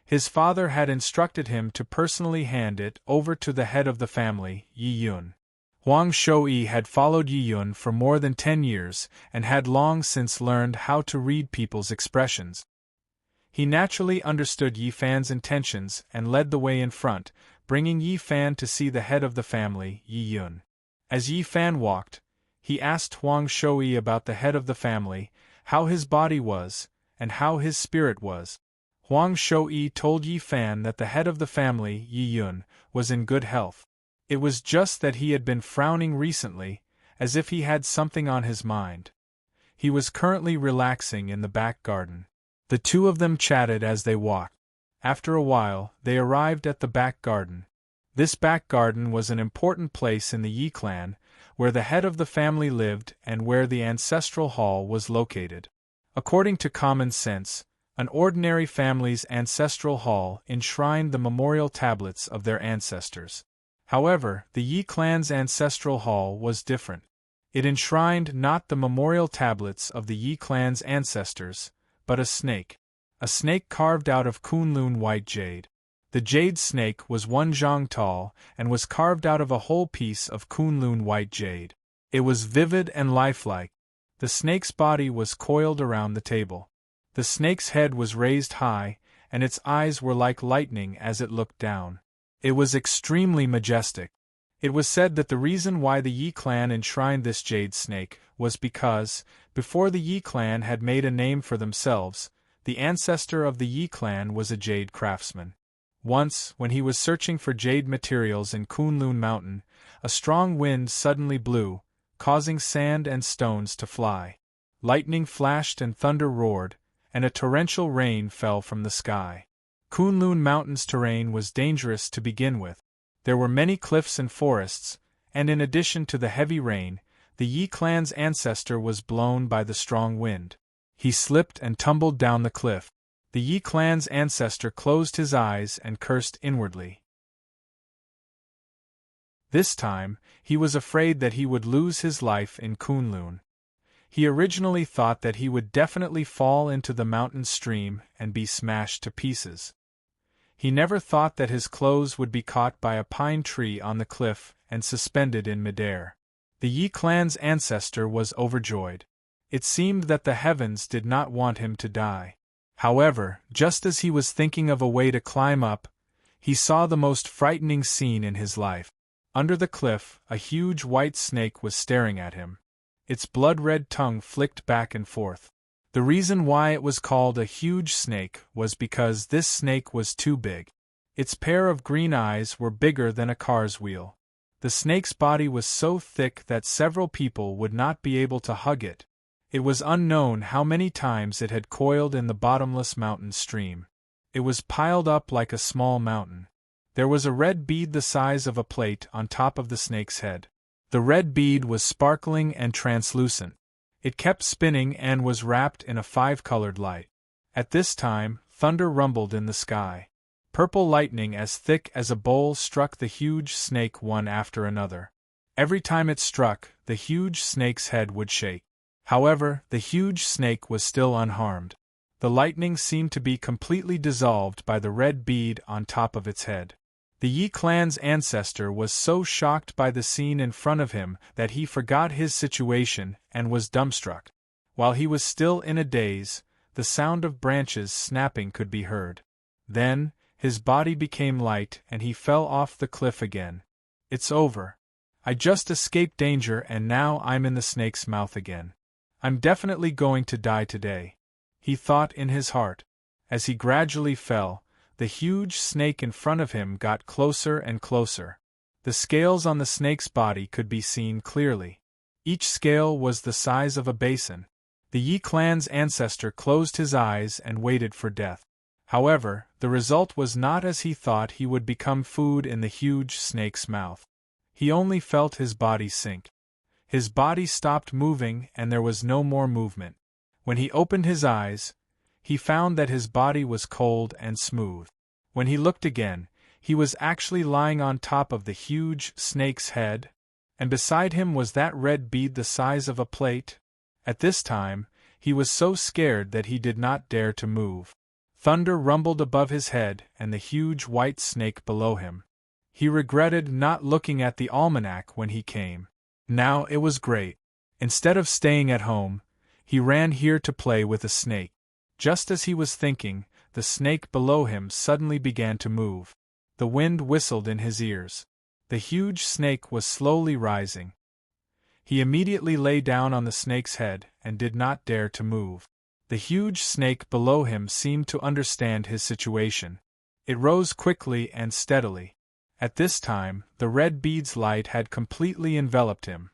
His father had instructed him to personally hand it over to the head of the family, Yi Yun. Huang Shui had followed Yi Yun for more than 10 years and had long since learned how to read people's expressions. He naturally understood Yi Fan's intentions and led the way in front, bringing Yi Fan to see the head of the family, Yi Yun. As Yi Fan walked, he asked Huang Shui about the head of the family, how his body was, and how his spirit was. Huang Shui told Yi Fan that the head of the family, Yi Yun, was in good health. It was just that he had been frowning recently, as if he had something on his mind. He was currently relaxing in the back garden. The two of them chatted as they walked. After a while, they arrived at the back garden. This back garden was an important place in the Yi clan, where the head of the family lived and where the ancestral hall was located. According to common sense, An ordinary family's ancestral hall enshrined the memorial tablets of their ancestors. However, the Yi clan's ancestral hall was different. It enshrined not the memorial tablets of the Yi clan's ancestors, but a snake. A snake carved out of Kunlun white jade. The jade snake was 1 zhang tall and was carved out of a whole piece of Kunlun white jade. It was vivid and lifelike. The snake's body was coiled around the table. The snake's head was raised high, and its eyes were like lightning as it looked down. It was extremely majestic. It was said that the reason why the Yi clan enshrined this jade snake was because, before the Yi clan had made a name for themselves, the ancestor of the Yi clan was a jade craftsman. Once, when he was searching for jade materials in Kunlun Mountain, a strong wind suddenly blew, causing sand and stones to fly. Lightning flashed and thunder roared, and a torrential rain fell from the sky. Kunlun Mountain's terrain was dangerous to begin with. There were many cliffs and forests, and in addition to the heavy rain, the Yi clan's ancestor was blown by the strong wind. He slipped and tumbled down the cliff. The Yi clan's ancestor closed his eyes and cursed inwardly. This time, he was afraid that he would lose his life in Kunlun. He originally thought that he would definitely fall into the mountain stream and be smashed to pieces. He never thought that his clothes would be caught by a pine tree on the cliff and suspended in midair. The Yi clan's ancestor was overjoyed. It seemed that the heavens did not want him to die. However, just as he was thinking of a way to climb up, he saw the most frightening scene in his life. Under the cliff, a huge white snake was staring at him. Its blood-red tongue flicked back and forth. The reason why it was called a huge snake was because this snake was too big. Its pair of green eyes were bigger than a car's wheel. The snake's body was so thick that several people would not be able to hug it. It was unknown how many times it had coiled in the bottomless mountain stream. It was piled up like a small mountain. There was a red bead the size of a plate on top of the snake's head. The red bead was sparkling and translucent. It kept spinning and was wrapped in a 5-colored light. At this time, thunder rumbled in the sky. Purple lightning as thick as a bowl struck the huge snake one after another. Every time it struck, the huge snake's head would shake. However, the huge snake was still unharmed. The lightning seemed to be completely dissolved by the red bead on top of its head. The Yi clan's ancestor was so shocked by the scene in front of him that he forgot his situation and was dumbstruck. While he was still in a daze, the sound of branches snapping could be heard. Then, his body became light and he fell off the cliff again. It's over. I just escaped danger and now I'm in the snake's mouth again. I'm definitely going to die today, he thought in his heart. As he gradually fell, the huge snake in front of him got closer and closer. The scales on the snake's body could be seen clearly. Each scale was the size of a basin. The Yi clan's ancestor closed his eyes and waited for death. However, the result was not as he thought. He would become food in the huge snake's mouth. He only felt his body sink. His body stopped moving and there was no more movement. When he opened his eyes, he found that his body was cold and smooth. When he looked again, he was actually lying on top of the huge snake's head, and beside him was that red bead the size of a plate. At this time, he was so scared that he did not dare to move. Thunder rumbled above his head and the huge white snake below him. He regretted not looking at the almanac when he came. Now it was great. Instead of staying at home, he ran here to play with a snake. Just as he was thinking, the snake below him suddenly began to move. The wind whistled in his ears. The huge snake was slowly rising. He immediately lay down on the snake's head and did not dare to move. The huge snake below him seemed to understand his situation. It rose quickly and steadily. At this time, the red bead's light had completely enveloped him.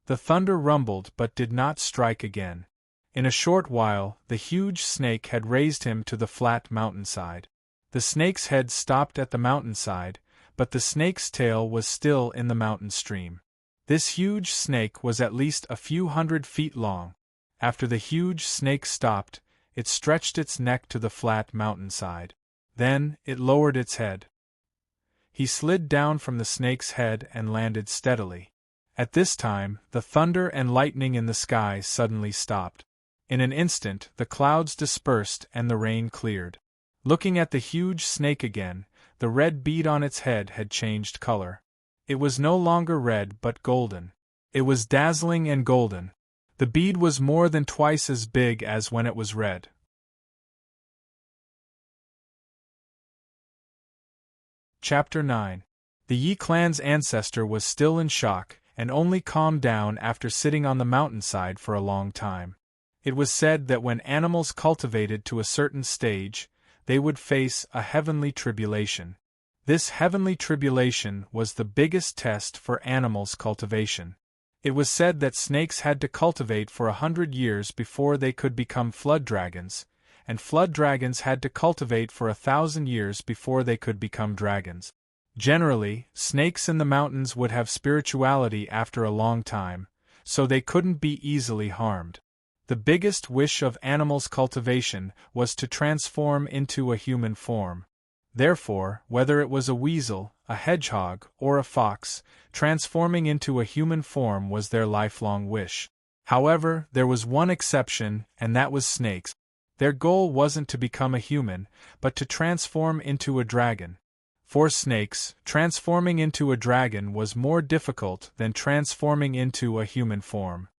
The thunder rumbled but did not strike again. In a short while, the huge snake had raised him to the flat mountainside. The snake's head stopped at the mountainside, but the snake's tail was still in the mountain stream. This huge snake was at least a few 100 feet long. After the huge snake stopped, it stretched its neck to the flat mountainside. Then, it lowered its head. He slid down from the snake's head and landed steadily. At this time, the thunder and lightning in the sky suddenly stopped. In an instant, the clouds dispersed and the rain cleared. Looking at the huge snake again, the red bead on its head had changed color. It was no longer red but golden. It was dazzling and golden. The bead was more than twice as big as when it was red. Chapter 9. The Yi clan's ancestor was still in shock, and only calmed down after sitting on the mountainside for a long time. It was said that when animals cultivated to a certain stage, they would face a heavenly tribulation. This heavenly tribulation was the biggest test for animals' cultivation. It was said that snakes had to cultivate for 100 years before they could become flood dragons, and flood dragons had to cultivate for 1,000 years before they could become dragons. Generally, snakes in the mountains would have spirituality after a long time, so they couldn't be easily harmed. The biggest wish of animals' cultivation was to transform into a human form. Therefore, whether it was a weasel, a hedgehog, or a fox, transforming into a human form was their lifelong wish. However, there was one exception, and that was snakes. Their goal wasn't to become a human, but to transform into a dragon. For snakes, transforming into a dragon was more difficult than transforming into a human form.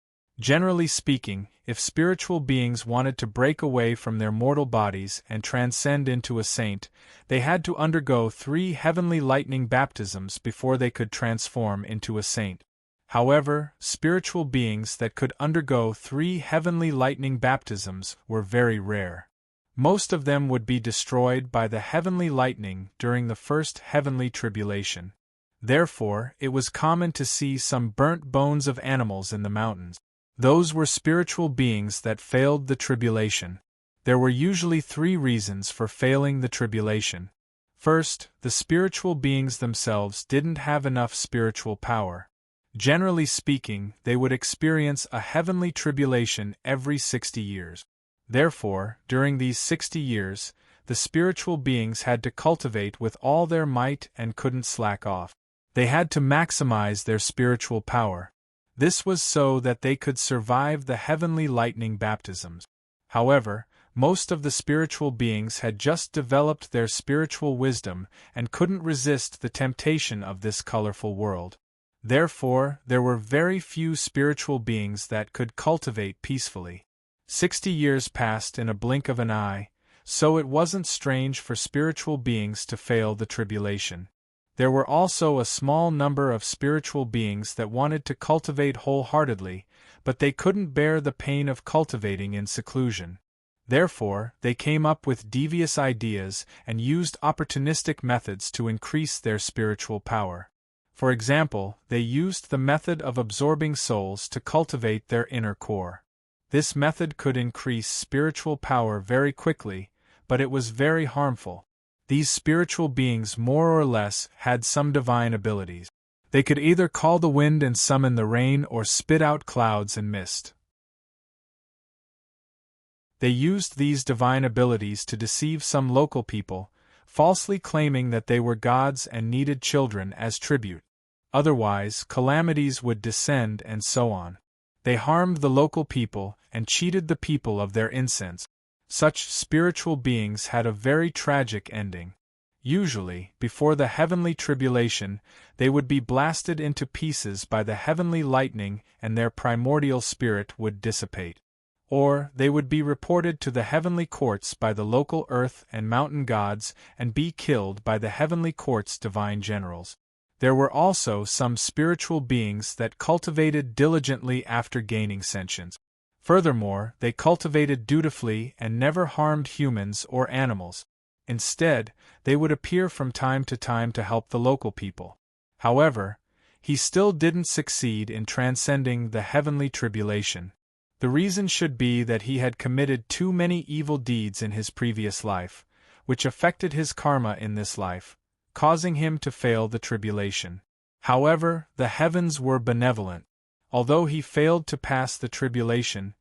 Generally speaking, if spiritual beings wanted to break away from their mortal bodies and transcend into a saint, they had to undergo 3 heavenly lightning baptisms before they could transform into a saint. However, spiritual beings that could undergo 3 heavenly lightning baptisms were very rare. Most of them would be destroyed by the heavenly lightning during the first heavenly tribulation. Therefore, it was common to see some burnt bones of animals in the mountains. Those were spiritual beings that failed the tribulation. There were usually 3 reasons for failing the tribulation. First, the spiritual beings themselves didn't have enough spiritual power. Generally speaking, they would experience a heavenly tribulation every 60 years. Therefore, during these 60 years, the spiritual beings had to cultivate with all their might and couldn't slack off. They had to maximize their spiritual power. This was so that they could survive the heavenly lightning baptisms. However, most of the spiritual beings had just developed their spiritual wisdom and couldn't resist the temptation of this colorful world. Therefore, there were very few spiritual beings that could cultivate peacefully. 60 years passed in a blink of an eye, so it wasn't strange for spiritual beings to fail the tribulation. There were also a small number of spiritual beings that wanted to cultivate wholeheartedly, but they couldn't bear the pain of cultivating in seclusion. Therefore, they came up with devious ideas and used opportunistic methods to increase their spiritual power. For example, they used the method of absorbing souls to cultivate their inner core. This method could increase spiritual power very quickly, but it was very harmful. These spiritual beings more or less had some divine abilities. They could either call the wind and summon the rain or spit out clouds and mist. They used these divine abilities to deceive some local people, falsely claiming that they were gods and needed children as tribute. Otherwise, calamities would descend and so on. They harmed the local people and cheated the people of their incense. Such spiritual beings had a very tragic ending. Usually, before the heavenly tribulation, they would be blasted into pieces by the heavenly lightning and their primordial spirit would dissipate. Or, they would be reported to the heavenly courts by the local earth and mountain gods and be killed by the heavenly court's divine generals. There were also some spiritual beings that cultivated diligently after gaining sentience. Furthermore, they cultivated dutifully and never harmed humans or animals. Instead, they would appear from time to help the local people. However, he still didn't succeed in transcending the heavenly tribulation. The reason should be that he had committed too many evil deeds in his previous life, which affected his karma in this life, causing him to fail the tribulation. However, the heavens were benevolent. Although he failed to pass the tribulation,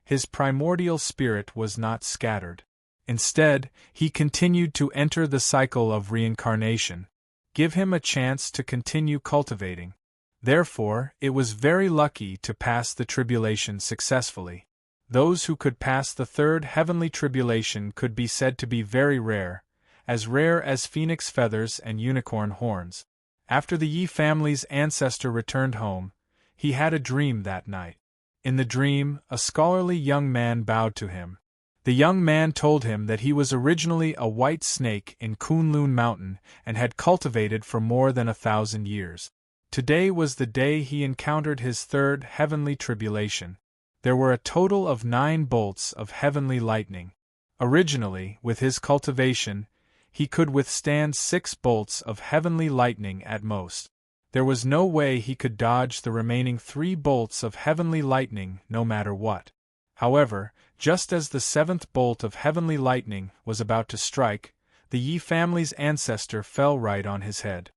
his primordial spirit was not scattered. Instead, he continued to enter the cycle of reincarnation. Give him a chance to continue cultivating. Therefore, it was very lucky to pass the tribulation successfully. Those who could pass the third heavenly tribulation could be said to be very rare as phoenix feathers and unicorn horns. After the Yi family's ancestor returned home, he had a dream that night. In the dream, a scholarly young man bowed to him. The young man told him that he was originally a white snake in Kunlun Mountain and had cultivated for more than 1,000 years. Today was the day he encountered his third heavenly tribulation. There were a total of 9 bolts of heavenly lightning. Originally, with his cultivation, he could withstand 6 bolts of heavenly lightning at most. There was no way he could dodge the remaining 3 bolts of heavenly lightning no matter what. However, just as the 7th bolt of heavenly lightning was about to strike, the Yi family's ancestor fell right on his head.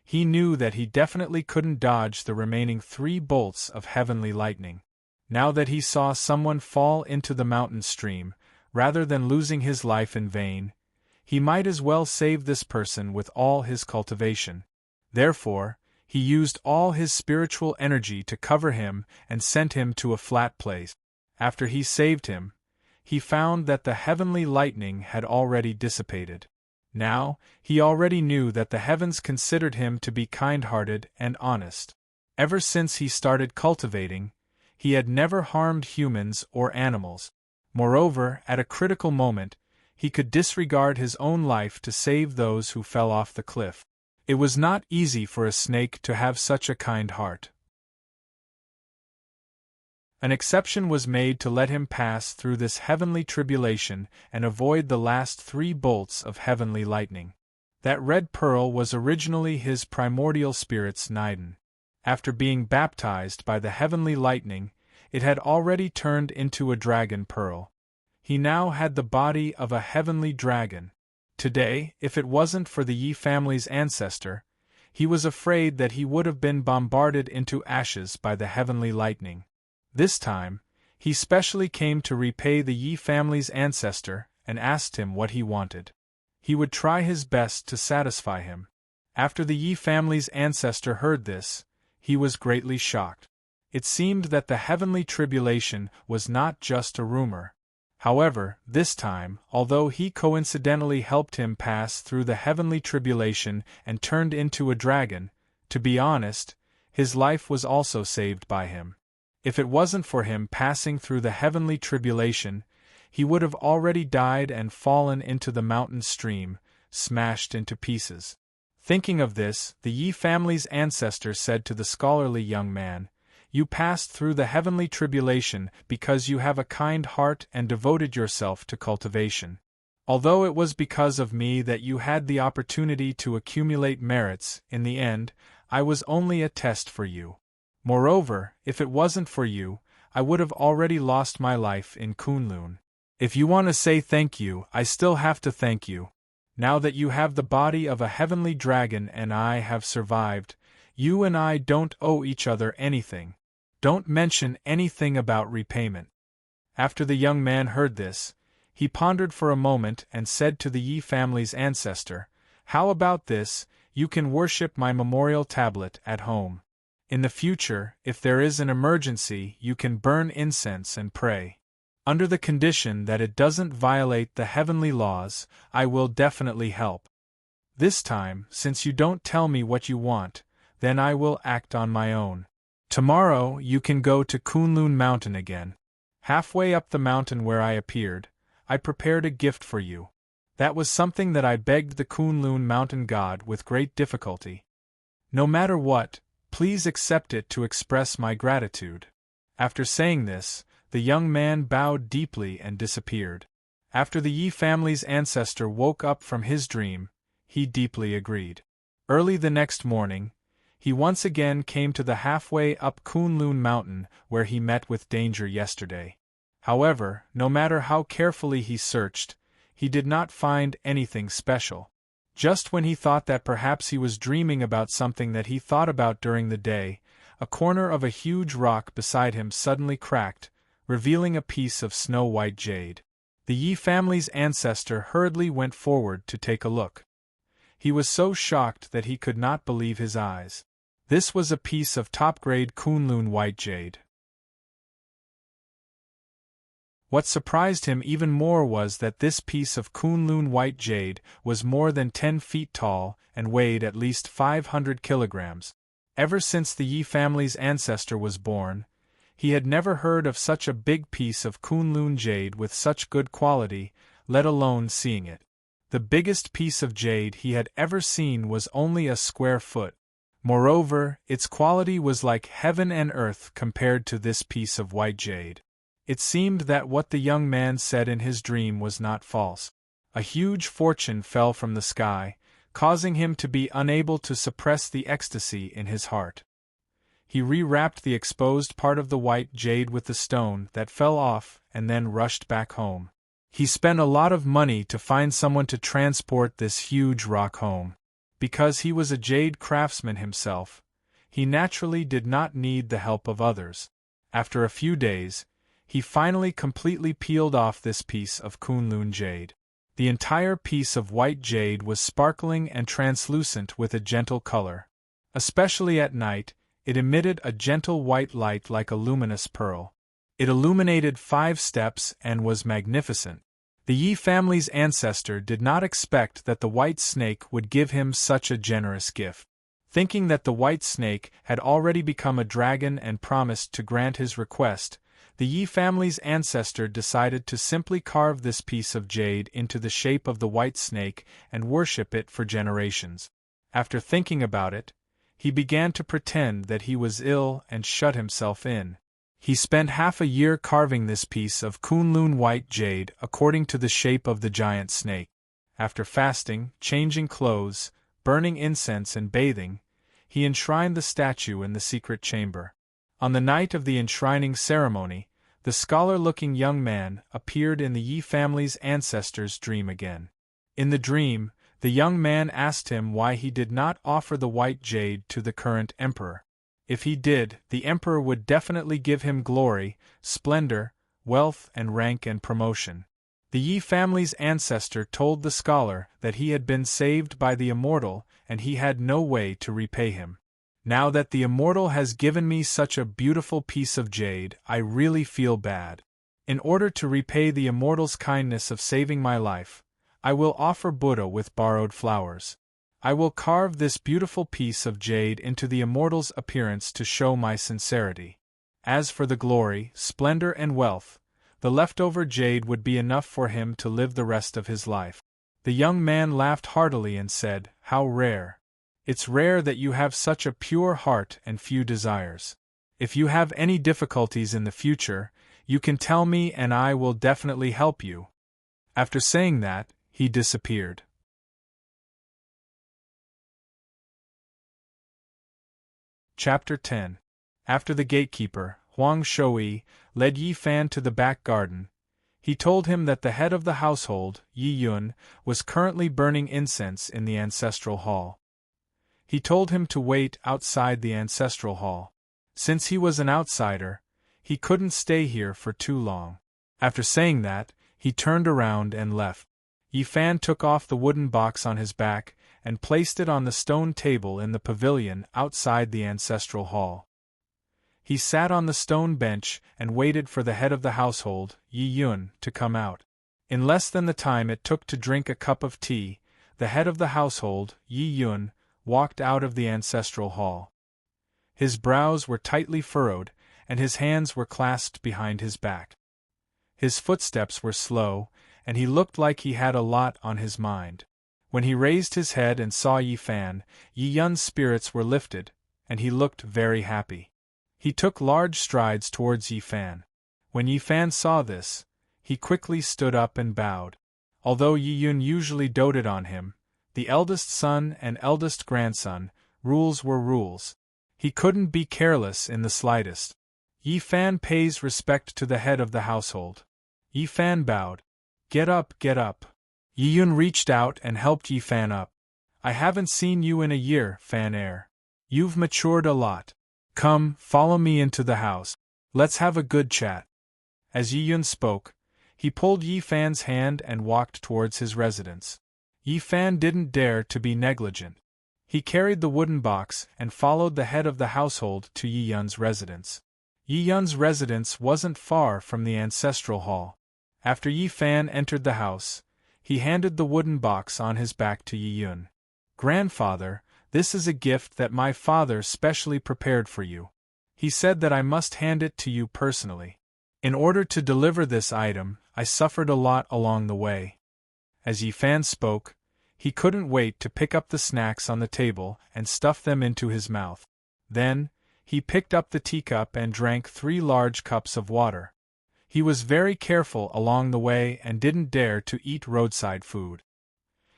He knew that he definitely couldn't dodge the remaining 3 bolts of heavenly lightning. Now that he saw someone fall into the mountain stream, rather than losing his life in vain, he might as well save this person with all his cultivation. Therefore, he used all his spiritual energy to cover him and sent him to a flat place. After he saved him, he found that the heavenly lightning had already dissipated. Now, he already knew that the heavens considered him to be kind-hearted and honest. Ever since he started cultivating, he had never harmed humans or animals. Moreover, at a critical moment, he could disregard his own life to save those who fell off the cliff. It was not easy for a snake to have such a kind heart. An exception was made to let him pass through this heavenly tribulation and avoid the last 3 bolts of heavenly lightning. That red pearl was originally his primordial spirit's Niden. After being baptized by the heavenly lightning, it had already turned into a dragon pearl. He now had the body of a heavenly dragon. Today, if it wasn't for the Yi family's ancestor, he was afraid that he would have been bombarded into ashes by the heavenly lightning. This time, he specially came to repay the Yi family's ancestor and asked him what he wanted. He would try his best to satisfy him. After the Yi family's ancestor heard this, he was greatly shocked. It seemed that the heavenly tribulation was not just a rumor. However, this time, although he coincidentally helped him pass through the heavenly tribulation and turned into a dragon, to be honest, his life was also saved by him. If it wasn't for him passing through the heavenly tribulation, he would have already died and fallen into the mountain stream, smashed into pieces. Thinking of this, the Yi family's ancestor said to the scholarly young man, "You passed through the heavenly tribulation because you have a kind heart and devoted yourself to cultivation. Although it was because of me that you had the opportunity to accumulate merits, in the end, I was only a test for you. Moreover, if it wasn't for you, I would have already lost my life in Kunlun. If you want to say thank you, I still have to thank you. Now that you have the body of a heavenly dragon and I have survived, you and I don't owe each other anything. Don't mention anything about repayment." After the young man heard this, he pondered for a moment and said to the Yi family's ancestor, "How about this? You can worship my memorial tablet at home. In the future, if there is an emergency, you can burn incense and pray. Under the condition that it doesn't violate the heavenly laws, I will definitely help. This time, since you don't tell me what you want, then I will act on my own. Tomorrow you can go to Kunlun Mountain again. Halfway up the mountain where I appeared, I prepared a gift for you. That was something that I begged the Kunlun Mountain God with great difficulty. No matter what, please accept it to express my gratitude." After saying this, the young man bowed deeply and disappeared. After the Yi family's ancestor woke up from his dream, he deeply agreed. Early the next morning, he once again came to the halfway up Kunlun Mountain where he met with danger yesterday. However, no matter how carefully he searched, he did not find anything special. Just when he thought that perhaps he was dreaming about something that he thought about during the day, a corner of a huge rock beside him suddenly cracked, revealing a piece of snow-white jade. The Yi family's ancestor hurriedly went forward to take a look. He was so shocked that he could not believe his eyes. This was a piece of top-grade Kunlun white jade. What surprised him even more was that this piece of Kunlun white jade was more than 10 feet tall and weighed at least 500 kilograms. Ever since the Yi family's ancestor was born, he had never heard of such a big piece of Kunlun jade with such good quality, let alone seeing it. The biggest piece of jade he had ever seen was only a square foot. Moreover, its quality was like heaven and earth compared to this piece of white jade. It seemed that what the young man said in his dream was not false. A huge fortune fell from the sky, causing him to be unable to suppress the ecstasy in his heart. He rewrapped the exposed part of the white jade with the stone that fell off and then rushed back home. He spent a lot of money to find someone to transport this huge rock home. Because he was a jade craftsman himself, he naturally did not need the help of others. After a few days, he finally completely peeled off this piece of Kunlun jade. The entire piece of white jade was sparkling and translucent with a gentle color. Especially at night, it emitted a gentle white light like a luminous pearl. It illuminated 5 steps and was magnificent. The Yi family's ancestor did not expect that the white snake would give him such a generous gift. Thinking that the white snake had already become a dragon and promised to grant his request, the Yi family's ancestor decided to simply carve this piece of jade into the shape of the white snake and worship it for generations. After thinking about it, he began to pretend that he was ill and shut himself in. He spent half a year carving this piece of Kunlun white jade according to the shape of the giant snake. After fasting, changing clothes, burning incense and bathing, he enshrined the statue in the secret chamber. On the night of the enshrining ceremony, the scholar-looking young man appeared in the Yi family's ancestor's dream again. In the dream, the young man asked him why he did not offer the white jade to the current emperor. If he did, the emperor would definitely give him glory, splendor, wealth and rank and promotion. The Yi family's ancestor told the scholar that he had been saved by the immortal and he had no way to repay him. Now that the immortal has given me such a beautiful piece of jade, I really feel bad. In order to repay the immortal's kindness of saving my life, I will offer Buddha with borrowed flowers. I will carve this beautiful piece of jade into the immortal's appearance to show my sincerity. As for the glory, splendor and wealth, the leftover jade would be enough for him to live the rest of his life. The young man laughed heartily and said, "How rare. It's rare that you have such a pure heart and few desires. If you have any difficulties in the future, you can tell me and I will definitely help you." After saying that, he disappeared. Chapter 10. After the gatekeeper, Huang Shouyi, led Yi Fan to the back garden, he told him that the head of the household, Yi Yun, was currently burning incense in the ancestral hall. He told him to wait outside the ancestral hall. Since he was an outsider, he couldn't stay here for too long. After saying that, he turned around and left. Yi Fan took off the wooden box on his back and placed it on the stone table in the pavilion outside the ancestral hall. He sat on the stone bench and waited for the head of the household, Yi Yun, to come out. In less than the time it took to drink a cup of tea, the head of the household, Yi Yun, walked out of the ancestral hall. His brows were tightly furrowed, and his hands were clasped behind his back. His footsteps were slow, and he looked like he had a lot on his mind. When he raised his head and saw Yi Fan, Yi Yun's spirits were lifted, and he looked very happy. He took large strides towards Yi Fan. When Yi Fan saw this, he quickly stood up and bowed. Although Yi Yun usually doted on him, the eldest son and eldest grandson, rules were rules. He couldn't be careless in the slightest. Yi Fan pays respect to the head of the household. Yi Fan bowed. Get up, get up. Yi Yun reached out and helped Yi Fan up. I haven't seen you in a year, Fan Air. You've matured a lot. Come, follow me into the house. Let's have a good chat. As Yi Yun spoke, he pulled Yi Fan's hand and walked towards his residence. Yi Fan didn't dare to be negligent. He carried the wooden box and followed the head of the household to Yi Yun's residence. Yi Yun's residence wasn't far from the ancestral hall. After Yi Fan entered the house, he handed the wooden box on his back to Yi Yun. "Grandfather, this is a gift that my father specially prepared for you. He said that I must hand it to you personally. In order to deliver this item, I suffered a lot along the way." As Yi Fan spoke, he couldn't wait to pick up the snacks on the table and stuff them into his mouth. Then, he picked up the teacup and drank 3 large cups of water. He was very careful along the way and didn't dare to eat roadside food.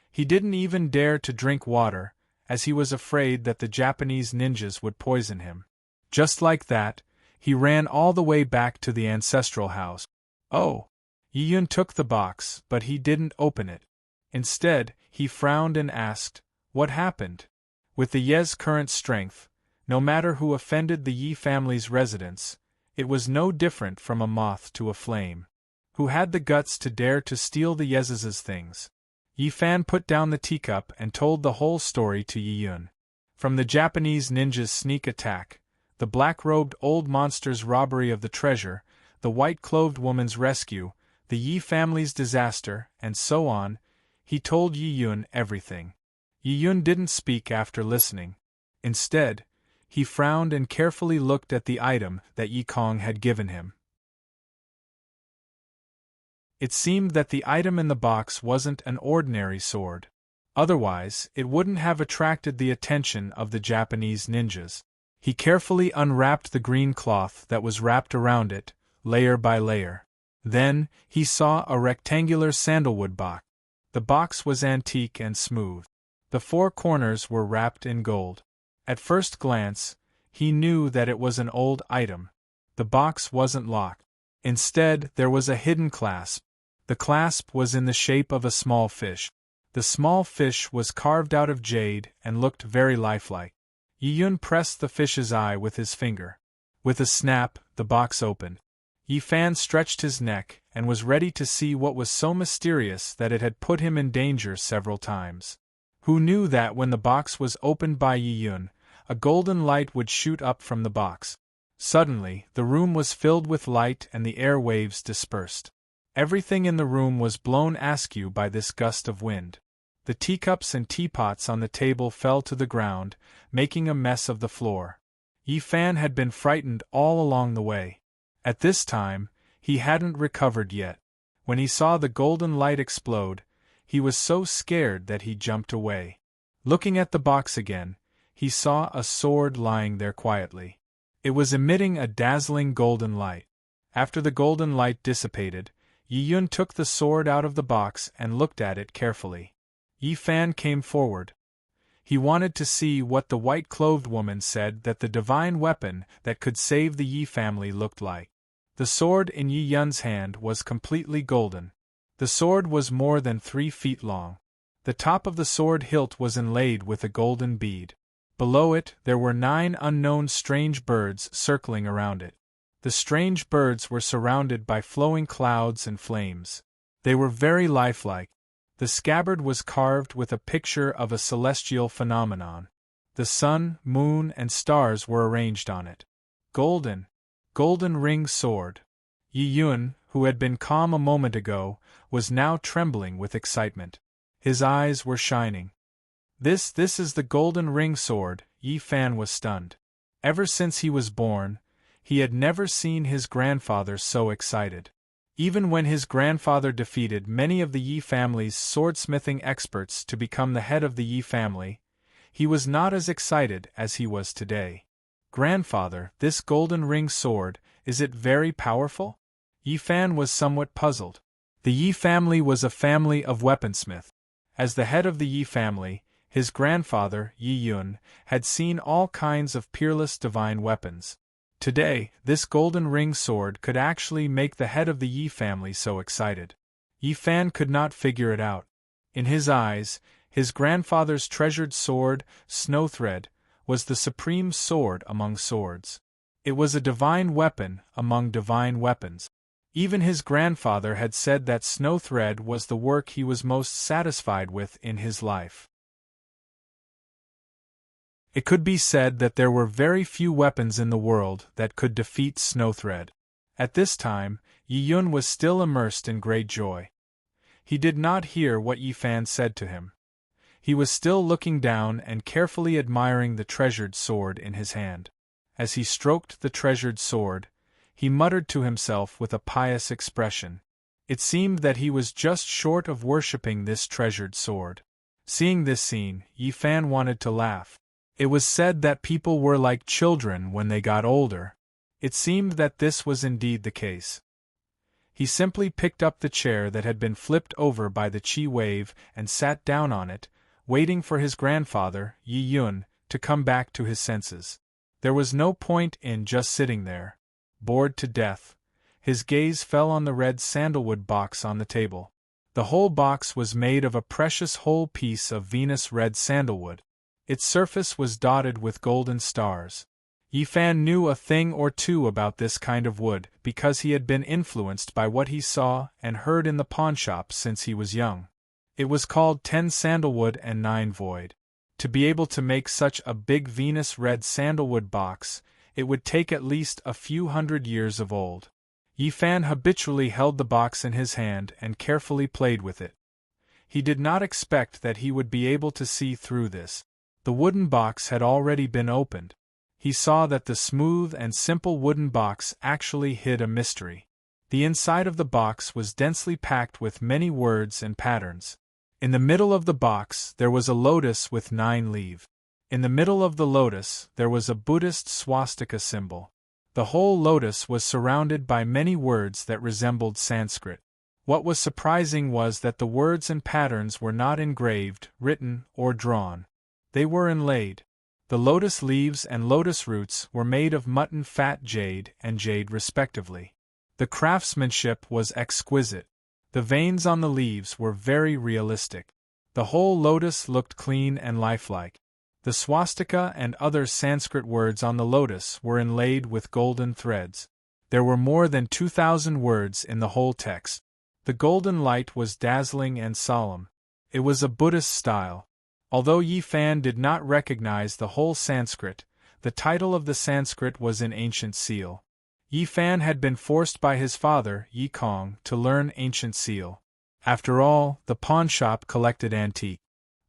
He didn't even dare to drink water, as he was afraid that the Japanese ninjas would poison him. Just like that, he ran all the way back to the ancestral house. Oh! Yi Yun took the box, but he didn't open it. Instead, he frowned and asked, "What happened?" With the Ye's current strength, no matter who offended the Yi family's residence, it was no different from a moth to a flame. Who had the guts to dare to steal the Yez's things? Yi Fan put down the teacup and told the whole story to Yi Yun. From the Japanese ninja's sneak attack, the black-robed old monster's robbery of the treasure, the white-clothed woman's rescue, the Yi family's disaster, and so on, he told Yi Yun everything. Yi Yun didn't speak after listening. Instead, he frowned and carefully looked at the item that Yi Kong had given him. It seemed that the item in the box wasn't an ordinary sword. Otherwise, it wouldn't have attracted the attention of the Japanese ninjas. He carefully unwrapped the green cloth that was wrapped around it, layer by layer. Then, he saw a rectangular sandalwood box. The box was antique and smooth. The 4 corners were wrapped in gold. At first glance, he knew that it was an old item. The box wasn't locked. Instead, there was a hidden clasp. The clasp was in the shape of a small fish. The small fish was carved out of jade and looked very lifelike. Yi Yun pressed the fish's eye with his finger. With a snap, the box opened. Yi Fan stretched his neck and was ready to see what was so mysterious that it had put him in danger several times. Who knew that when the box was opened by Yi Yun, a golden light would shoot up from the box? Suddenly, the room was filled with light and the air waves dispersed. Everything in the room was blown askew by this gust of wind. The teacups and teapots on the table fell to the ground, making a mess of the floor. Yi Fan had been frightened all along the way. At this time, he hadn't recovered yet. When he saw the golden light explode, he was so scared that he jumped away. Looking at the box again, he saw a sword lying there quietly. It was emitting a dazzling golden light. After the golden light dissipated, Yi Yun took the sword out of the box and looked at it carefully. Yi Fan came forward. He wanted to see what the white-clothed woman said that the divine weapon that could save the Yi family looked like. The sword in Yi Yun's hand was completely golden. The sword was more than 3 feet long. The top of the sword hilt was inlaid with a golden bead. Below it, there were 9 unknown strange birds circling around it. The strange birds were surrounded by flowing clouds and flames. They were very lifelike. The scabbard was carved with a picture of a celestial phenomenon. The sun, moon, and stars were arranged on it. Golden ring sword. Yi Yun, who had been calm a moment ago, was now trembling with excitement. His eyes were shining. This is the golden ring sword. Yi Fan was stunned. Ever since he was born, he had never seen his grandfather so excited. Even when his grandfather defeated many of the Yi family's swordsmithing experts to become the head of the Yi family, he was not as excited as he was today. "Grandfather, this golden ring sword, is it very powerful?" Yi Fan was somewhat puzzled. The Yi family was a family of weaponsmiths. As the head of the Yi family, his grandfather, Yi Yun, had seen all kinds of peerless divine weapons. Today, this golden ring sword could actually make the head of the Yi family so excited. Yi Fan could not figure it out. In his eyes, his grandfather's treasured sword, Snowthread, was the supreme sword among swords. It was a divine weapon among divine weapons. Even his grandfather had said that snow thread was the work he was most satisfied with in his life. It could be said that there were very few weapons in the world that could defeat snow thread. At this time, Yi Yun was still immersed in great joy. He did not hear what Yi Fan said to him. He was still looking down and carefully admiring the treasured sword in his hand. As he stroked the treasured sword, he muttered to himself with a pious expression. It seemed that he was just short of worshipping this treasured sword. Seeing this scene, Yi Fan wanted to laugh. It was said that people were like children when they got older. It seemed that this was indeed the case. He simply picked up the chair that had been flipped over by the chi wave and sat down on it, waiting for his grandfather, Yi Yun, to come back to his senses. There was no point in just sitting there, bored to death. His gaze fell on the red sandalwood box on the table. The whole box was made of a precious whole piece of Venus red sandalwood. Its surface was dotted with golden stars. Yi Fan knew a thing or two about this kind of wood because he had been influenced by what he saw and heard in the pawnshop since he was young. It was called 10 sandalwood and 9 void. To be able to make such a big Venus red sandalwood box, it would take at least a few hundred years of old. Yi Fan habitually held the box in his hand and carefully played with it. He did not expect that he would be able to see through this. The wooden box had already been opened. He saw that the smooth and simple wooden box actually hid a mystery. The inside of the box was densely packed with many words and patterns. In the middle of the box there was a lotus with 9 leaves. In the middle of the lotus there was a Buddhist swastika symbol. The whole lotus was surrounded by many words that resembled Sanskrit. What was surprising was that the words and patterns were not engraved, written, or drawn. They were inlaid. The lotus leaves and lotus roots were made of mutton fat jade and jade respectively. The craftsmanship was exquisite. The veins on the leaves were very realistic. The whole lotus looked clean and lifelike. The swastika and other Sanskrit words on the lotus were inlaid with golden threads. There were more than 2,000 words in the whole text. The golden light was dazzling and solemn. It was a Buddhist style. Although Yi Fan did not recognize the whole Sanskrit, the title of the Sanskrit was in ancient seal. Yi Fan had been forced by his father, Yi Kong, to learn ancient seal. After all, the pawnshop collected antique.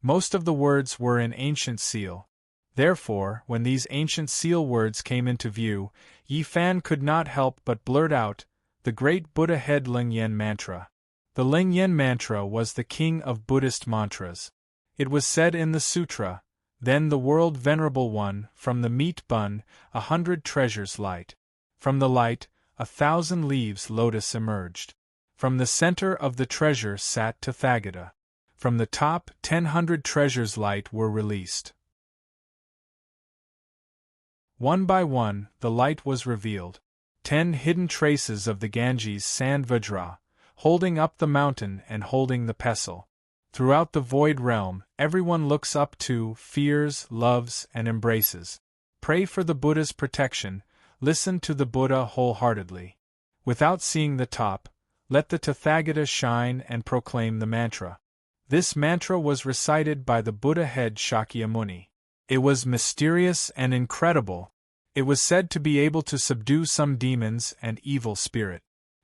Most of the words were in ancient seal. Therefore, when these ancient seal words came into view, Yi Fan could not help but blurt out, the great Buddha head Lingyen mantra. The Lingyen mantra was the king of Buddhist mantras. It was said in the sutra, then the world venerable one, from the meat bun, 100 treasures light. From the light, 1,000 leaves lotus emerged. From the center of the treasure sat Tathagata. From the top, 1,000 treasures light were released. One by one, the light was revealed. 10 hidden traces of the Ganges sand Vajra, holding up the mountain and holding the pestle. Throughout the void realm, everyone looks up to, fears, loves, and embraces. Pray for the Buddha's protection, listen to the Buddha wholeheartedly. Without seeing the top, let the Tathagata shine and proclaim the mantra. This mantra was recited by the Buddha head Shakyamuni. It was mysterious and incredible. It was said to be able to subdue some demons and evil spirit.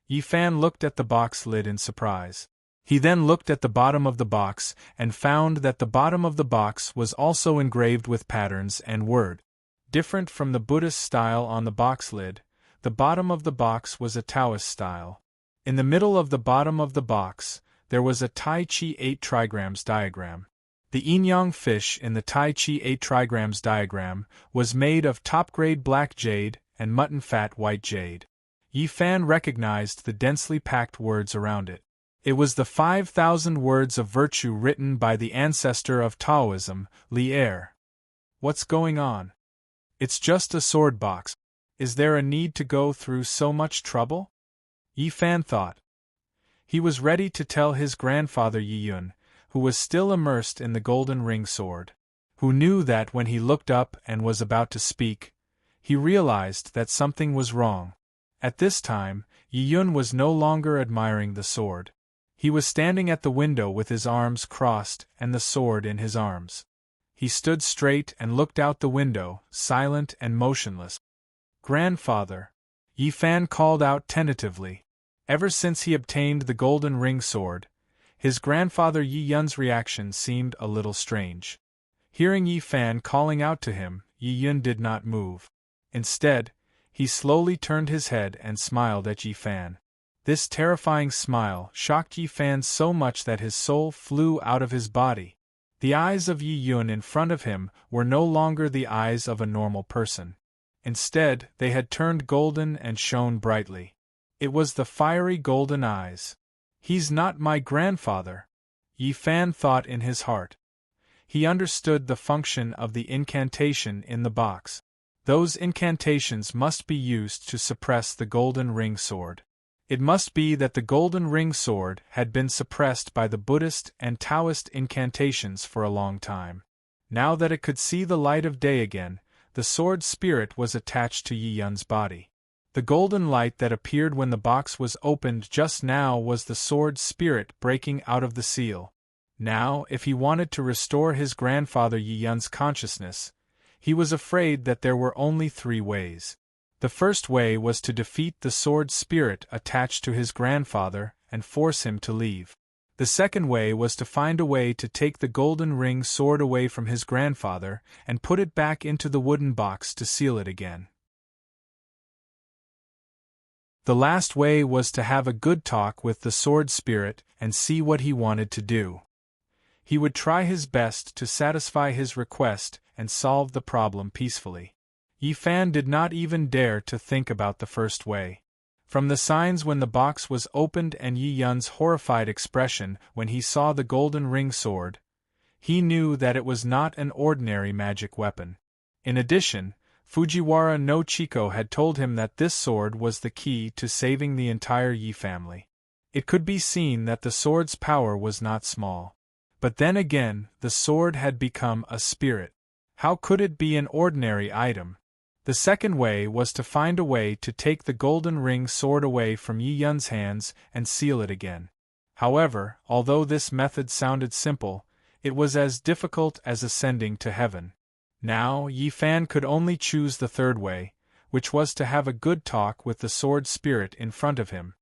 Yi Fan looked at the box lid in surprise. He then looked at the bottom of the box and found that the bottom of the box was also engraved with patterns and word. Different from the Buddhist style on the box lid, the bottom of the box was a Taoist style. In the middle of the bottom of the box, there was a Tai Chi 8 trigrams diagram. The yin-yang fish in the Tai Chi 8 trigrams diagram was made of top-grade black jade and mutton fat white jade. Yi Fan recognized the densely packed words around it. It was the 5,000 words of virtue written by the ancestor of Taoism, Li Er. What's going on? It's just a sword box. Is there a need to go through so much trouble? Yi Fan thought. He was ready to tell his grandfather Yi Yun, who was still immersed in the golden ring sword, who knew that when he looked up and was about to speak, he realized that something was wrong. At this time, Yi Yun was no longer admiring the sword. He was standing at the window with his arms crossed and the sword in his arms. He stood straight and looked out the window, silent and motionless. "Grandfather," Yi Fan called out tentatively. Ever since he obtained the golden ring sword, his grandfather Yi Yun's reaction seemed a little strange. Hearing Yi Fan calling out to him, Yi Yun did not move. Instead, he slowly turned his head and smiled at Yi Fan. This terrifying smile shocked Yi Fan so much that his soul flew out of his body. The eyes of Yi Yun in front of him were no longer the eyes of a normal person. Instead, they had turned golden and shone brightly. It was the fiery golden eyes. "He's not my grandfather," Yi Fan thought in his heart. He understood the function of the incantation in the box. Those incantations must be used to suppress the golden ring sword. It must be that the golden ring sword had been suppressed by the Buddhist and Taoist incantations for a long time. Now that it could see the light of day again, the sword spirit was attached to Yi Yun's body. The golden light that appeared when the box was opened just now was the sword spirit breaking out of the seal. Now, if he wanted to restore his grandfather Yi Yun's consciousness, he was afraid that there were only 3 ways. The first way was to defeat the sword spirit attached to his grandfather and force him to leave. The second way was to find a way to take the golden ring sword away from his grandfather and put it back into the wooden box to seal it again. The last way was to have a good talk with the sword spirit and see what he wanted to do. He would try his best to satisfy his request and solve the problem peacefully. Yi Fan did not even dare to think about the first way. From the signs when the box was opened and Yi Yun's horrified expression when he saw the golden ring sword, he knew that it was not an ordinary magic weapon. In addition, Fujiwara no Chiko had told him that this sword was the key to saving the entire Yi family. It could be seen that the sword's power was not small. But then again, the sword had become a spirit. How could it be an ordinary item? The second way was to find a way to take the golden ring sword away from Yi Yun's hands and seal it again. However, although this method sounded simple, it was as difficult as ascending to heaven. Now, Yi Fan could only choose the third way, which was to have a good talk with the sword spirit in front of him.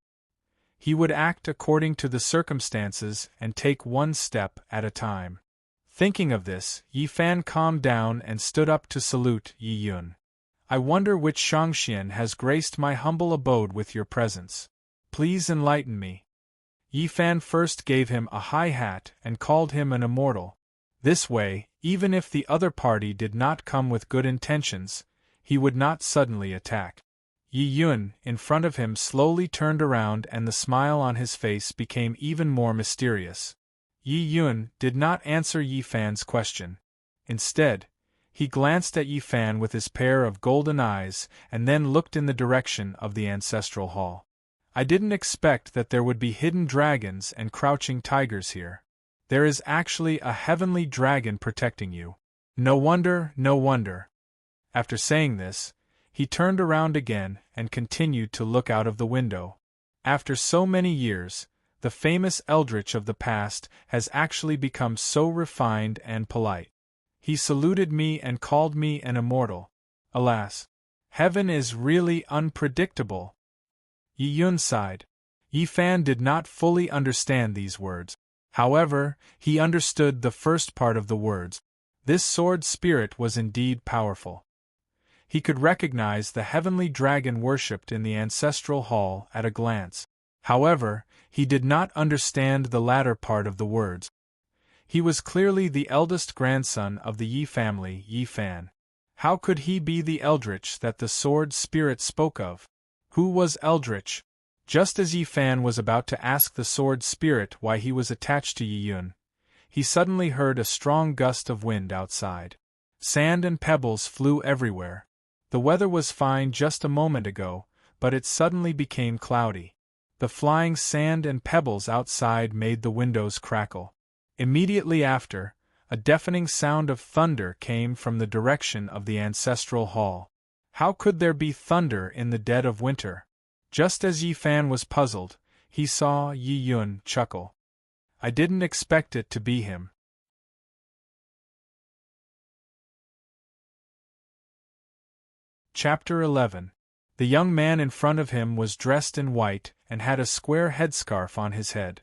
He would act according to the circumstances and take one step at a time. Thinking of this, Yi Fan calmed down and stood up to salute Yi Yun. "I wonder which Shangxian has graced my humble abode with your presence. Please enlighten me." Yi Fan first gave him a high hat and called him an immortal. This way, even if the other party did not come with good intentions, he would not suddenly attack. Yi Yun, in front of him, slowly turned around and the smile on his face became even more mysterious. Yi Yun did not answer Yi Fan's question. Instead, he glanced at Yi Fan with his pair of golden eyes and then looked in the direction of the ancestral hall. "I didn't expect that there would be hidden dragons and crouching tigers here. There is actually a heavenly dragon protecting you. No wonder, no wonder." After saying this, he turned around again and continued to look out of the window. After so many years, the famous eldritch of the past has actually become so refined and polite. He saluted me and called me an immortal. Alas, heaven is really unpredictable. Yi Yun sighed. Yi Fan did not fully understand these words. However, he understood the first part of the words. This sword spirit was indeed powerful. He could recognize the heavenly dragon worshipped in the ancestral hall at a glance. However, he did not understand the latter part of the words. He was clearly the eldest grandson of the Yi family, Yi Fan. How could he be the eldritch that the sword spirit spoke of? Who was eldritch? Just as Yi Fan was about to ask the sword spirit why he was attached to Yi Yun, he suddenly heard a strong gust of wind outside. Sand and pebbles flew everywhere. The weather was fine just a moment ago, but it suddenly became cloudy. The flying sand and pebbles outside made the windows crackle. Immediately after, a deafening sound of thunder came from the direction of the ancestral hall. How could there be thunder in the dead of winter? Just as Yi Fan was puzzled, he saw Yi Yun chuckle. I didn't expect it to be him. Chapter 11. The young man in front of him was dressed in white and had a square headscarf on his head.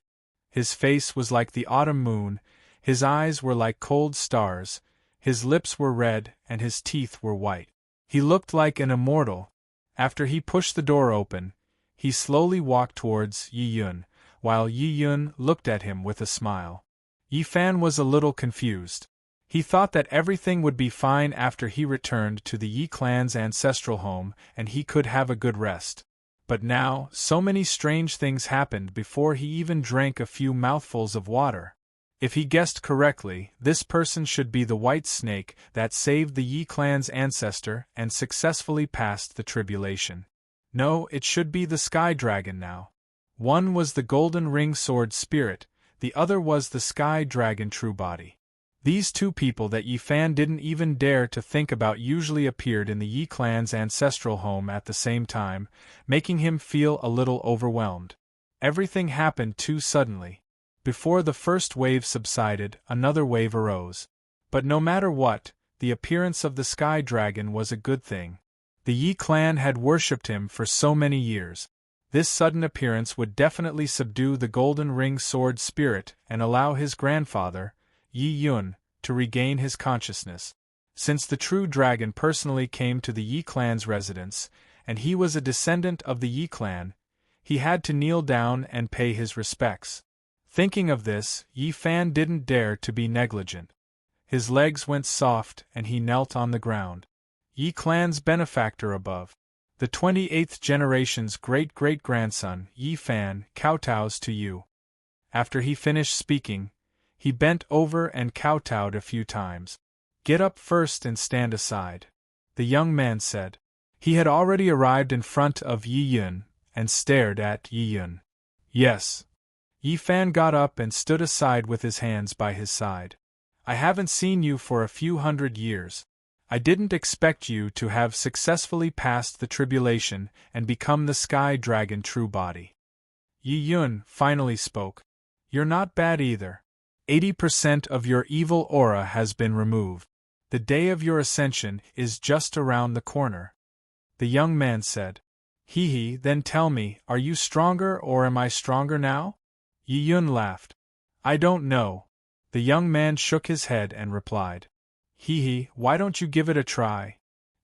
His face was like the autumn moon, his eyes were like cold stars, his lips were red and his teeth were white. He looked like an immortal. After he pushed the door open, he slowly walked towards Yi Yun, while Yi Yun looked at him with a smile. Yi Fan was a little confused. He thought that everything would be fine after he returned to the Yi clan's ancestral home and he could have a good rest. But now, so many strange things happened before he even drank a few mouthfuls of water. If he guessed correctly, this person should be the white snake that saved the Yi clan's ancestor and successfully passed the tribulation. No, it should be the sky dragon now. One was the golden ring sword spirit, the other was the sky dragon true body. These two people that Yi Fan didn't even dare to think about usually appeared in the Yi clan's ancestral home at the same time, making him feel a little overwhelmed. Everything happened too suddenly. Before the first wave subsided, another wave arose. But no matter what, the appearance of the sky dragon was a good thing. The Yi clan had worshipped him for so many years. This sudden appearance would definitely subdue the golden ring sword spirit and allow his grandfather, Yi Yun, to regain his consciousness. Since the true dragon personally came to the Yi clan's residence, and he was a descendant of the Yi clan, he had to kneel down and pay his respects. Thinking of this, Yi Fan didn't dare to be negligent. His legs went soft and he knelt on the ground. Yi clan's benefactor above, the 28th generation's great-great-grandson, Yi Fan, kowtows to you. After he finished speaking, he bent over and kowtowed a few times. Get up first and stand aside, the young man said. He had already arrived in front of Yi Yun and stared at Yi Yun. Yes. Yi Fan got up and stood aside with his hands by his side. I haven't seen you for a few hundred years. I didn't expect you to have successfully passed the tribulation and become the sky dragon true body. Yi Yun finally spoke. You're not bad either. 80% of your evil aura has been removed. The day of your ascension is just around the corner. The young man said. Hee, then tell me, are you stronger or am I stronger now? Yi Yun laughed. I don't know. The young man shook his head and replied. Hee, why don't you give it a try?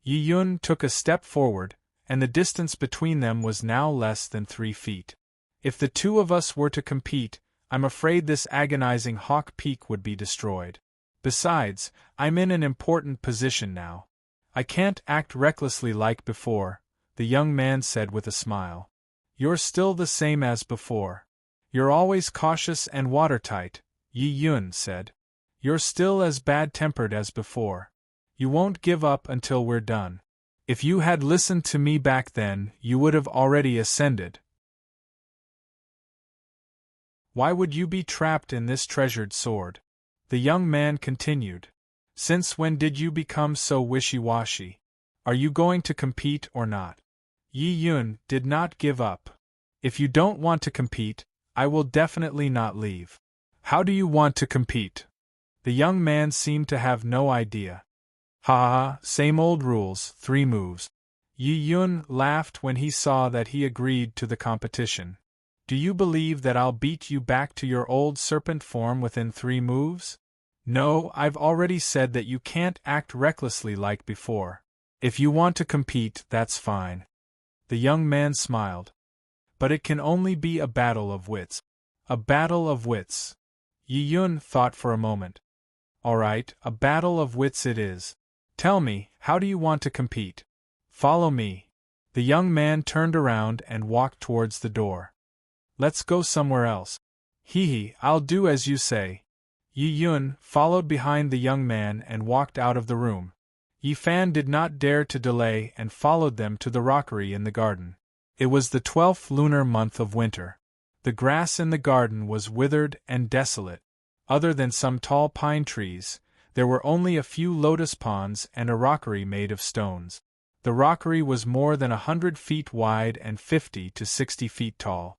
Yi Yun took a step forward, and the distance between them was now less than 3 feet. If the two of us were to compete, I'm afraid this agonizing hawk peak would be destroyed. Besides, I'm in an important position now. I can't act recklessly like before, the young man said with a smile. You're still the same as before. You're always cautious and watertight, Yi Yun said. You're still as bad-tempered as before. You won't give up until we're done. If you had listened to me back then, you would have already ascended. Why would you be trapped in this treasured sword? The young man continued. Since when did you become so wishy-washy? Are you going to compete or not? Yi Yun did not give up. If you don't want to compete, I will definitely not leave. How do you want to compete? The young man seemed to have no idea. Ha, same old rules, 3 moves. Yi Yun laughed when he saw that he agreed to the competition. Do you believe that I'll beat you back to your old serpent form within 3 moves? No, I've already said that you can't act recklessly like before. If you want to compete, that's fine. The young man smiled. But it can only be a battle of wits. A battle of wits. Yi Yun thought for a moment. All right, a battle of wits it is. Tell me, how do you want to compete? Follow me. The young man turned around and walked towards the door. Let's go somewhere else. Hee, I'll do as you say. Yi Yun followed behind the young man and walked out of the room. Yi Fan did not dare to delay and followed them to the rockery in the garden. It was the 12th lunar month of winter. The grass in the garden was withered and desolate. Other than some tall pine trees, there were only a few lotus ponds and a rockery made of stones. The rockery was more than 100 feet wide and 50 to 60 feet tall.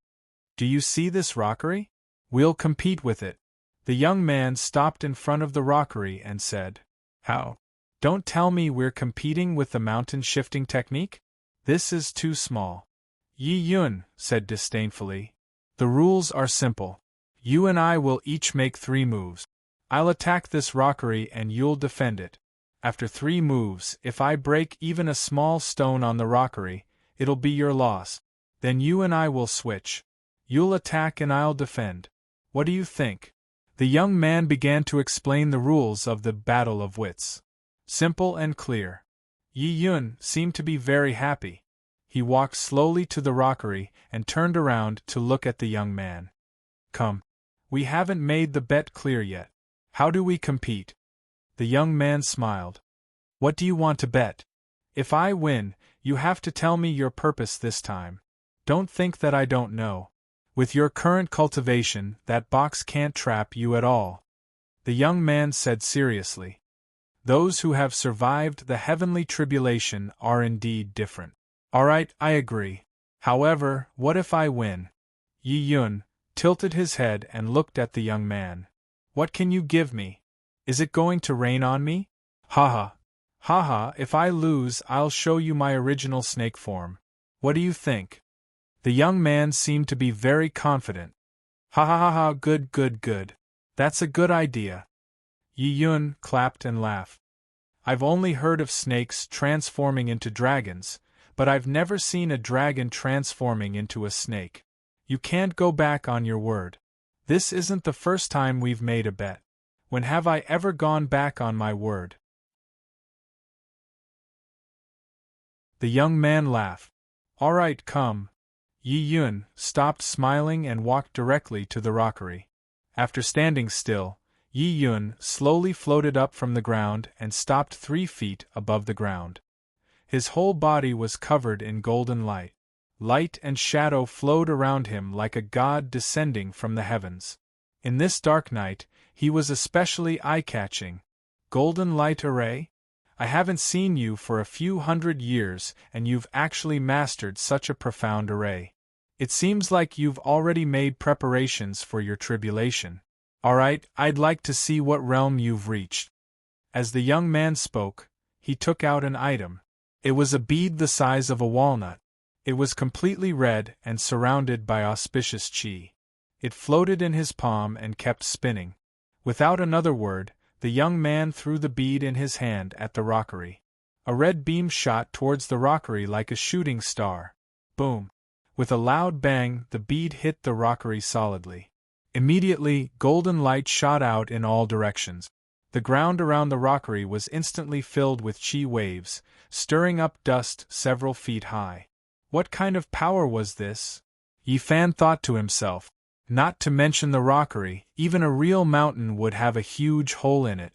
Do you see this rockery? We'll compete with it. The young man stopped in front of the rockery and said, How? Don't tell me we're competing with the mountain shifting technique? This is too small. Yi Yun said disdainfully. The rules are simple. You and I will each make 3 moves. I'll attack this rockery and you'll defend it. After 3 moves, if I break even a small stone on the rockery, it'll be your loss. Then you and I will switch. You'll attack and I'll defend. What do you think? The young man began to explain the rules of the battle of wits. Simple and clear. Yi Yun seemed to be very happy. He walked slowly to the rockery and turned around to look at the young man. Come. We haven't made the bet clear yet. How do we compete? The young man smiled. What do you want to bet? If I win, you have to tell me your purpose this time. Don't think that I don't know. With your current cultivation, that box can't trap you at all. The young man said seriously. Those who have survived the heavenly tribulation are indeed different. All right, I agree. However, what if I win? Yi Yun tilted his head and looked at the young man. What can you give me? Is it going to rain on me? Haha. Haha, if I lose, I'll show you my original snake form. What do you think? The young man seemed to be very confident. Ha ha ha ha, good good good. That's a good idea. Yi Yun clapped and laughed. I've only heard of snakes transforming into dragons, but I've never seen a dragon transforming into a snake. You can't go back on your word. This isn't the first time we've made a bet. When have I ever gone back on my word? The young man laughed. All right, come. Yi Yun stopped smiling and walked directly to the rockery. After standing still, Yi Yun slowly floated up from the ground and stopped 3 feet above the ground. His whole body was covered in golden light. Light and shadow flowed around him like a god descending from the heavens. In this dark night, he was especially eye-catching. Golden light array? I haven't seen you for a few 100 years and you've actually mastered such a profound array. It seems like you've already made preparations for your tribulation. Alright, I'd like to see what realm you've reached. As the young man spoke, he took out an item. It was a bead the size of a walnut. It was completely red and surrounded by auspicious chi. It floated in his palm and kept spinning. Without another word, the young man threw the bead in his hand at the rockery. A red beam shot towards the rockery like a shooting star. Boom! With a loud bang, the bead hit the rockery solidly. Immediately, golden light shot out in all directions. The ground around the rockery was instantly filled with chi waves, stirring up dust several feet high. What kind of power was this? Yi Fan thought to himself. Not to mention the rockery, even a real mountain would have a huge hole in it.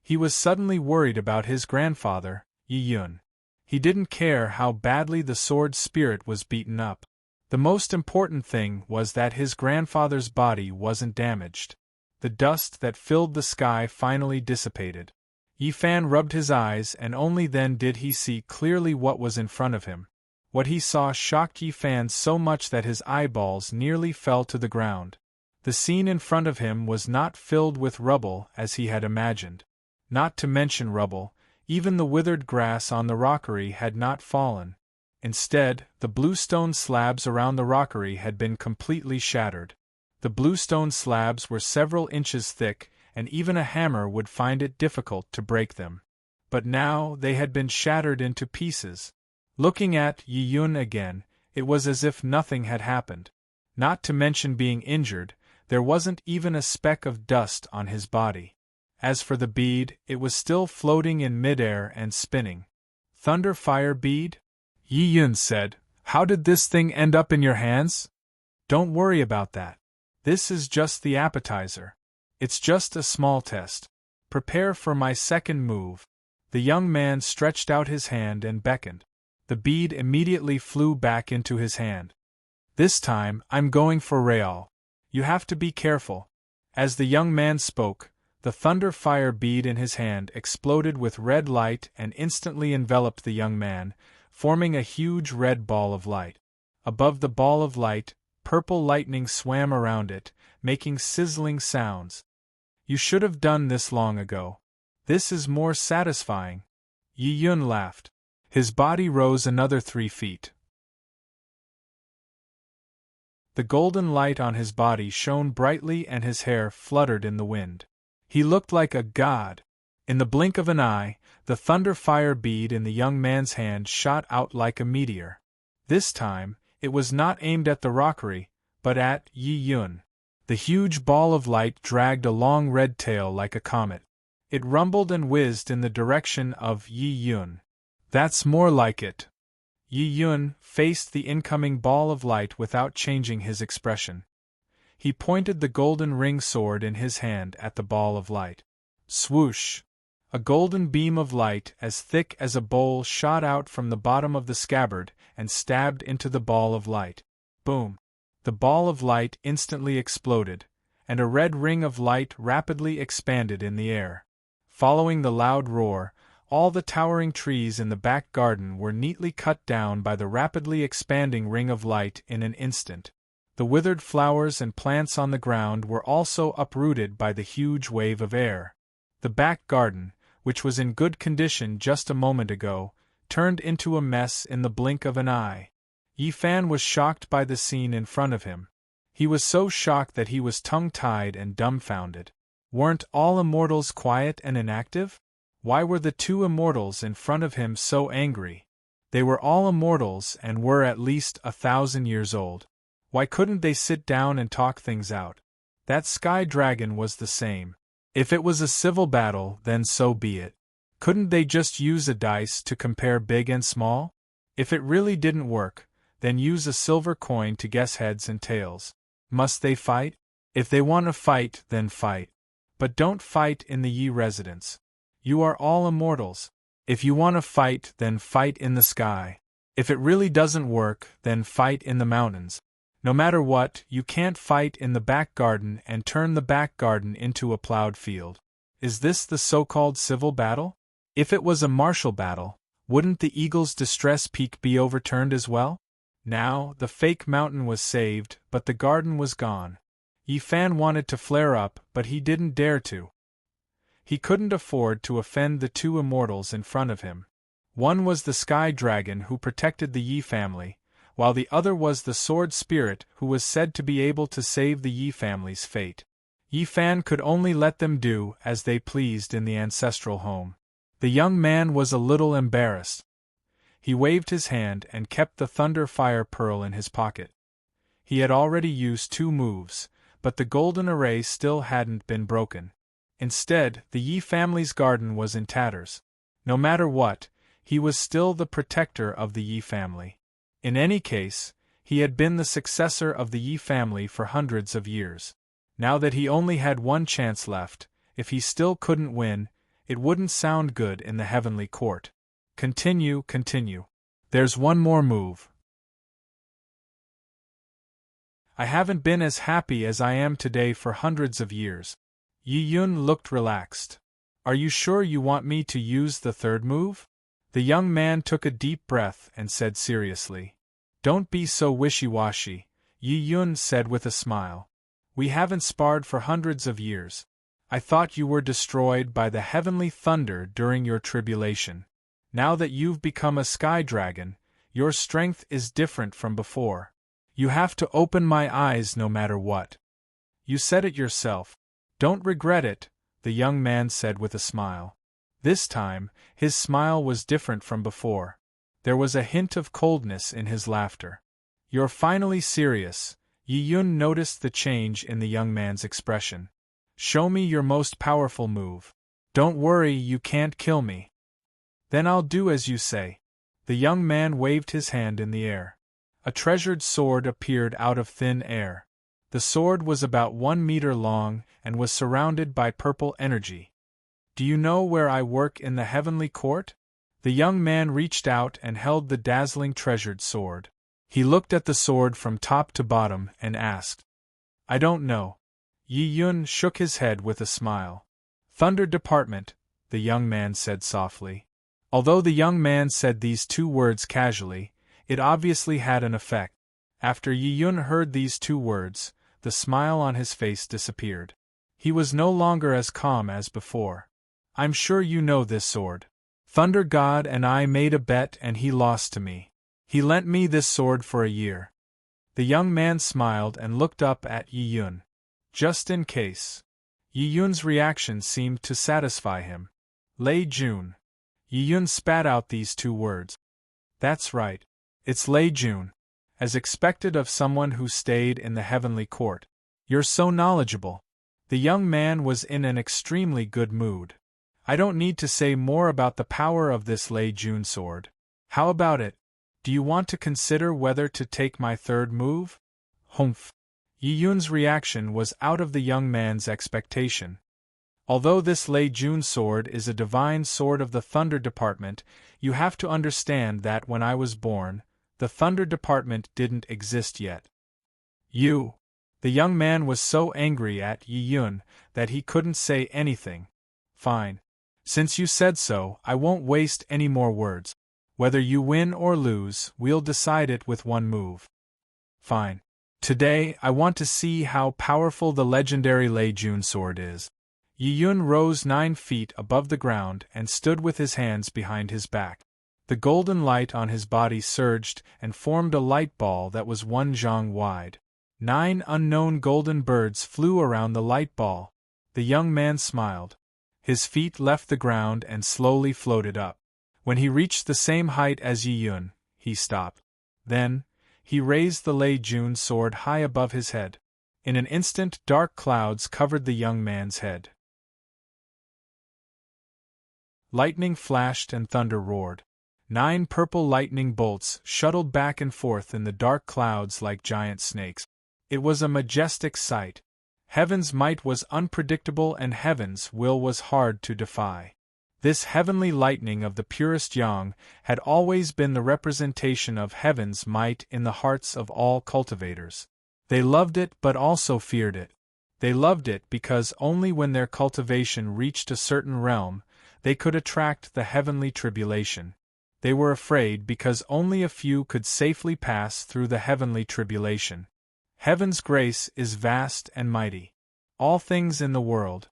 He was suddenly worried about his grandfather, Yi Yun. He didn't care how badly the sword spirit was beaten up. The most important thing was that his grandfather's body wasn't damaged. The dust that filled the sky finally dissipated. Yi Fan rubbed his eyes and only then did he see clearly what was in front of him. What he saw shocked Yi Fan so much that his eyeballs nearly fell to the ground. The scene in front of him was not filled with rubble as he had imagined. Not to mention rubble, even the withered grass on the rockery had not fallen. Instead, the bluestone slabs around the rockery had been completely shattered. The bluestone slabs were several inches thick, and even a hammer would find it difficult to break them. But now they had been shattered into pieces. Looking at Yi Yun again, it was as if nothing had happened. Not to mention being injured, there wasn't even a speck of dust on his body. As for the bead, it was still floating in midair and spinning. Thunder fire bead? Yi Yun said, How did this thing end up in your hands? Don't worry about that. This is just the appetizer. It's just a small test. Prepare for my second move. The young man stretched out his hand and beckoned. The bead immediately flew back into his hand. This time, I'm going for Real. You have to be careful. As the young man spoke, the The thunder fire bead in his hand exploded with red light and instantly enveloped the young man, forming a huge red ball of light. Above the ball of light, purple lightning swam around it, making sizzling sounds. You should have done this long ago. This is more satisfying. Yi Yun laughed. His body rose another 3 feet. The golden light on his body shone brightly and his hair fluttered in the wind. He looked like a god. In the blink of an eye, the thunder fire bead in the young man's hand shot out like a meteor. This time, it was not aimed at the rockery, but at Yi Yun. The huge ball of light dragged a long red tail like a comet. It rumbled and whizzed in the direction of Yi Yun. That's more like it. Yi Yun faced the incoming ball of light without changing his expression. He pointed the golden ring sword in his hand at the ball of light. Swoosh! A golden beam of light as thick as a bowl shot out from the bottom of the scabbard and stabbed into the ball of light. Boom! The ball of light instantly exploded, and a red ring of light rapidly expanded in the air. Following the loud roar, all the towering trees in the back garden were neatly cut down by the rapidly expanding ring of light in an instant. The withered flowers and plants on the ground were also uprooted by the huge wave of air. The back garden, which was in good condition just a moment ago, turned into a mess in the blink of an eye. Yi Fan was shocked by the scene in front of him. He was so shocked that he was tongue-tied and dumbfounded. Weren't all immortals quiet and inactive? Why were the 2 immortals in front of him so angry? They were all immortals and were at least 1,000 years old. Why couldn't they sit down and talk things out? That sky dragon was the same. If it was a civil battle, then so be it. Couldn't they just use a dice to compare big and small? If it really didn't work, then use a silver coin to guess heads and tails. Must they fight? If they want to fight, then fight. But don't fight in the Yi residence. You are all immortals. If you want to fight, then fight in the sky. If it really doesn't work, then fight in the mountains. No matter what, you can't fight in the back garden and turn the back garden into a plowed field. Is this the so-called civil battle? If it was a martial battle, wouldn't the eagle's distress peak be overturned as well? Now, the fake mountain was saved, but the garden was gone. Yi Fan wanted to flare up, but he didn't dare to. He couldn't afford to offend the 2 immortals in front of him. One was the sky dragon who protected the Yi family, while the other was the sword spirit who was said to be able to save the Yi family's fate. Yi Fan could only let them do as they pleased in the ancestral home. The young man was a little embarrassed. He waved his hand and kept the thunder fire pearl in his pocket. He had already used 2 moves, but the golden array still hadn't been broken. Instead, the Yi family's garden was in tatters. No matter what, he was still the protector of the Yi family. In any case, he had been the successor of the Yi family for hundreds of years. Now that he only had 1 chance left, if he still couldn't win, it wouldn't sound good in the heavenly court. Continue. There's 1 more move. I haven't been as happy as I am today for hundreds of years. Yi Yun looked relaxed. Are you sure you want me to use the 3rd move? The young man took a deep breath and said seriously. Don't be so wishy-washy, Yi Yun said with a smile. We haven't sparred for hundreds of years. I thought you were destroyed by the heavenly thunder during your tribulation. Now that you've become a sky dragon, your strength is different from before. You have to open my eyes no matter what. You said it yourself. Don't regret it, the young man said with a smile. This time, his smile was different from before. There was a hint of coldness in his laughter. You're finally serious. Yi Yun noticed the change in the young man's expression. Show me your most powerful move. Don't worry, you can't kill me. Then I'll do as you say. The young man waved his hand in the air. A treasured sword appeared out of thin air. The sword was about 1 meter long and was surrounded by purple energy. Do you know where I work in the heavenly court? The young man reached out and held the dazzling treasured sword. He looked at the sword from top to bottom and asked. I don't know. Yi Yun shook his head with a smile. Thunder Department, the young man said softly. Although the young man said these two words casually, it obviously had an effect. After Yi Yun heard these two words, the smile on his face disappeared. He was no longer as calm as before. I'm sure you know this sword. Thunder God and I made a bet and he lost to me. He lent me this sword for a year. The young man smiled and looked up at Yi Yun. Just in case. Yi Yun's reaction seemed to satisfy him. Lei Jun. Yi Yun spat out these two words. That's right. It's Lei Jun. As expected of someone who stayed in the heavenly court. You're so knowledgeable. The young man was in an extremely good mood. I don't need to say more about the power of this Lei Jun sword. How about it? Do you want to consider whether to take my third move? Humph. Yi Yun's reaction was out of the young man's expectation. Although this Lei Jun sword is a divine sword of the Thunder Department, you have to understand that when I was born, the Thunder Department didn't exist yet. You! The young man was so angry at Yi Yun that he couldn't say anything. Fine. Since you said so, I won't waste any more words. Whether you win or lose, we'll decide it with one move. Fine. Today, I want to see how powerful the legendary Lei Jun sword is. Yi Yun rose 9 feet above the ground and stood with his hands behind his back. The golden light on his body surged and formed a light ball that was 1 zhang wide. 9 unknown golden birds flew around the light ball. The young man smiled. His feet left the ground and slowly floated up. When he reached the same height as Yi Yun, he stopped. Then, he raised the Lei Jun sword high above his head. In an instant, dark clouds covered the young man's head. Lightning flashed and thunder roared. 9 purple lightning bolts shuttled back and forth in the dark clouds like giant snakes. It was a majestic sight. Heaven's might was unpredictable and heaven's will was hard to defy. This heavenly lightning of the purest yang had always been the representation of heaven's might in the hearts of all cultivators. They loved it but also feared it. They loved it because only when their cultivation reached a certain realm, they could attract the heavenly tribulation. They were afraid because only a few could safely pass through the heavenly tribulation. Heaven's grace is vast and mighty. All things in the world.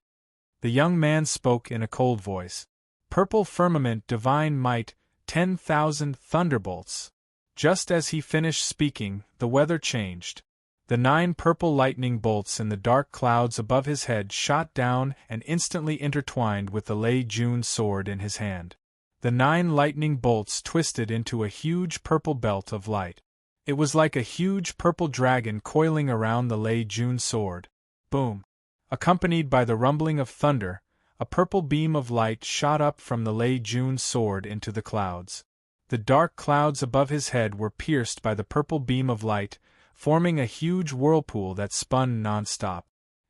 The young man spoke in a cold voice. Purple firmament divine might, 10,000 thunderbolts. Just as he finished speaking, the weather changed. The 9 purple lightning bolts in the dark clouds above his head shot down and instantly intertwined with the Lei Jun sword in his hand. The 9 lightning bolts twisted into a huge purple belt of light. It was like a huge purple dragon coiling around the Lei Jun sword. Boom! Accompanied by the rumbling of thunder, a purple beam of light shot up from the Lei Jun sword into the clouds. The dark clouds above his head were pierced by the purple beam of light, forming a huge whirlpool that spun non-stop.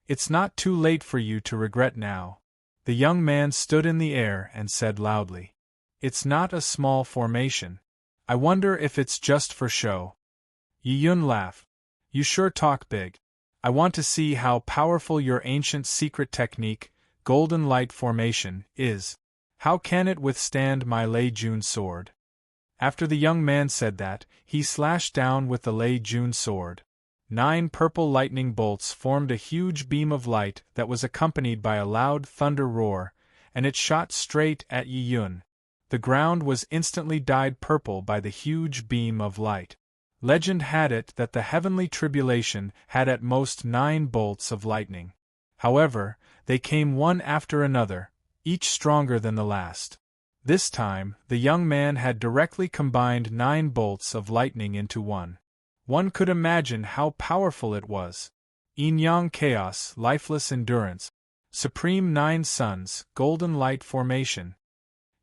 It's not too late for you to regret now. The young man stood in the air and said loudly. It's not a small formation. I wonder if it's just for show. Yi Yun laughed. You sure talk big. I want to see how powerful your ancient secret technique, golden light formation, is. How can it withstand my Lei Jun sword? After the young man said that, he slashed down with the Lei Jun sword. 9 purple lightning bolts formed a huge beam of light that was accompanied by a loud thunder roar, and it shot straight at Yi Yun. The ground was instantly dyed purple by the huge beam of light. Legend had it that the heavenly tribulation had at most 9 bolts of lightning. However, they came one after another, each stronger than the last. This time, the young man had directly combined 9 bolts of lightning into one. One could imagine how powerful it was. Yin-yang chaos, lifeless endurance. Supreme 9 suns, golden light formation.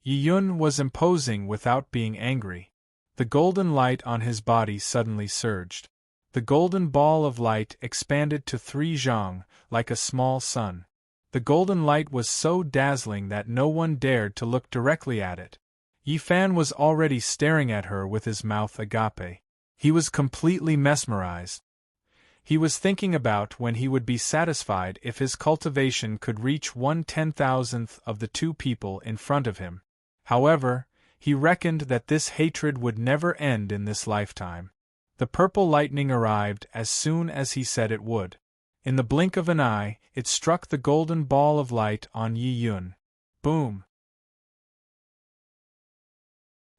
Yi Yun was imposing without being angry. The golden light on his body suddenly surged. The golden ball of light expanded to 3 zhang, like a small sun. The golden light was so dazzling that no one dared to look directly at it. Yi Fan was already staring at her with his mouth agape. He was completely mesmerized. He was thinking about when he would be satisfied if his cultivation could reach 1/10,000th of the two people in front of him. However, he reckoned that this hatred would never end in this lifetime. The purple lightning arrived as soon as he said it would. In the blink of an eye, it struck the golden ball of light on Yi Yun. Boom!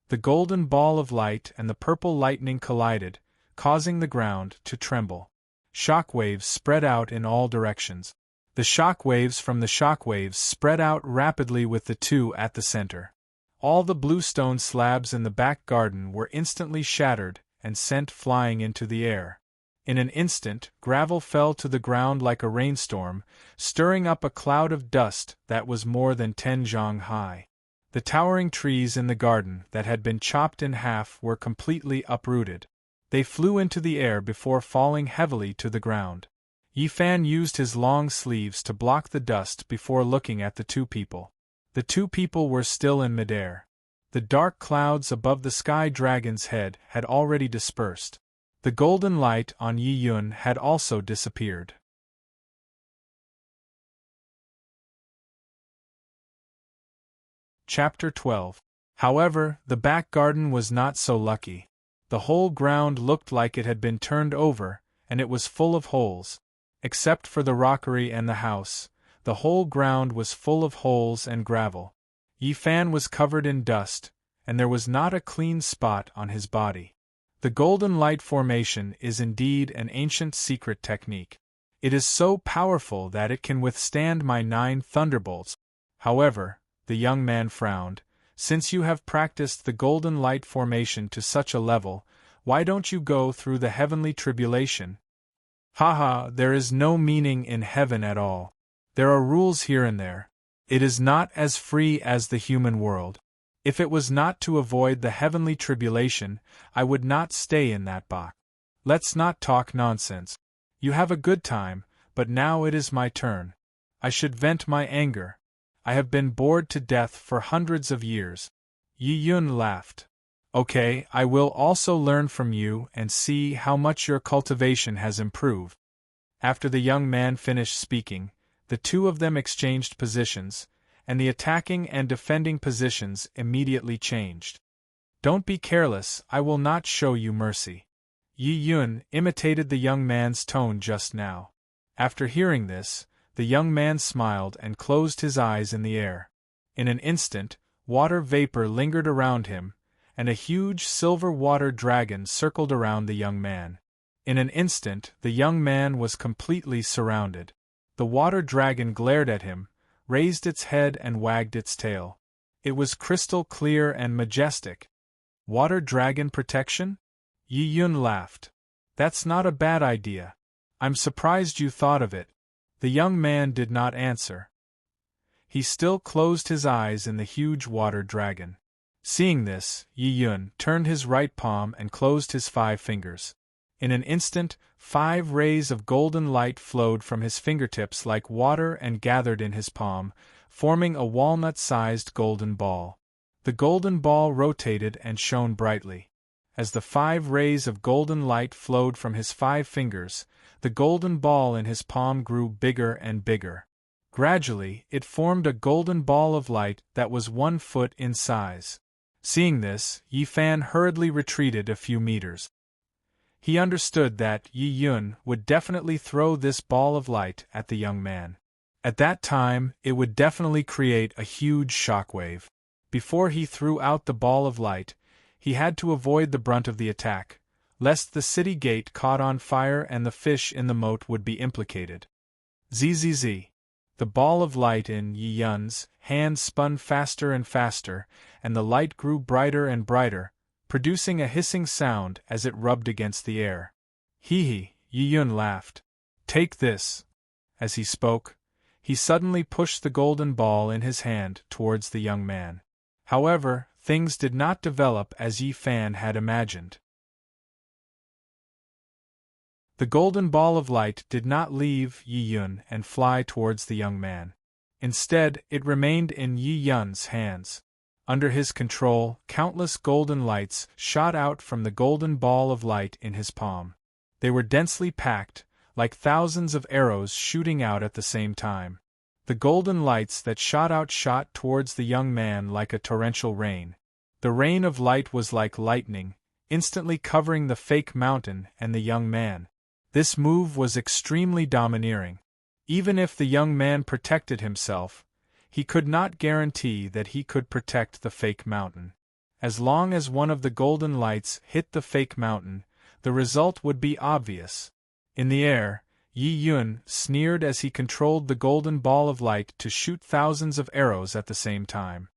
The golden ball of light and the purple lightning collided, causing the ground to tremble. Shock waves spread out in all directions. The shock waves from the shock waves spread out rapidly with the two at the center. All the bluestone slabs in the back garden were instantly shattered and sent flying into the air. In an instant, gravel fell to the ground like a rainstorm, stirring up a cloud of dust that was more than 10 zhang high. The towering trees in the garden that had been chopped in half were completely uprooted. They flew into the air before falling heavily to the ground. Yi Fan used his long sleeves to block the dust before looking at the two people. The two people were still in midair. The dark clouds above the sky dragon's head had already dispersed. The golden light on Yi Yun had also disappeared. Chapter 12. However, the back garden was not so lucky. The whole ground looked like it had been turned over, and it was full of holes. Except for the rockery and the house, the whole ground was full of holes and gravel. Yi Fan was covered in dust, and there was not a clean spot on his body. The golden light formation is indeed an ancient secret technique. It is so powerful that it can withstand my 9 thunderbolts. However, the young man frowned. Since you have practiced the golden light formation to such a level, why don't you go through the heavenly tribulation? Haha, there is no meaning in heaven at all. There are rules here and there. It is not as free as the human world. If it was not to avoid the heavenly tribulation, I would not stay in that box. Let's not talk nonsense. You have a good time, but now it is my turn. I should vent my anger. I have been bored to death for hundreds of years. Yi Yun laughed. Okay, I will also learn from you and see how much your cultivation has improved. After the young man finished speaking, the two of them exchanged positions, and the attacking and defending positions immediately changed. Don't be careless, I will not show you mercy. Yi Yun imitated the young man's tone just now. After hearing this, the young man smiled and closed his eyes in the air. In an instant, water vapor lingered around him, and a huge silver water dragon circled around the young man. In an instant, the young man was completely surrounded. The water dragon glared at him, raised its head and wagged its tail. It was crystal clear and majestic. Water dragon protection? Yi Yun laughed. That's not a bad idea. I'm surprised you thought of it. The young man did not answer. He still closed his eyes in the huge water dragon. Seeing this, Yi Yun turned his right palm and closed his 5 fingers. In an instant, 5 rays of golden light flowed from his fingertips like water and gathered in his palm, forming a walnut-sized golden ball. The golden ball rotated and shone brightly. As the 5 rays of golden light flowed from his 5 fingers, the golden ball in his palm grew bigger and bigger. Gradually, it formed a golden ball of light that was 1 foot in size. Seeing this, Yi Fan hurriedly retreated a few meters. He understood that Yi Yun would definitely throw this ball of light at the young man. At that time, it would definitely create a huge shockwave. Before he threw out the ball of light, he had to avoid the brunt of the attack, lest the city gate caught on fire and the fish in the moat would be implicated. Zzz. The ball of light in Yi Yun's hand spun faster and faster, and the light grew brighter and brighter, producing a hissing sound as it rubbed against the air. Hee hee, Yi Yun laughed. Take this. As he spoke, he suddenly pushed the golden ball in his hand towards the young man. However, things did not develop as Yi Fan had imagined. The golden ball of light did not leave Yi Yun and fly towards the young man. Instead, it remained in Yi Yun's hands. Under his control, countless golden lights shot out from the golden ball of light in his palm. They were densely packed, like thousands of arrows shooting out at the same time. The golden lights that shot out shot towards the young man like a torrential rain. The rain of light was like lightning, instantly covering the fake mountain and the young man. This move was extremely domineering. Even if the young man protected himself, he could not guarantee that he could protect the fake mountain. As long as one of the golden lights hit the fake mountain, the result would be obvious. In the air, Yi Yun sneered as he controlled the golden ball of light to shoot thousands of arrows at the same time.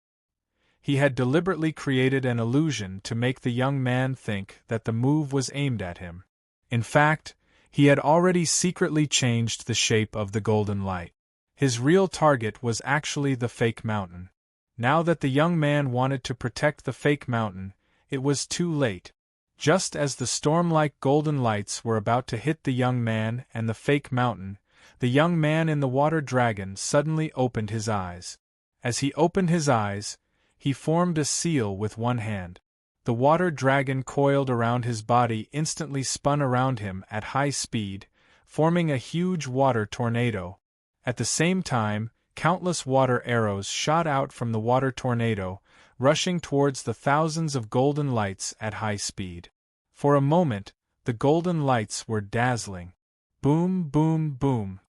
He had deliberately created an illusion to make the young man think that the move was aimed at him. In fact, he had already secretly changed the shape of the golden light. His real target was actually the fake mountain. Now that the young man wanted to protect the fake mountain, it was too late. Just as the storm-like golden lights were about to hit the young man and the fake mountain, the young man in the water dragon suddenly opened his eyes. As he opened his eyes, he formed a seal with one hand. The water dragon coiled around his body instantly spun around him at high speed, forming a huge water tornado. At the same time, countless water arrows shot out from the water tornado, rushing towards the thousands of golden lights at high speed. For a moment, the golden lights were dazzling. Boom, boom, boom.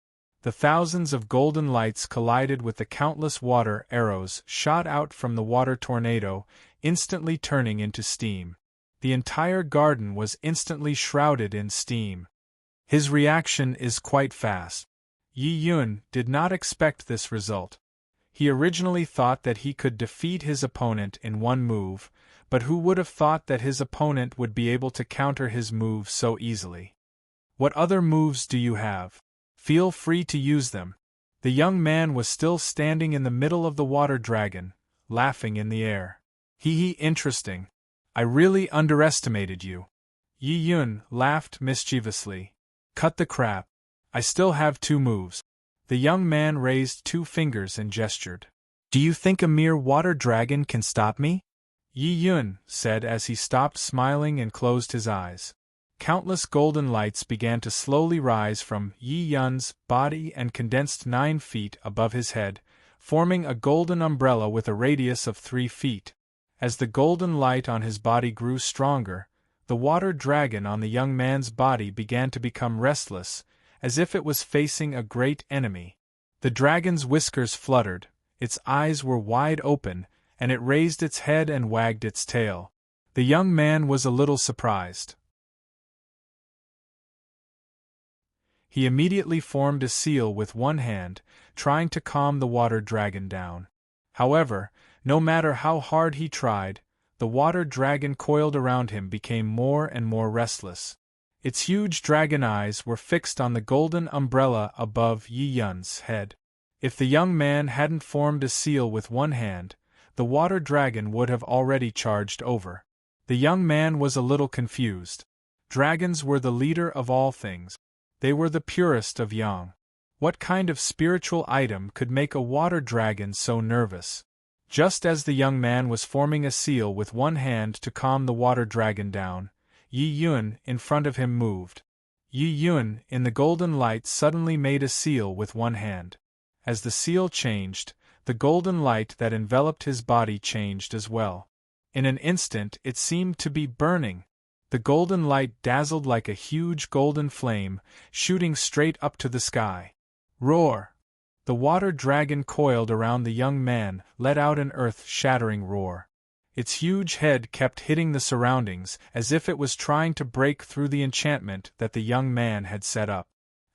The thousands of golden lights collided with the countless water arrows shot out from the water tornado, instantly turning into steam. The entire garden was instantly shrouded in steam. His reaction is quite fast. Yi Yun did not expect this result. He originally thought that he could defeat his opponent in one move, but who would have thought that his opponent would be able to counter his move so easily? What other moves do you have? Feel free to use them. The young man was still standing in the middle of the water dragon, laughing in the air. Interesting. I really underestimated you. Yi Yun laughed mischievously. Cut the crap. I still have 2 moves. The young man raised 2 fingers and gestured. Do you think a mere water dragon can stop me? Yi Yun said as he stopped smiling and closed his eyes. Countless golden lights began to slowly rise from Yi Yun's body and condensed 9 feet above his head, forming a golden umbrella with a radius of 3 feet. As the golden light on his body grew stronger, the water dragon on the young man's body began to become restless, as if it was facing a great enemy. The dragon's whiskers fluttered, its eyes were wide open, and it raised its head and wagged its tail. The young man was a little surprised. He immediately formed a seal with one hand, trying to calm the water dragon down. However, no matter how hard he tried, the water dragon coiled around him became more and more restless. Its huge dragon eyes were fixed on the golden umbrella above Yi Yun's head. If the young man hadn't formed a seal with one hand, the water dragon would have already charged over. The young man was a little confused. Dragons were the leader of all things. They were the purest of yang. What kind of spiritual item could make a water dragon so nervous? Just as the young man was forming a seal with one hand to calm the water dragon down, Yi Yun in front of him moved. Yi Yun in the golden light suddenly made a seal with one hand. As the seal changed, the golden light that enveloped his body changed as well. In an instant it seemed to be burning. The golden light dazzled like a huge golden flame, shooting straight up to the sky. Roar! The water dragon coiled around the young man let out an earth-shattering roar. Its huge head kept hitting the surroundings as if it was trying to break through the enchantment that the young man had set up.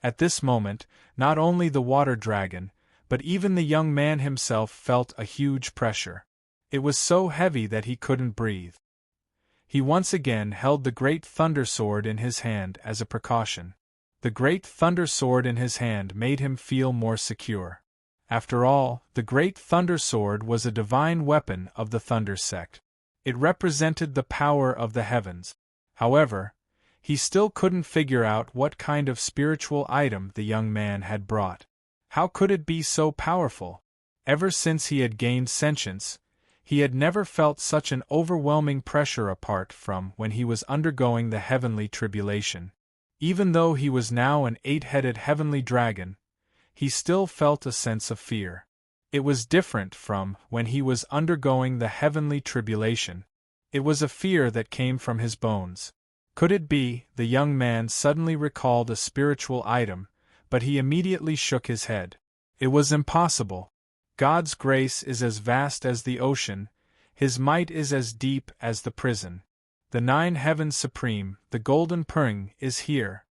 At this moment, not only the water dragon, but even the young man himself felt a huge pressure. It was so heavy that he couldn't breathe. He once again held the great thunder sword in his hand as a precaution. The great thunder sword in his hand made him feel more secure. After all, the great thunder sword was a divine weapon of the thunder sect. It represented the power of the heavens. However, he still couldn't figure out what kind of spiritual item the young man had brought. How could it be so powerful? Ever since he had gained sentience, he had never felt such an overwhelming pressure apart from when he was undergoing the heavenly tribulation. Even though he was now an 8-headed heavenly dragon, he still felt a sense of fear. It was different from when he was undergoing the heavenly tribulation. It was a fear that came from his bones. Could it be? The young man suddenly recalled a spiritual item, but he immediately shook his head. It was impossible. God's grace is as vast as the ocean, His might is as deep as the prison. The 9 heavens supreme, the golden Pung, is here.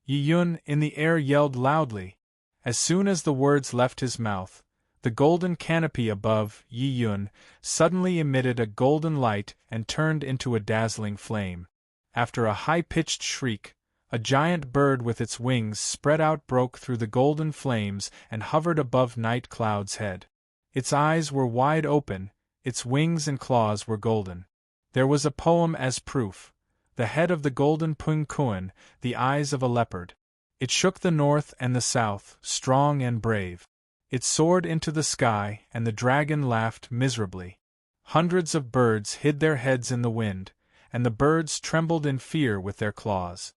Yi Yun in the air yelled loudly. As soon as the words left his mouth, the golden canopy above Yi Yun suddenly emitted a golden light and turned into a dazzling flame. After a high-pitched shriek, a giant bird with its wings spread out broke through the golden flames and hovered above Night Cloud's head. Its eyes were wide open, its wings and claws were golden. There was a poem as proof: the head of the golden Pung Kuan, the eyes of a leopard. It shook the north and the south, strong and brave. It soared into the sky, and the dragon laughed miserably. Hundreds of birds hid their heads in the wind, and the birds trembled in fear with their claws.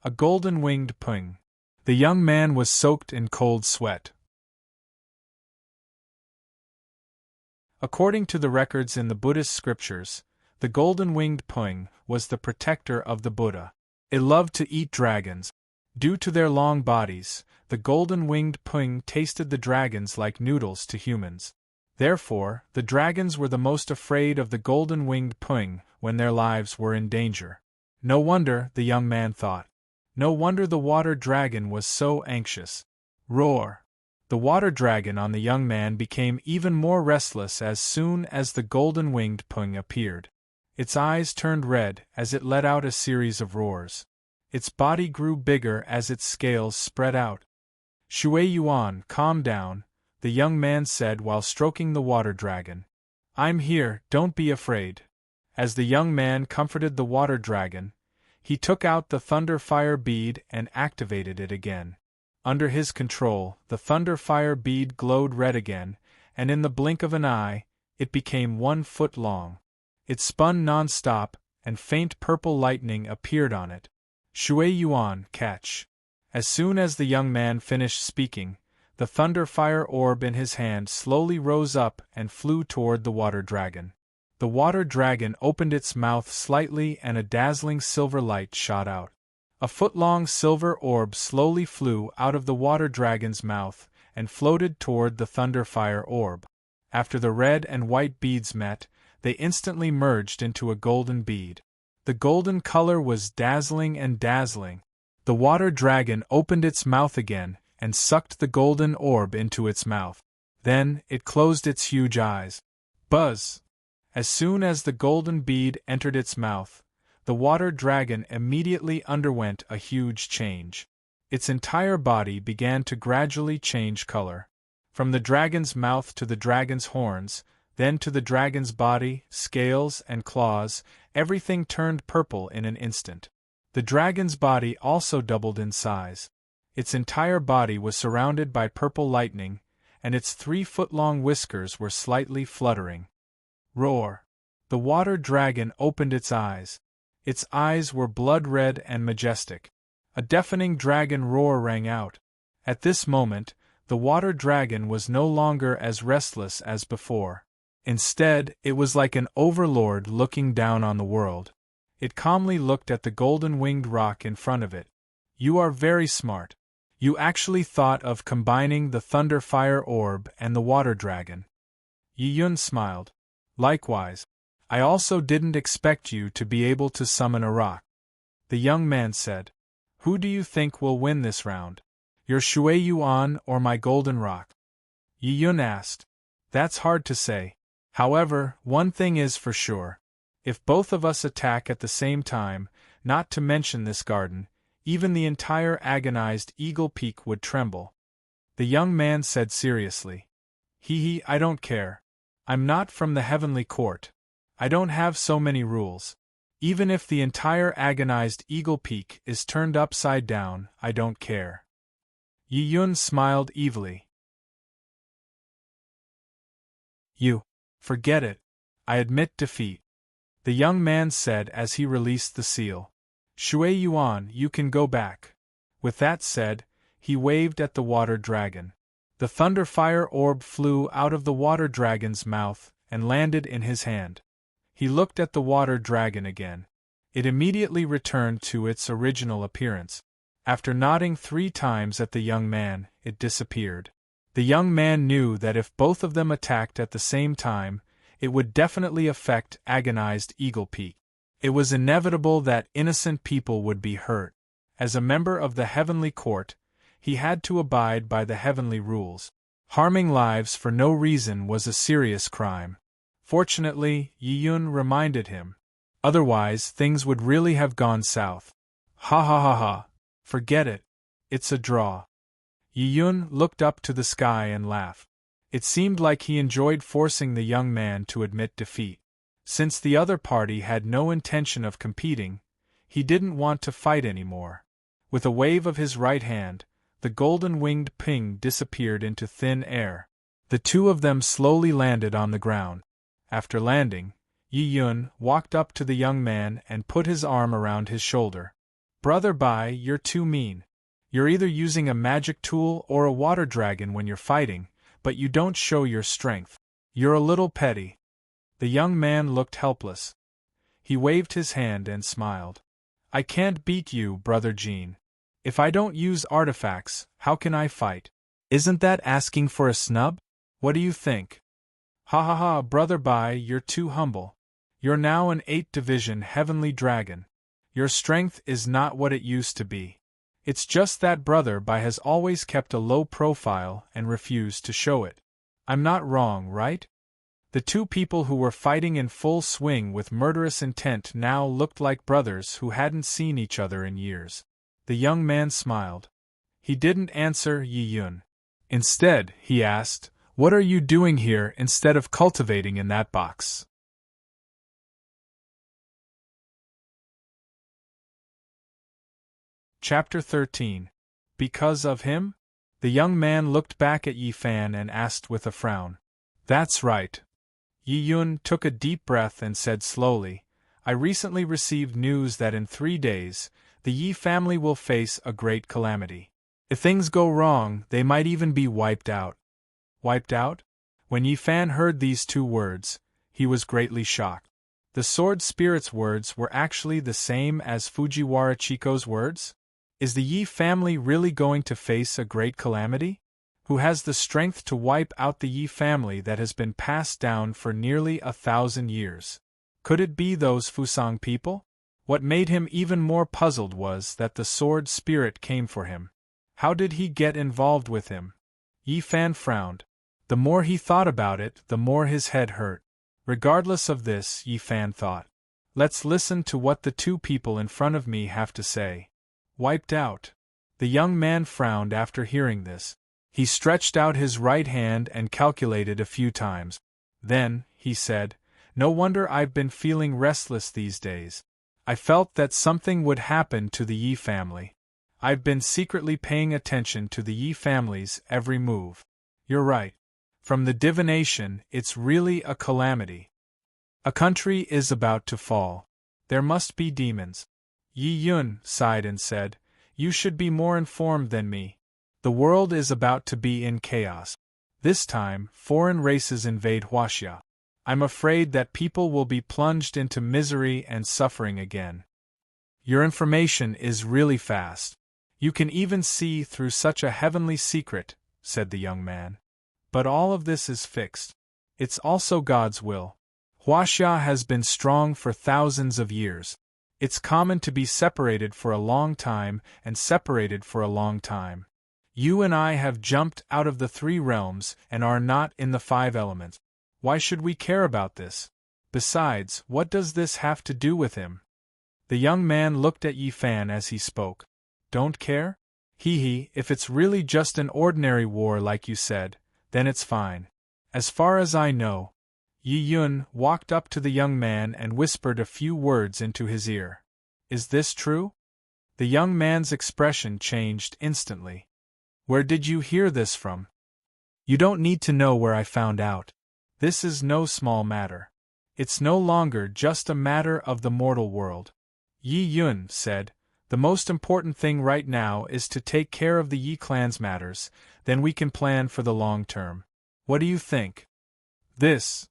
A golden-winged Pung. The young man was soaked in cold sweat. According to the records in the Buddhist scriptures, the golden-winged Pung was the protector of the Buddha. It loved to eat dragons. Due to their long bodies, the golden-winged Pung tasted the dragons like noodles to humans. Therefore, the dragons were the most afraid of the golden-winged Pung when their lives were in danger. No wonder, the young man thought. No wonder the water dragon was so anxious. Roar! The water dragon on the young man became even more restless as soon as the golden-winged Pung appeared. Its eyes turned red as it let out a series of roars. Its body grew bigger as its scales spread out. Shui Yuan, calm down, the young man said while stroking the water dragon. I'm here, don't be afraid. As the young man comforted the water dragon, he took out the thunder fire bead and activated it again. Under his control, the thunder fire bead glowed red again, and in the blink of an eye, it became 1 foot long. It spun non-stop, and faint purple lightning appeared on it. Shui Yuan, catch. As soon as the young man finished speaking, the thunder fire orb in his hand slowly rose up and flew toward the water dragon. The water dragon opened its mouth slightly and a dazzling silver light shot out. A foot-long silver orb slowly flew out of the water dragon's mouth and floated toward the thunder fire orb. After the red and white beads met, they instantly merged into a golden bead. The golden color was dazzling and dazzling. The water dragon opened its mouth again and sucked the golden orb into its mouth. Then, it closed its huge eyes. Buzz! As soon as the golden bead entered its mouth, the water dragon immediately underwent a huge change. Its entire body began to gradually change color. From the dragon's mouth to the dragon's horns, then to the dragon's body, scales, and claws, everything turned purple in an instant. The dragon's body also doubled in size. Its entire body was surrounded by purple lightning, and its 3-foot-long whiskers were slightly fluttering. Roar! The water dragon opened its eyes. Its eyes were blood-red and majestic. A deafening dragon roar rang out. At this moment, the water dragon was no longer as restless as before. Instead, it was like an overlord looking down on the world. It calmly looked at the golden-winged rock in front of it. You are very smart. You actually thought of combining the thunder fire orb and the water dragon. Yi Yun smiled. Likewise. I also didn't expect you to be able to summon a rock. The young man said. Who do you think will win this round? Your Shui Yuan or my golden rock? Yi Yun asked. That's hard to say. However, one thing is for sure. If both of us attack at the same time, not to mention this garden, even the entire agonized Eagle Peak would tremble. The young man said seriously. I don't care. I'm not from the heavenly court. I don't have so many rules. Even if the entire agonized Eagle Peak is turned upside down, I don't care. Yi Yun smiled evilly. Forget it. I admit defeat. The young man said as he released the seal. Shui Yuan, you can go back. With that said, he waved at the water dragon. The thunderfire orb flew out of the water dragon's mouth and landed in his hand. He looked at the water dragon again. It immediately returned to its original appearance. After nodding 3 times at the young man, it disappeared. The young man knew that if both of them attacked at the same time, it would definitely affect agonized Eagle Peak. It was inevitable that innocent people would be hurt. As a member of the Heavenly Court, he had to abide by the heavenly rules. Harming lives for no reason was a serious crime. Fortunately, Yi Yun reminded him. Otherwise, things would really have gone south. Ha ha ha ha. Forget it. It's a draw. Yi Yun looked up to the sky and laughed. It seemed like he enjoyed forcing the young man to admit defeat. Since the other party had no intention of competing, he didn't want to fight anymore. With a wave of his right hand, the golden-winged ping disappeared into thin air. The two of them slowly landed on the ground. After landing, Yi Yun walked up to the young man and put his arm around his shoulder. Brother Bai, you're too mean. You're either using a magic tool or a water dragon when you're fighting, but you don't show your strength. You're a little petty. The young man looked helpless. He waved his hand and smiled. I can't beat you, Brother Jean. If I don't use artifacts, how can I fight? Isn't that asking for a snub? What do you think? Ha ha ha, Brother Bai, you're too humble. You're now an 8th Division Heavenly Dragon. Your strength is not what it used to be. It's just that Brother Bai has always kept a low profile and refused to show it. I'm not wrong, right? The two people who were fighting in full swing with murderous intent now looked like brothers who hadn't seen each other in years. The young man smiled. He didn't answer Yi Yun. Instead, he asked, "What are you doing here instead of cultivating in that box?" Chapter 13. Because of him? The young man looked back at Yi Fan and asked with a frown. That's right. Yi Yun took a deep breath and said slowly, I recently received news that in 3 days, the Yi family will face a great calamity. If things go wrong, they might even be wiped out. Wiped out? When Yi Fan heard these 2 words, he was greatly shocked. The sword spirit's words were actually the same as Fujiwara Chico's words? Is the Yi family really going to face a great calamity? Who has the strength to wipe out the Yi family that has been passed down for nearly 1,000 years? Could it be those Fusang people? What made him even more puzzled was that the sword spirit came for him. How did he get involved with him? Yi Fan frowned. The more he thought about it, the more his head hurt. Regardless of this, Yi Fan thought. Let's listen to what the 2 people in front of me have to say. Wiped out. The young man frowned after hearing this. He stretched out his right hand and calculated a few times. Then, he said, no wonder I've been feeling restless these days. I felt that something would happen to the Yi family. I've been secretly paying attention to the Yi family's every move. You're right. From the divination, it's really a calamity. A country is about to fall. There must be demons. Yi Yun sighed and said, You should be more informed than me. The world is about to be in chaos. This time, foreign races invade Huaxia. I'm afraid that people will be plunged into misery and suffering again. Your information is really fast. You can even see through such a heavenly secret, said the young man. But all of this is fixed. It's also God's will. Huaxia has been strong for thousands of years. It's common to be separated for a long time and separated for a long time. You and I have jumped out of the 3 realms and are not in the 5 elements. Why should we care about this? Besides, what does this have to do with him? The young man looked at Yi Fan as he spoke. Don't care? Hee, if it's really just an ordinary war like you said, then it's fine. As far as I know. Yi Yun walked up to the young man and whispered a few words into his ear. Is this true? The young man's expression changed instantly. Where did you hear this from? You don't need to know where I found out. This is no small matter. It's no longer just a matter of the mortal world. Yi Yun said, "The most important thing right now is to take care of the Yi clan's matters, then we can plan for the long term. What do you think?" This.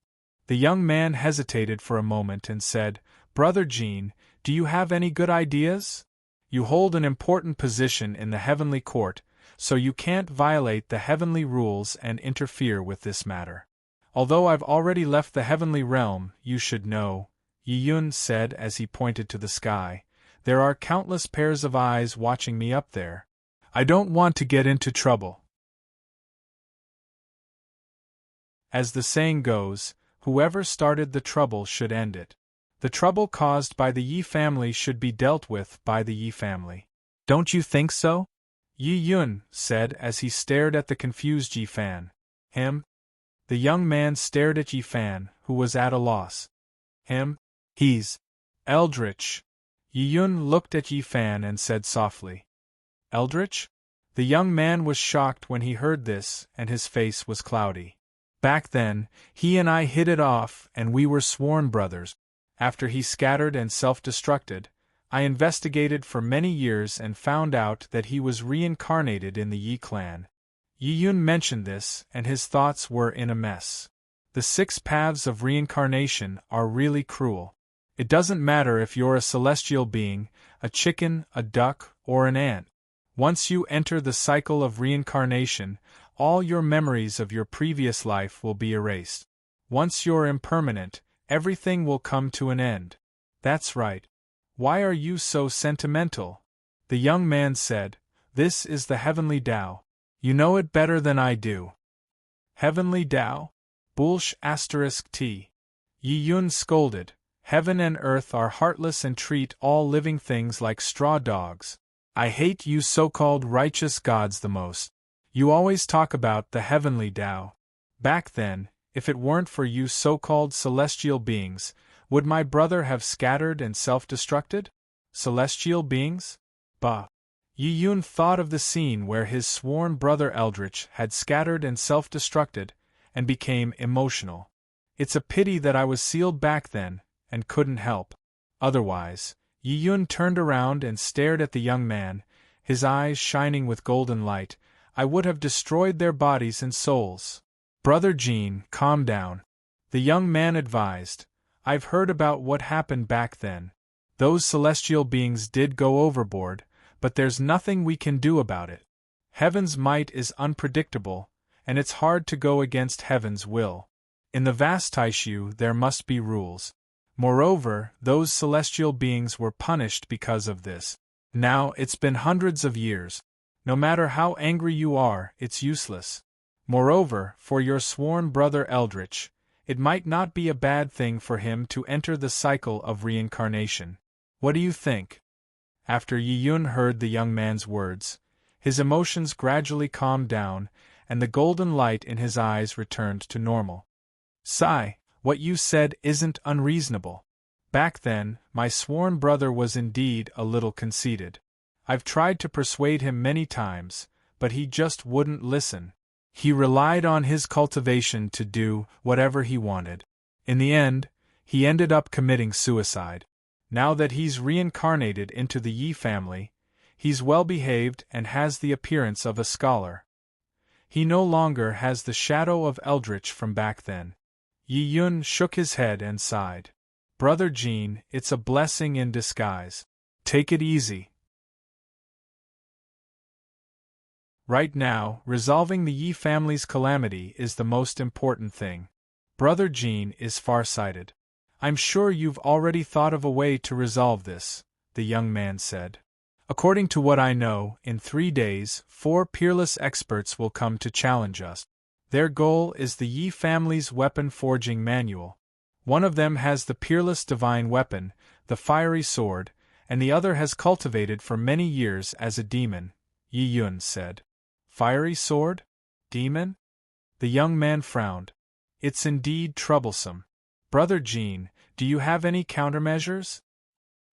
The young man hesitated for a moment and said, "Brother Jean, do you have any good ideas? You hold an important position in the heavenly court, so you can't violate the heavenly rules and interfere with this matter. Although I've already left the heavenly realm, you should know," Yi Yun said as he pointed to the sky, "there are countless pairs of eyes watching me up there. I don't want to get into trouble. As the saying goes, whoever started the trouble should end it. The trouble caused by the Yi family should be dealt with by the Yi family. Don't you think so?" Yi Yun said as he stared at the confused Yi Fan. "Him?" The young man stared at Yi Fan, who was at a loss. "Him? He's Eldritch." Yi Yun looked at Yi Fan and said softly, "Eldritch?" The young man was shocked when he heard this, and his face was cloudy. "Back then, he and I hit it off and we were sworn brothers. After he scattered and self-destructed, I investigated for many years and found out that he was reincarnated in the Yi clan." Yi Yun mentioned this, and his thoughts were in a mess. The 6 paths of reincarnation are really cruel. It doesn't matter if you're a celestial being, a chicken, a duck, or an ant. Once you enter the cycle of reincarnation, all your memories of your previous life will be erased. Once you're impermanent, everything will come to an end. That's right. Why are you so sentimental? The young man said, "This is the heavenly Tao. You know it better than I do." Heavenly Tao? Bullsh *t. Yi Yun scolded, "Heaven and earth are heartless and treat all living things like straw dogs. I hate you so-called righteous gods the most. You always talk about the heavenly Tao. Back then, if it weren't for you so-called celestial beings, would my brother have scattered and self-destructed? Celestial beings? Bah." Yi Yun thought of the scene where his sworn brother Eldritch had scattered and self-destructed, and became emotional. "It's a pity that I was sealed back then, and couldn't help. Otherwise," Yi Yun turned around and stared at the young man, his eyes shining with golden light, "I would have destroyed their bodies and souls." "Brother Jean, calm down," the young man advised. "I've heard about what happened back then. Those celestial beings did go overboard, but there's nothing we can do about it. Heaven's might is unpredictable, and it's hard to go against Heaven's will. In the vast Taishu there must be rules. Moreover, those celestial beings were punished because of this. Now it's been hundreds of years. No matter how angry you are, it's useless. Moreover, for your sworn brother Eldritch, it might not be a bad thing for him to enter the cycle of reincarnation. What do you think?" After Yi Yun heard the young man's words, his emotions gradually calmed down, and the golden light in his eyes returned to normal. "Sigh, what you said isn't unreasonable. Back then, my sworn brother was indeed a little conceited. I've tried to persuade him many times, but he just wouldn't listen. He relied on his cultivation to do whatever he wanted. In the end, he ended up committing suicide. Now that he's reincarnated into the Yi family, he's well-behaved and has the appearance of a scholar. He no longer has the shadow of Eldritch from back then." Yi Yun shook his head and sighed. "Brother Jean, it's a blessing in disguise. Take it easy. Right now, resolving the Yi family's calamity is the most important thing. Brother Jean is far-sighted. I'm sure you've already thought of a way to resolve this," the young man said. "According to what I know, in 3 days, 4 peerless experts will come to challenge us. Their goal is the Yi family's weapon forging manual. One of them has the peerless divine weapon, the fiery sword, and the other has cultivated for many years as a demon," Yi Yun said. "Fiery sword? Demon?" The young man frowned. "It's indeed troublesome. Brother Jean, do you have any countermeasures?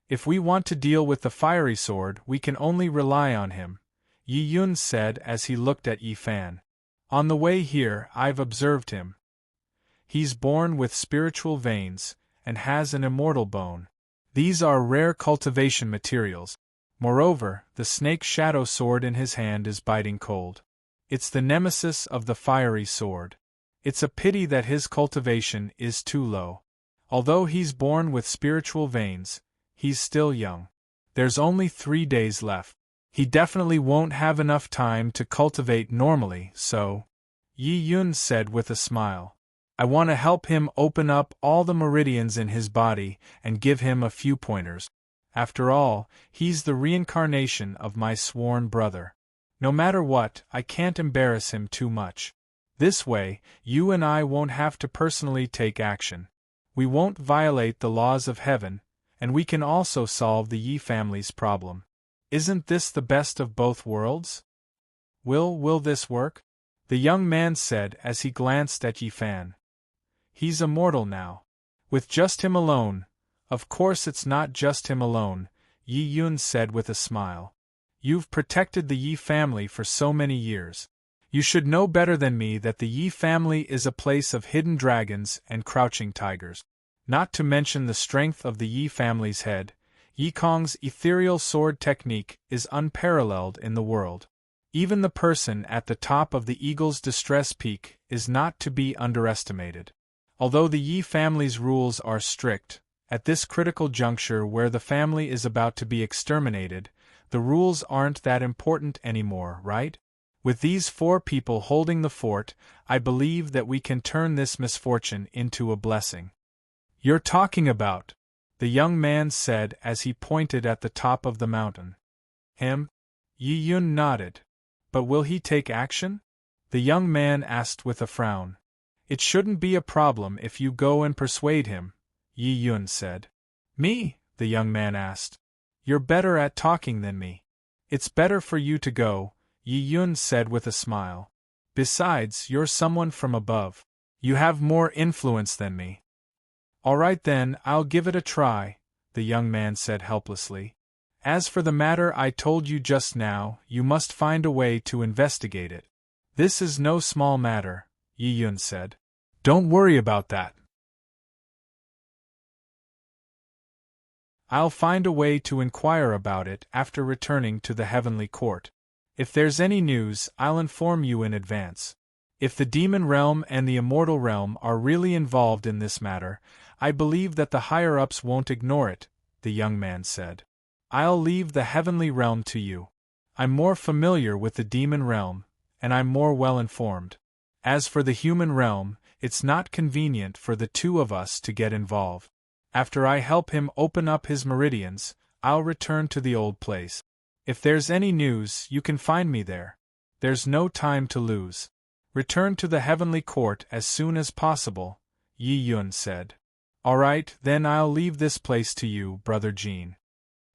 If we want to deal with the fiery sword, we can only rely on him," Yi Yun said as he looked at Yi Fan. "On the way here, I've observed him. He's born with spiritual veins, and has an immortal bone. These are rare cultivation materials. Moreover, the snake's shadow sword in his hand is biting cold. It's the nemesis of the fiery sword. It's a pity that his cultivation is too low. Although he's born with spiritual veins, he's still young. There's only 3 days left. He definitely won't have enough time to cultivate normally, so, Yi Yun said with a smile. I want to help him open up all the meridians in his body and give him a few pointers. After all, he's the reincarnation of my sworn brother. No matter what, I can't embarrass him too much. This way, you and I won't have to personally take action. We won't violate the laws of heaven, and we can also solve the Yi family's problem. Isn't this the best of both worlds? Will this work? The young man said as he glanced at Yi Fan. He's immortal now. With just him alone. Of course it's not just him alone, Yi Yun said with a smile. You've protected the Yi family for so many years. You should know better than me that the Yi family is a place of hidden dragons and crouching tigers. Not to mention the strength of the Yi family's head, Yi Kong's ethereal sword technique is unparalleled in the world. Even the person at the top of the eagle's distress peak is not to be underestimated. Although the Yi family's rules are strict, at this critical juncture where the family is about to be exterminated, the rules aren't that important anymore, right? With these 4 people holding the fort, I believe that we can turn this misfortune into a blessing. You're talking about, the young man said as he pointed at the top of the mountain. Him? Yi Yun nodded. But will he take action? The young man asked with a frown. It shouldn't be a problem if you go and persuade him, Yi Yun said. Me? The young man asked. You're better at talking than me. It's better for you to go, Yi Yun said with a smile. Besides, you're someone from above. You have more influence than me. All right then, I'll give it a try, the young man said helplessly. As for the matter I told you just now, you must find a way to investigate it. This is no small matter, Yi Yun said. Don't worry about that. I'll find a way to inquire about it after returning to the heavenly court. If there's any news, I'll inform you in advance. If the demon realm and the immortal realm are really involved in this matter, I believe that the higher-ups won't ignore it, the young man said. I'll leave the heavenly realm to you. I'm more familiar with the demon realm, and I'm more well-informed. As for the human realm, it's not convenient for the 2 of us to get involved. After I help him open up his meridians, I'll return to the old place. If there's any news, you can find me there. There's no time to lose. Return to the heavenly court as soon as possible, Yi Yun said. All right, then I'll leave this place to you, Brother Jean.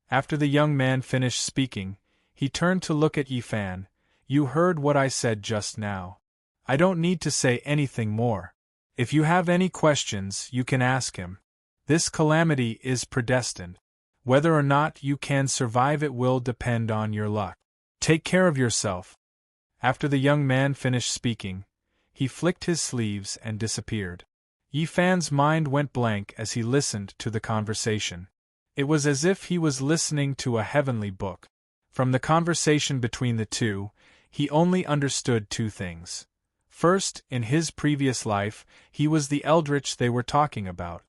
After the young man finished speaking, he turned to look at Yi Fan. You heard what I said just now. I don't need to say anything more. If you have any questions, you can ask him. This calamity is predestined. Whether or not you can survive it will depend on your luck. Take care of yourself. After the young man finished speaking, he flicked his sleeves and disappeared. Yi Fan's mind went blank as he listened to the conversation. It was as if he was listening to a heavenly book. From the conversation between the 2, he only understood 2 things. First, in his previous life, he was the eldritch they were talking about.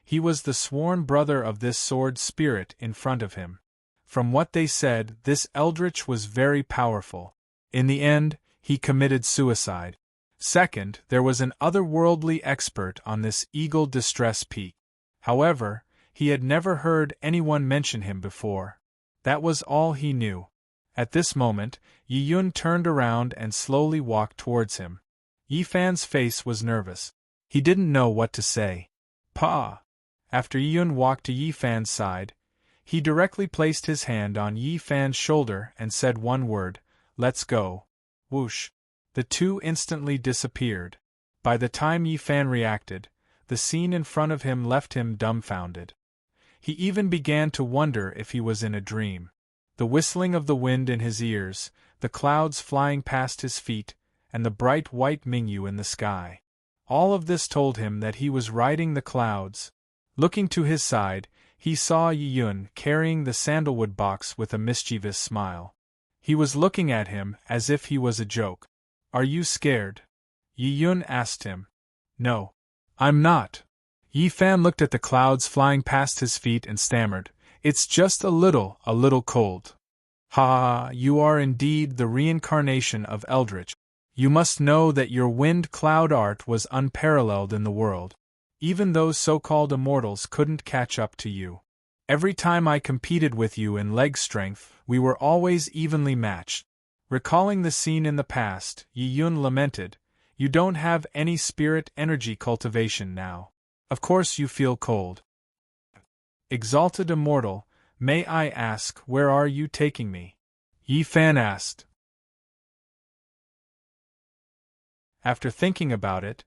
He was the sworn brother of this sword spirit in front of him. From what they said, this eldritch was very powerful. In the end, he committed suicide. Second, there was an otherworldly expert on this Eagle Distress Peak. However, he had never heard anyone mention him before. That was all he knew. At this moment, Yi Yun turned around and slowly walked towards him. Yi Fan's face was nervous. He didn't know what to say. Pa! After Yi Yun walked to Yi Fan's side, he directly placed his hand on Yi Fan's shoulder and said one word, "Let's go." Whoosh! The 2 instantly disappeared. By the time Yi Fan reacted, the scene in front of him left him dumbfounded. He even began to wonder if he was in a dream. The whistling of the wind in his ears, the clouds flying past his feet, and the bright white Mingyu in the sky. All of this told him that he was riding the clouds. Looking to his side, He saw Yi Yun carrying the sandalwood box with a mischievous smile. He was looking at him as if he was a joke. "Are you scared?" Yi Yun asked him. "No. I'm not." Yi Fan looked at the clouds flying past his feet and stammered, "It's just a little cold." "Ha, you are indeed the reincarnation of Eldritch. You must know that your wind cloud art was unparalleled in the world. Even those so-called immortals couldn't catch up to you. Every time I competed with you in leg strength, we were always evenly matched." Recalling the scene in the past, Yi Yun lamented, "You don't have any spirit energy cultivation now. Of course you feel cold." "Exalted immortal, may I ask where are you taking me?" Yi Fan asked. After thinking about it,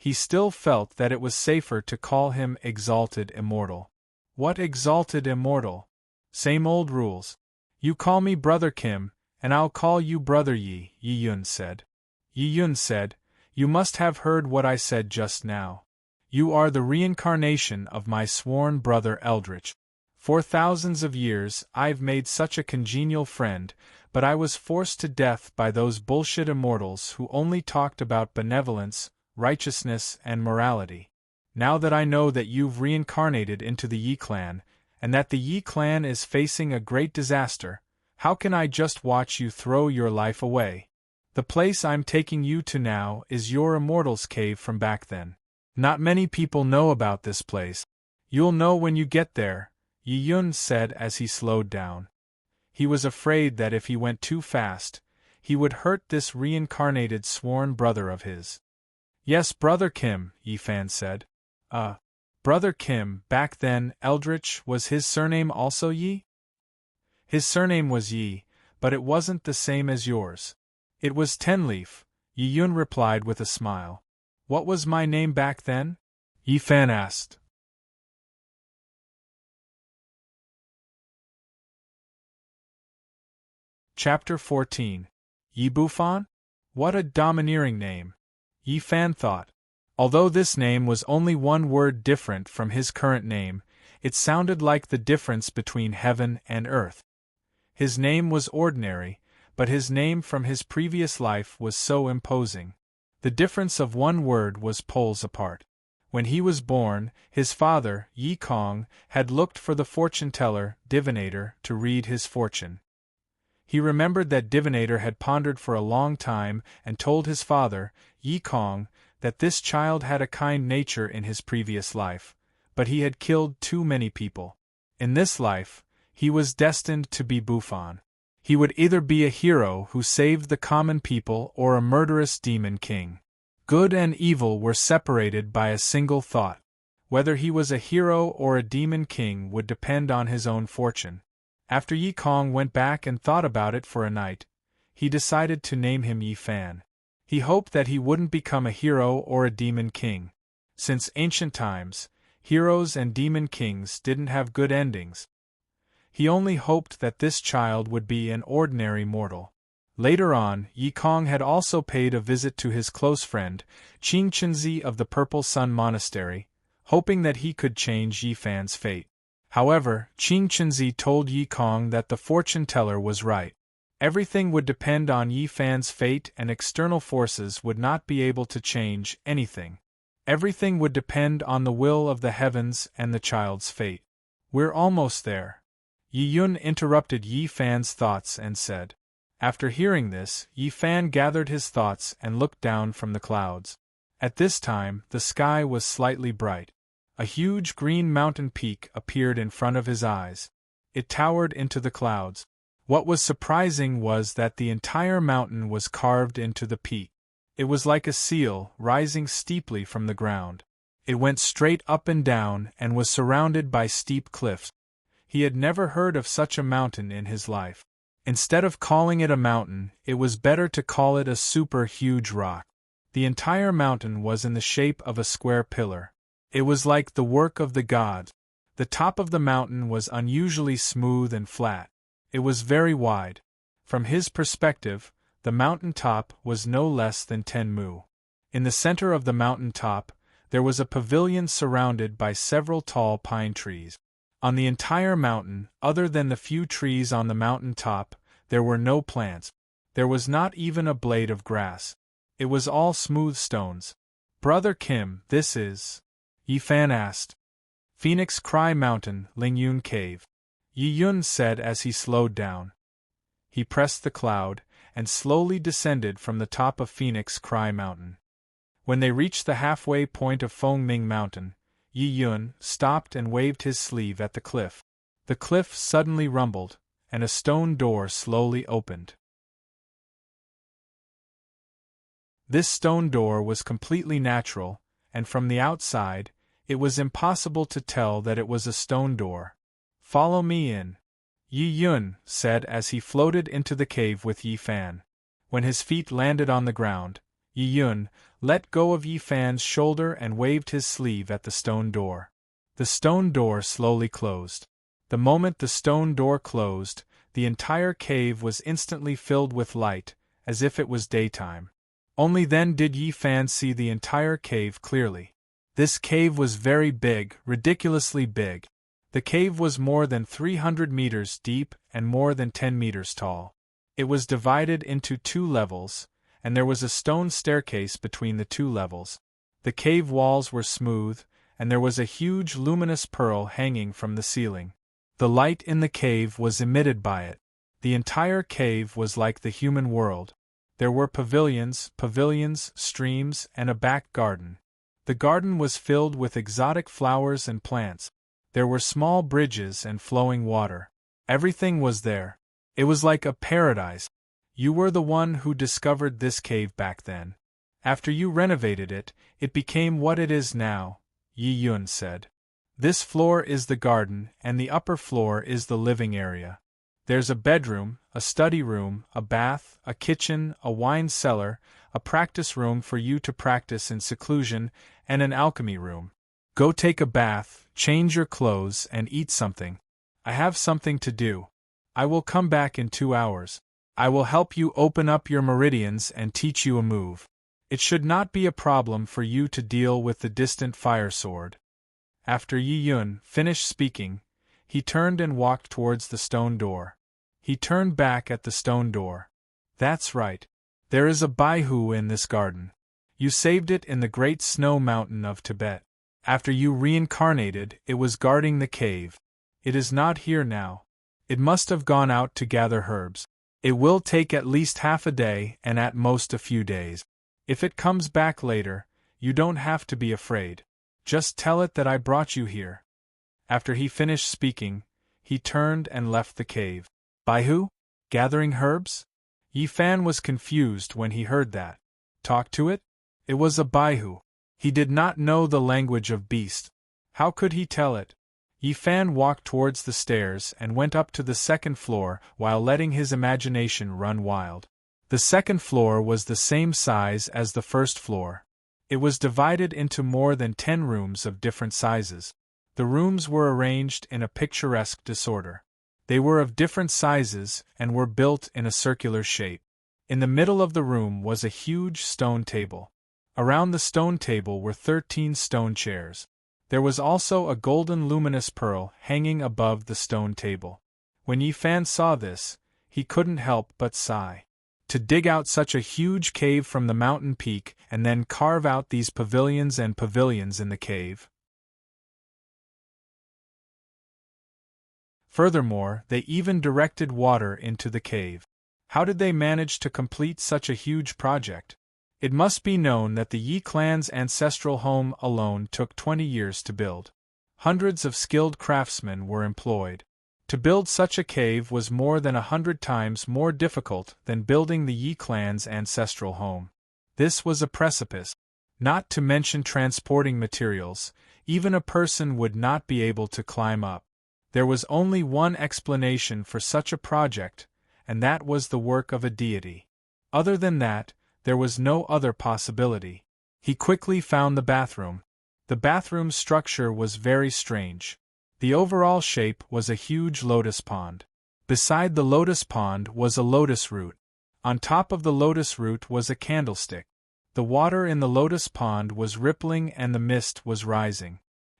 he still felt that it was safer to call him Exalted Immortal. "What Exalted Immortal? Same old rules. You call me Brother Kim, and I'll call you Brother Yi," Yi Yun said. Yi Yun said, "You must have heard what I said just now. You are the reincarnation of my sworn brother Eldritch. For thousands of years I've made such a congenial friend, but I was forced to death by those bullshit immortals who only talked about benevolence, righteousness, and morality. Now that I know that you've reincarnated into the Yi clan, and that the Yi clan is facing a great disaster, how can I just watch you throw your life away? The place I'm taking you to now is your immortal's cave from back then. Not many people know about this place. You'll know when you get there," Yi Yun said as he slowed down. He was afraid that if he went too fast, he would hurt this reincarnated sworn brother of his. "Yes, Brother Kim," Yi Fan said. Brother Kim, back then, Eldritch, was his surname also Yi?" "His surname was Yi, but it wasn't the same as yours. It was Tenleaf," Yi Yun replied with a smile. "What was my name back then?" Yi Fan asked. Chapter 14. Yi Bufan? What a domineering name, Yi Fan thought. Although this name was only one word different from his current name, it sounded like the difference between heaven and earth. His name was ordinary, but his name from his previous life was so imposing. The difference of one word was poles apart. When he was born, his father, Yi Kong, had looked for the fortune-teller, divinator, to read his fortune. He remembered that divinator had pondered for a long time and told his father, Yi Kong, that this child had a kind nature in his previous life, but he had killed too many people. In this life, he was destined to be Bufan. He would either be a hero who saved the common people or a murderous demon king. Good and evil were separated by a single thought. Whether he was a hero or a demon king would depend on his own fortune. After Yi Kong went back and thought about it for a night, he decided to name him Yi Fan. He hoped that he wouldn't become a hero or a demon king. Since ancient times, heroes and demon kings didn't have good endings. He only hoped that this child would be an ordinary mortal. Later on, Yi Kong had also paid a visit to his close friend, Qing Chenzi of the Purple Sun Monastery, hoping that he could change Yi Fan's fate. However, Qing Chenzi told Yi Kong that the fortune-teller was right. Everything would depend on Yi Fan's fate and external forces would not be able to change anything. Everything would depend on the will of the heavens and the child's fate. "We're almost there." Yi Yun interrupted Yi Fan's thoughts and said. After hearing this, Yi Fan gathered his thoughts and looked down from the clouds. At this time, the sky was slightly bright. A huge green mountain peak appeared in front of his eyes. It towered into the clouds. What was surprising was that the entire mountain was carved into the peak. It was like a seal rising steeply from the ground. It went straight up and down and was surrounded by steep cliffs. He had never heard of such a mountain in his life. Instead of calling it a mountain, it was better to call it a super-huge rock. The entire mountain was in the shape of a square pillar. It was like the work of the gods. The top of the mountain was unusually smooth and flat. It was very wide. From his perspective, the mountain top was no less than 10 mu. In the center of the mountain top, there was a pavilion surrounded by several tall pine trees. On the entire mountain, other than the few trees on the mountain top, there were no plants. There was not even a blade of grass. It was all smooth stones. Brother Kim, this is? Yi Fan asked. Phoenix Cry Mountain, Lingyun Cave. Yi Yun said as he slowed down. He pressed the cloud, and slowly descended from the top of Phoenix Cry Mountain. When they reached the halfway point of Feng Ming Mountain, Yi Yun stopped and waved his sleeve at the cliff. The cliff suddenly rumbled, and a stone door slowly opened. This stone door was completely natural, and from the outside, it was impossible to tell that it was a stone door. Follow me in, Yi Yun said as he floated into the cave with Yi Fan. When his feet landed on the ground, Yi Yun let go of Yi Fan's shoulder and waved his sleeve at the stone door. The stone door slowly closed. The moment the stone door closed, the entire cave was instantly filled with light, as if it was daytime. Only then did Yi Fan see the entire cave clearly. This cave was very big, ridiculously big. The cave was more than 300 meters deep and more than 10 meters tall. It was divided into 2 levels, and there was a stone staircase between the 2 levels. The cave walls were smooth, and there was a huge luminous pearl hanging from the ceiling. The light in the cave was emitted by it. The entire cave was like the human world. There were pavilions, streams, and a back garden. The garden was filled with exotic flowers and plants. There were small bridges and flowing water. Everything was there. It was like a paradise. You were the one who discovered this cave back then. After you renovated it, it became what it is now, Yi Yun said. This floor is the garden, and the upper floor is the living area. There's a bedroom, a study room, a bath, a kitchen, a wine cellar, a practice room for you to practice in seclusion, and an alchemy room. Go take a bath, change your clothes, and eat something. I have something to do. I will come back in 2 hours. I will help you open up your meridians and teach you a move. It should not be a problem for you to deal with the distant fire sword. After Yi Yun finished speaking, he turned and walked towards the stone door. He turned back at the stone door. That's right. There is a baihu in this garden. You saved it in the Great Snow Mountain of Tibet. After you reincarnated, it was guarding the cave. It is not here now. It must have gone out to gather herbs. It will take at least half a day and at most a few days. If it comes back later, you don't have to be afraid. Just tell it that I brought you here. After he finished speaking, he turned and left the cave. Baihu? Gathering herbs? Yi Fan was confused when he heard that. Talk to it? It was a baihu. He did not know the language of beasts. How could he tell it? Yi Fan walked towards the stairs and went up to the second floor while letting his imagination run wild. The second floor was the same size as the first floor. It was divided into more than 10 rooms of different sizes. The rooms were arranged in a picturesque disorder. They were of different sizes and were built in a circular shape. In the middle of the room was a huge stone table. Around the stone table were 13 stone chairs. There was also a golden luminous pearl hanging above the stone table. When Yi Fan saw this, he couldn't help but sigh. To dig out such a huge cave from the mountain peak and then carve out these pavilions and pavilions in the cave. Furthermore, they even directed water into the cave. How did they manage to complete such a huge project? It must be known that the Yi clan's ancestral home alone took 20 years to build. Hundreds of skilled craftsmen were employed. To build such a cave was more than 100 times more difficult than building the Yi clan's ancestral home. This was a precipice. Not to mention transporting materials, even a person would not be able to climb up. There was only one explanation for such a project, and that was the work of a deity. Other than that, there was no other possibility. He quickly found the bathroom. The bathroom's structure was very strange. The overall shape was a huge lotus pond. Beside the lotus pond was a lotus root. On top of the lotus root was a candlestick. The water in the lotus pond was rippling and the mist was rising.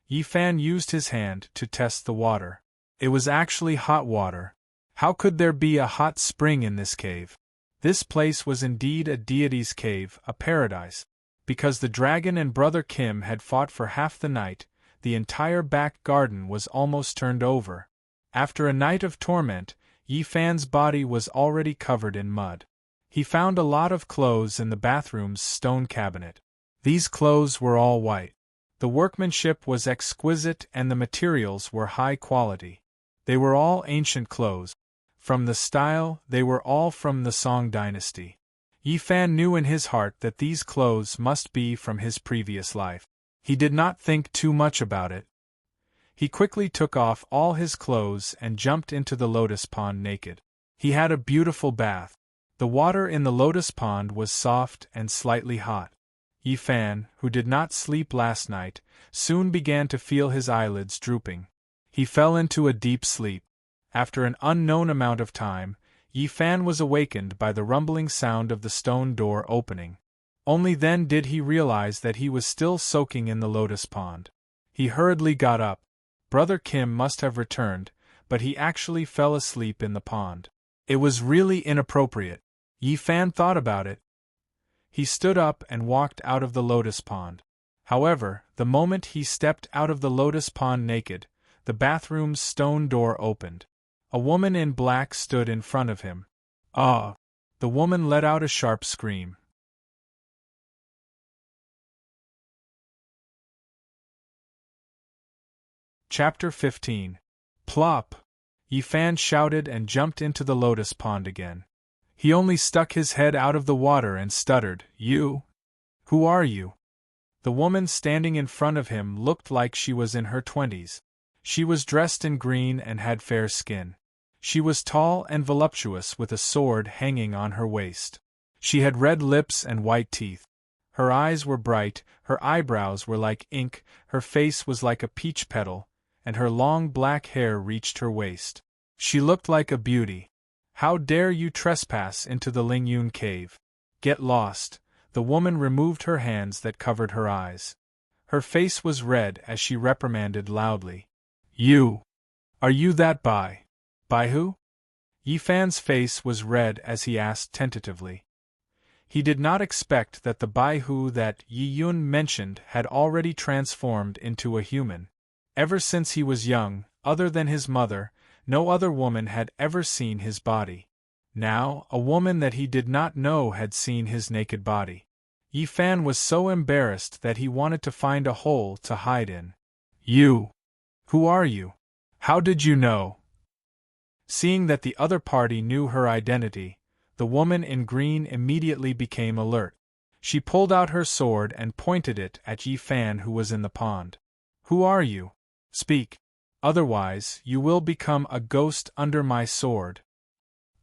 Yi Fan used his hand to test the water. It was actually hot water. How could there be a hot spring in this cave? This place was indeed a deity's cave, a paradise. Because the dragon and Brother Kim had fought for half the night, the entire back garden was almost turned over. After a night of torment, Yi Fan's body was already covered in mud. He found a lot of clothes in the bathroom's stone cabinet. These clothes were all white. The workmanship was exquisite and the materials were high quality. They were all ancient clothes. From the style, they were all from the Song dynasty. Yi Fan knew in his heart that these clothes must be from his previous life. He did not think too much about it. He quickly took off all his clothes and jumped into the lotus pond naked. He had a beautiful bath. The water in the lotus pond was soft and slightly hot. Yi Fan, who did not sleep last night, soon began to feel his eyelids drooping. He fell into a deep sleep. After an unknown amount of time, Yi Fan was awakened by the rumbling sound of the stone door opening. Only then did he realize that he was still soaking in the lotus pond. He hurriedly got up. Brother Kim must have returned, but he actually fell asleep in the pond. It was really inappropriate. Yi Fan thought about it. He stood up and walked out of the lotus pond. However, the moment he stepped out of the lotus pond naked, the bathroom's stone door opened. A woman in black stood in front of him. Ah! The woman let out a sharp scream. Chapter 15. Plop! Yi Fan shouted and jumped into the lotus pond again. He only stuck his head out of the water and stuttered, "You? Who are you?" The woman standing in front of him looked like she was in her 20s. She was dressed in green and had fair skin. She was tall and voluptuous with a sword hanging on her waist. She had red lips and white teeth. Her eyes were bright, her eyebrows were like ink, her face was like a peach petal, and her long black hair reached her waist. She looked like a beauty. "How dare you trespass into the Lingyun cave? Get lost!" The woman removed her hands that covered her eyes. Her face was red as she reprimanded loudly. "You! Are you that Bai? Bai who?" Yi Fan's face was red as he asked tentatively. He did not expect that the Bai Hu that Yi Yun mentioned had already transformed into a human. Ever since he was young, other than his mother, no other woman had ever seen his body. Now, a woman that he did not know had seen his naked body. Yi Fan was so embarrassed that he wanted to find a hole to hide in. "You! Who are you? How did you know?" Seeing that the other party knew her identity, the woman in green immediately became alert. She pulled out her sword and pointed it at Yi Fan, who was in the pond. "Who are you? Speak. Otherwise, you will become a ghost under my sword."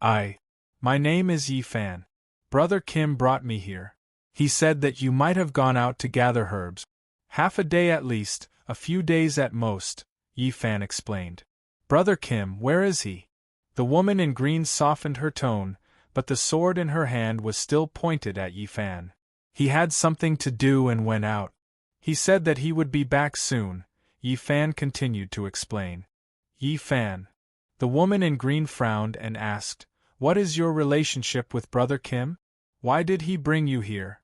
My name is Yi Fan. Brother Kim brought me here. He said that you might have gone out to gather herbs. Half a day at least, a few days at most," Yi Fan explained. "Brother Kim, where is he?" The woman in green softened her tone, but the sword in her hand was still pointed at Yi Fan. "He had something to do and went out. He said that he would be back soon," Yi Fan continued to explain. "Yi Fan." The woman in green frowned and asked, "What is your relationship with Brother Kim? Why did he bring you here?"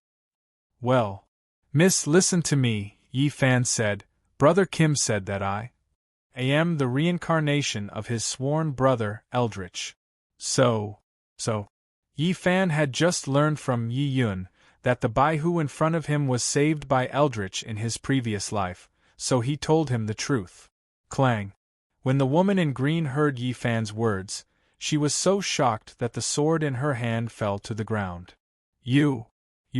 "Well, miss, listen to me," Yi Fan said. "Brother Kim said that I am the reincarnation of his sworn brother, Eldritch. So, Yi Fan had just learned from Yi Yun that the Bai Hu in front of him was saved by Eldritch in his previous life, so he told him the truth. Clang! When the woman in green heard Yi Fan's words, she was so shocked that the sword in her hand fell to the ground. You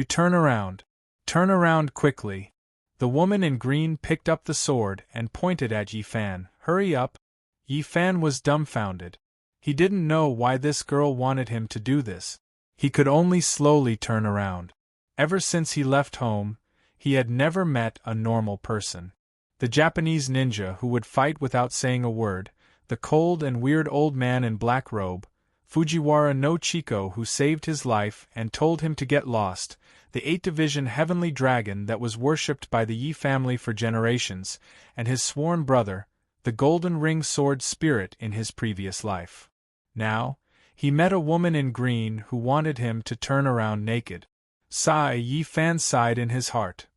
turn around. Turn around quickly." The woman in green picked up the sword and pointed at Yi Fan. "Hurry up." Yi Fan was dumbfounded. He didn't know why this girl wanted him to do this. He could only slowly turn around. Ever since he left home, he had never met a normal person. The Japanese ninja who would fight without saying a word, the cold and weird old man in black robe, Fujiwara no Chiko who saved his life and told him to get lost, the 8th-division heavenly dragon that was worshipped by the Yi family for generations, and his sworn brother, the golden ring sword spirit in his previous life. Now, he met a woman in green who wanted him to turn around naked. Sigh, Yi Fan sighed in his heart.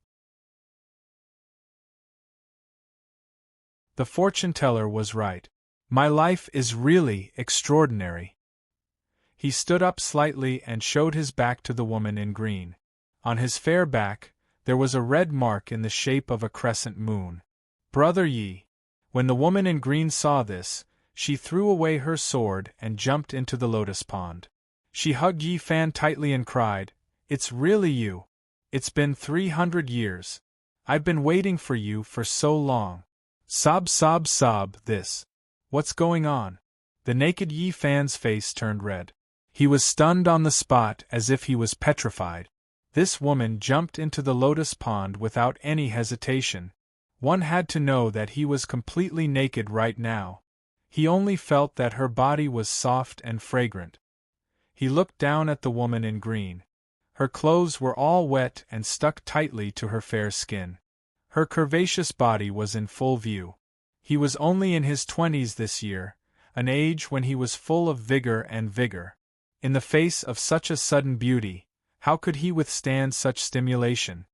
The fortune-teller was right. My life is really extraordinary. He stood up slightly and showed his back to the woman in green. On his fair back, there was a red mark in the shape of a crescent moon. Brother Yi. When the woman in green saw this, she threw away her sword and jumped into the lotus pond. She hugged Yi Fan tightly and cried, "It's really you. It's been 300 years. I've been waiting for you for so long." Sob, sob, sob, this. What's going on? The naked Yi Fan's face turned red. He was stunned on the spot as if he was petrified. This woman jumped into the lotus pond without any hesitation. One had to know that he was completely naked right now. He only felt that her body was soft and fragrant. He looked down at the woman in green. Her clothes were all wet and stuck tightly to her fair skin. Her curvaceous body was in full view. He was only in his 20s this year, an age when he was full of vigor and vigor. In the face of such a sudden beauty, how could he withstand such stimulation?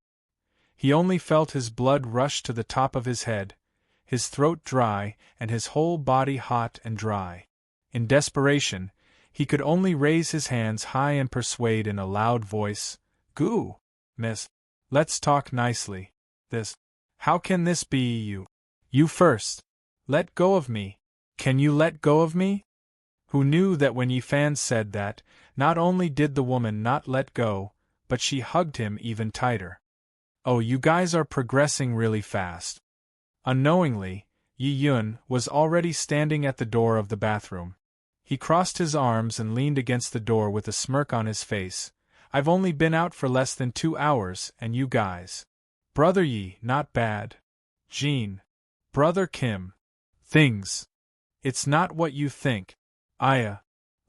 He only felt his blood rush to the top of his head, his throat dry, and his whole body hot and dry. In desperation, he could only raise his hands high and persuade in a loud voice, "Goo, miss, let's talk nicely. This. How can this be you? You first. Let go of me. Can you let go of me?" Who knew that when Yi Fan said that, not only did the woman not let go, but she hugged him even tighter. Oh, you guys are progressing really fast. Unknowingly, Yi Yun was already standing at the door of the bathroom. He crossed his arms and leaned against the door with a smirk on his face. "I've only been out for less than 2 hours, and you guys. Brother Yi, not bad. Jean. Brother Kim. Things. It's not what you think. Aya.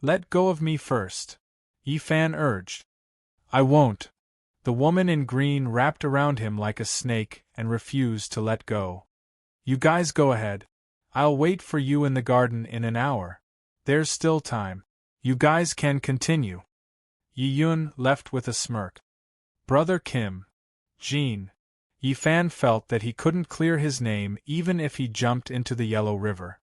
Let go of me first," Yi Fan urged. "I won't." The woman in green wrapped around him like a snake and refused to let go. "You guys go ahead. I'll wait for you in the garden in an hour. There's still time. You guys can continue." Yi Yun left with a smirk. Brother Kim. Jean. Yi Fan felt that he couldn't clear his name even if he jumped into the Yellow River.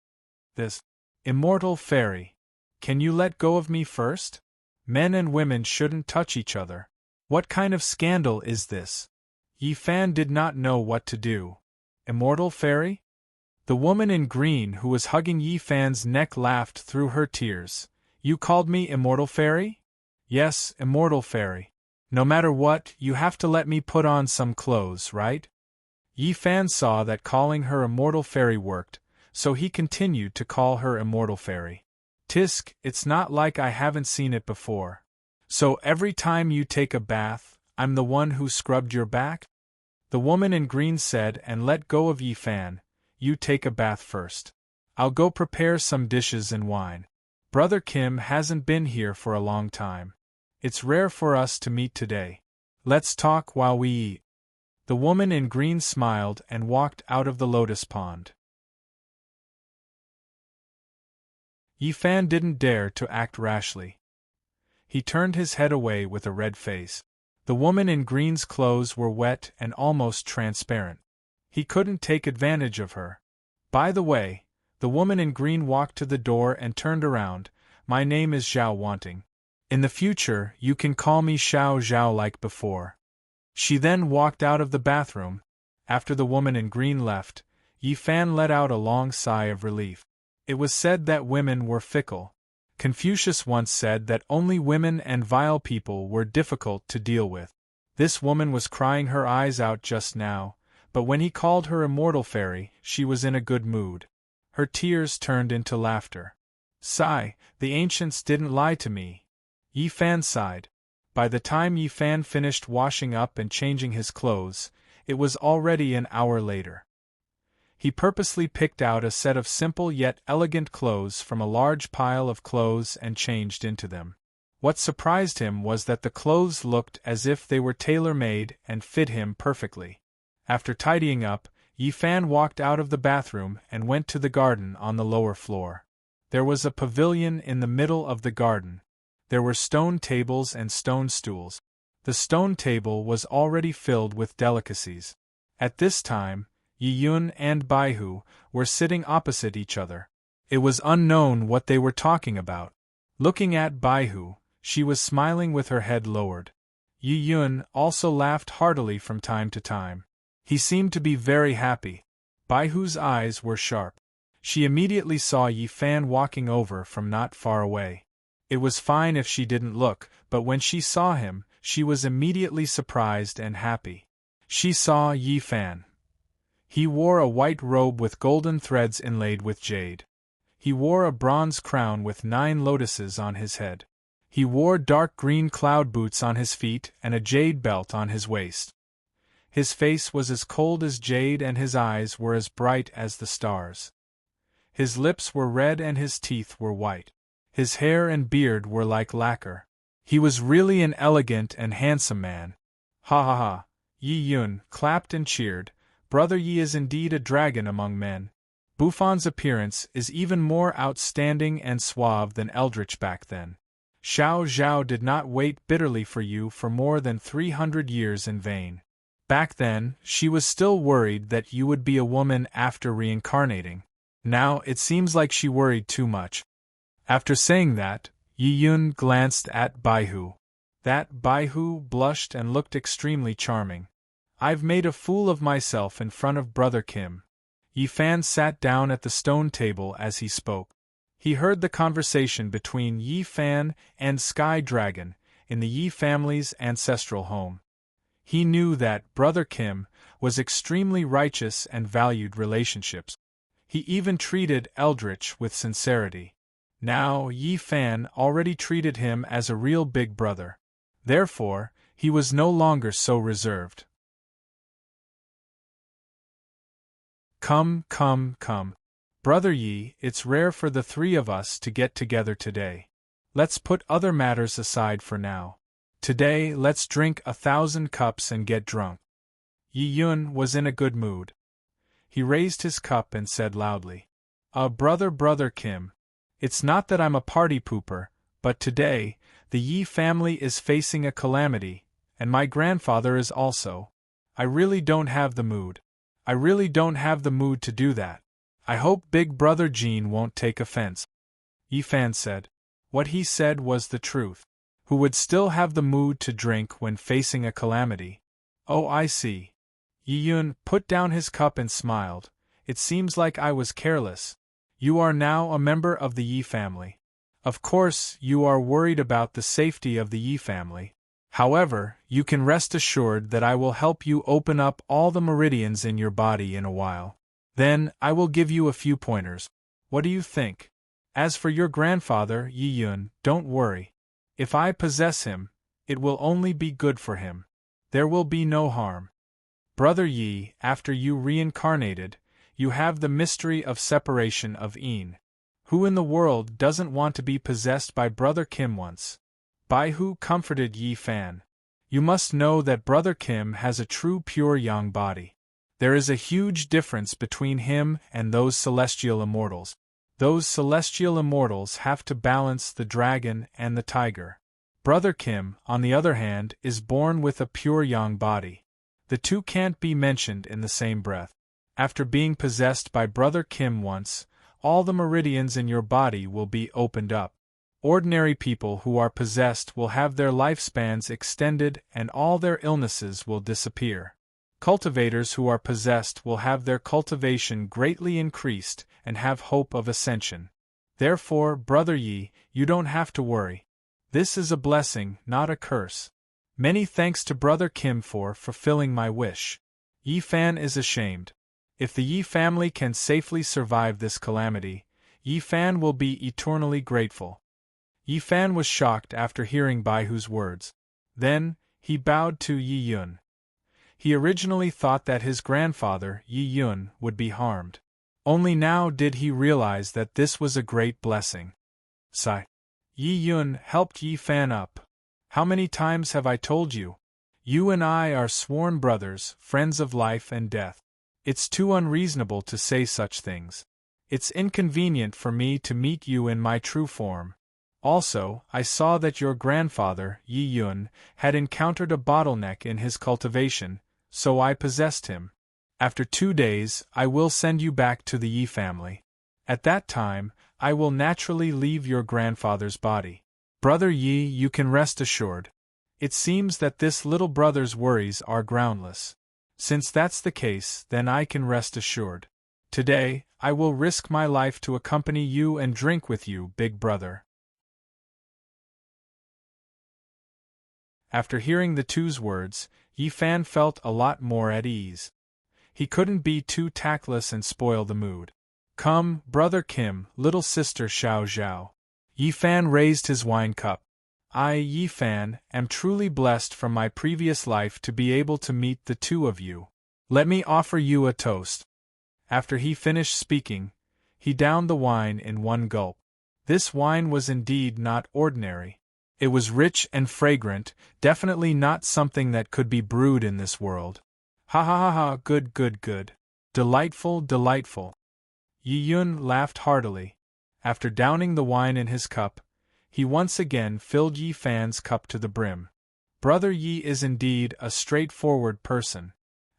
This. Immortal fairy. Can you let go of me first? Men and women shouldn't touch each other. What kind of scandal is this? Yi Fan did not know what to do. Immortal fairy? The woman in green who was hugging Yi Fan's neck laughed through her tears. "You called me immortal fairy?" "Yes, immortal fairy. No matter what, you have to let me put on some clothes, right?" Yi Fan saw that calling her immortal fairy worked, so he continued to call her immortal fairy. "Tisk, it's not like I haven't seen it before. So every time you take a bath, I'm the one who scrubbed your back?" The woman in green said and let go of Yi Fan. "You take a bath first. I'll go prepare some dishes and wine. Brother Kim hasn't been here for a long time. It's rare for us to meet today. Let's talk while we eat." The woman in green smiled and walked out of the lotus pond. Yi Fan didn't dare to act rashly. He turned his head away with a red face. The woman in green's clothes were wet and almost transparent. He couldn't take advantage of her. By the way, the woman in green walked to the door and turned around. "My name is Zhao Wanting. In the future, you can call me Xiao Zhao like before." She then walked out of the bathroom. After the woman in green left, Yi Fan let out a long sigh of relief. It was said that women were fickle. Confucius once said that only women and vile people were difficult to deal with. This woman was crying her eyes out just now, but when he called her immortal fairy, she was in a good mood. Her tears turned into laughter. "Sigh, the ancients didn't lie to me." Yi Fan sighed. By the time Yi Fan finished washing up and changing his clothes, it was already an hour later. He purposely picked out a set of simple yet elegant clothes from a large pile of clothes and changed into them. What surprised him was that the clothes looked as if they were tailor-made and fit him perfectly. After tidying up, Yi Fan walked out of the bathroom and went to the garden on the lower floor. There was a pavilion in the middle of the garden. There were stone tables and stone stools. The stone table was already filled with delicacies. At this time, Yi Yun and Bai Hu were sitting opposite each other. It was unknown what they were talking about. Looking at Bai Hu, she was smiling with her head lowered. Yi Yun also laughed heartily from time to time. He seemed to be very happy. Bai Hu's eyes were sharp. She immediately saw Yi Fan walking over from not far away. It was fine if she didn't look, but when she saw him, she was immediately surprised and happy. She saw Yi Fan. He wore a white robe with golden threads inlaid with jade. He wore a bronze crown with 9 lotuses on his head. He wore dark green cloud boots on his feet and a jade belt on his waist. His face was as cold as jade and his eyes were as bright as the stars. His lips were red and his teeth were white. His hair and beard were like lacquer. He was really an elegant and handsome man. Ha ha ha! Yi Yun clapped and cheered. Brother Yi is indeed a dragon among men. Buffon's appearance is even more outstanding and suave than eldritch back then. Xiao Zhao did not wait bitterly for you for more than 300 years in vain. Back then, she was still worried that you would be a woman after reincarnating. Now, it seems like she worried too much. After saying that, Yi Yun glanced at Bai Hu. That Bai Hu blushed and looked extremely charming. I've made a fool of myself in front of Brother Kim. Yi Fan sat down at the stone table as he spoke. He heard the conversation between Yi Fan and Sky Dragon in the Yi family's ancestral home. He knew that Brother Kim was extremely righteous and valued relationships. He even treated Eldritch with sincerity. Now Yi Fan already treated him as a real big brother. Therefore, he was no longer so reserved. Come. Brother Yi, it's rare for the 3 of us to get together today. Let's put other matters aside for now. Today, let's drink 1,000 cups and get drunk. Yi Yun was in a good mood. He raised his cup and said loudly, Brother Kim. It's not that I'm a party pooper, but today, the Yi family is facing a calamity, and my grandfather is also. I really don't have the mood. I really don't have the mood to do that. I hope Big Brother Jean won't take offense. Yi Fan said. What he said was the truth. Who would still have the mood to drink when facing a calamity? Oh, I see. Yi Yun put down his cup and smiled. It seems like I was careless. You are now a member of the Yi family. Of course, you are worried about the safety of the Yi family. However, you can rest assured that I will help you open up all the meridians in your body in a while. Then, I will give you a few pointers. What do you think? As for your grandfather, Yi Yun, don't worry. If I possess him, it will only be good for him. There will be no harm. Brother Yi, after you reincarnated, you have the mystery of separation of Een. Who in the world doesn't want to be possessed by Brother Kim once? Bai Hu comforted Yi Fan. You must know that Brother Kim has a true pure yang body. There is a huge difference between him and those celestial immortals. Those celestial immortals have to balance the dragon and the tiger. Brother Kim, on the other hand, is born with a pure yang body. The two can't be mentioned in the same breath. After being possessed by Brother Kim once, all the meridians in your body will be opened up. Ordinary people who are possessed will have their lifespans extended and all their illnesses will disappear. Cultivators who are possessed will have their cultivation greatly increased and have hope of ascension. Therefore, Brother Yi, you don't have to worry. This is a blessing, not a curse. Many thanks to Brother Kim for fulfilling my wish. Yi Fan is ashamed. If the Yi family can safely survive this calamity, Yi Fan will be eternally grateful. Yi Fan was shocked after hearing Bai Hu's words. Then, he bowed to Yi Yun. He originally thought that his grandfather, Yi Yun, would be harmed. Only now did he realize that this was a great blessing. Sigh. Yi Yun helped Yi Fan up. How many times have I told you? You and I are sworn brothers, friends of life and death. It's too unreasonable to say such things. It's inconvenient for me to meet you in my true form. Also, I saw that your grandfather, Yi Yun, had encountered a bottleneck in his cultivation, so I possessed him. After 2 days, I will send you back to the Yi family. At that time, I will naturally leave your grandfather's body. Brother Yi, you can rest assured. It seems that this little brother's worries are groundless. Since that's the case, then I can rest assured. Today, I will risk my life to accompany you and drink with you, big brother. After hearing the two's words, Yi Fan felt a lot more at ease. He couldn't be too tactless and spoil the mood. Come, brother Kim, little sister Xiao Zhao. Yi Fan raised his wine cup. I, Yi Fan, am truly blessed from my previous life to be able to meet the two of you. Let me offer you a toast. After he finished speaking, he downed the wine in one gulp. This wine was indeed not ordinary. It was rich and fragrant, definitely not something that could be brewed in this world. Ha ha ha ha, good good good. Delightful, delightful. Yi Yun laughed heartily. After downing the wine in his cup, he once again filled Yi Fan's cup to the brim. Brother Yi is indeed a straightforward person.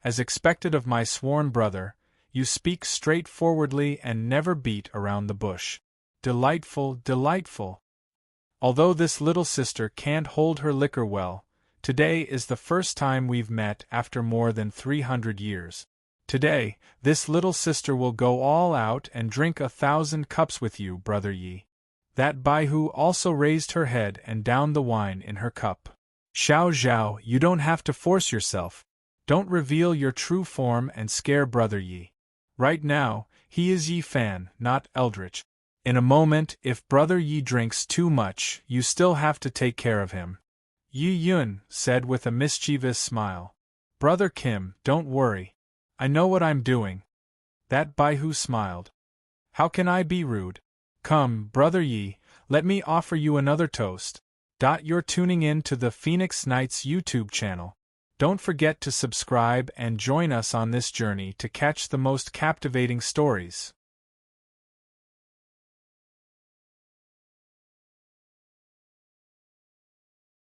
As expected of my sworn brother, you speak straightforwardly and never beat around the bush. Delightful, delightful. Although this little sister can't hold her liquor well, today is the first time we've met after more than 300 years. Today, this little sister will go all out and drink 1,000 cups with you, brother Yi. That Baihu also raised her head and downed the wine in her cup. Xiao Zhao, you don't have to force yourself. Don't reveal your true form and scare brother Yi. Right now, he is Yi Fan, not Eldritch. In a moment, if brother Yi drinks too much, you still have to take care of him. Yi Yun said with a mischievous smile. Brother Kim, don't worry. I know what I'm doing. That Baihu smiled. How can I be rude? Come, brother Yi, let me offer you another toast. You're tuning in to the Phoenix Knights YouTube channel. Don't forget to subscribe and join us on this journey to catch the most captivating stories.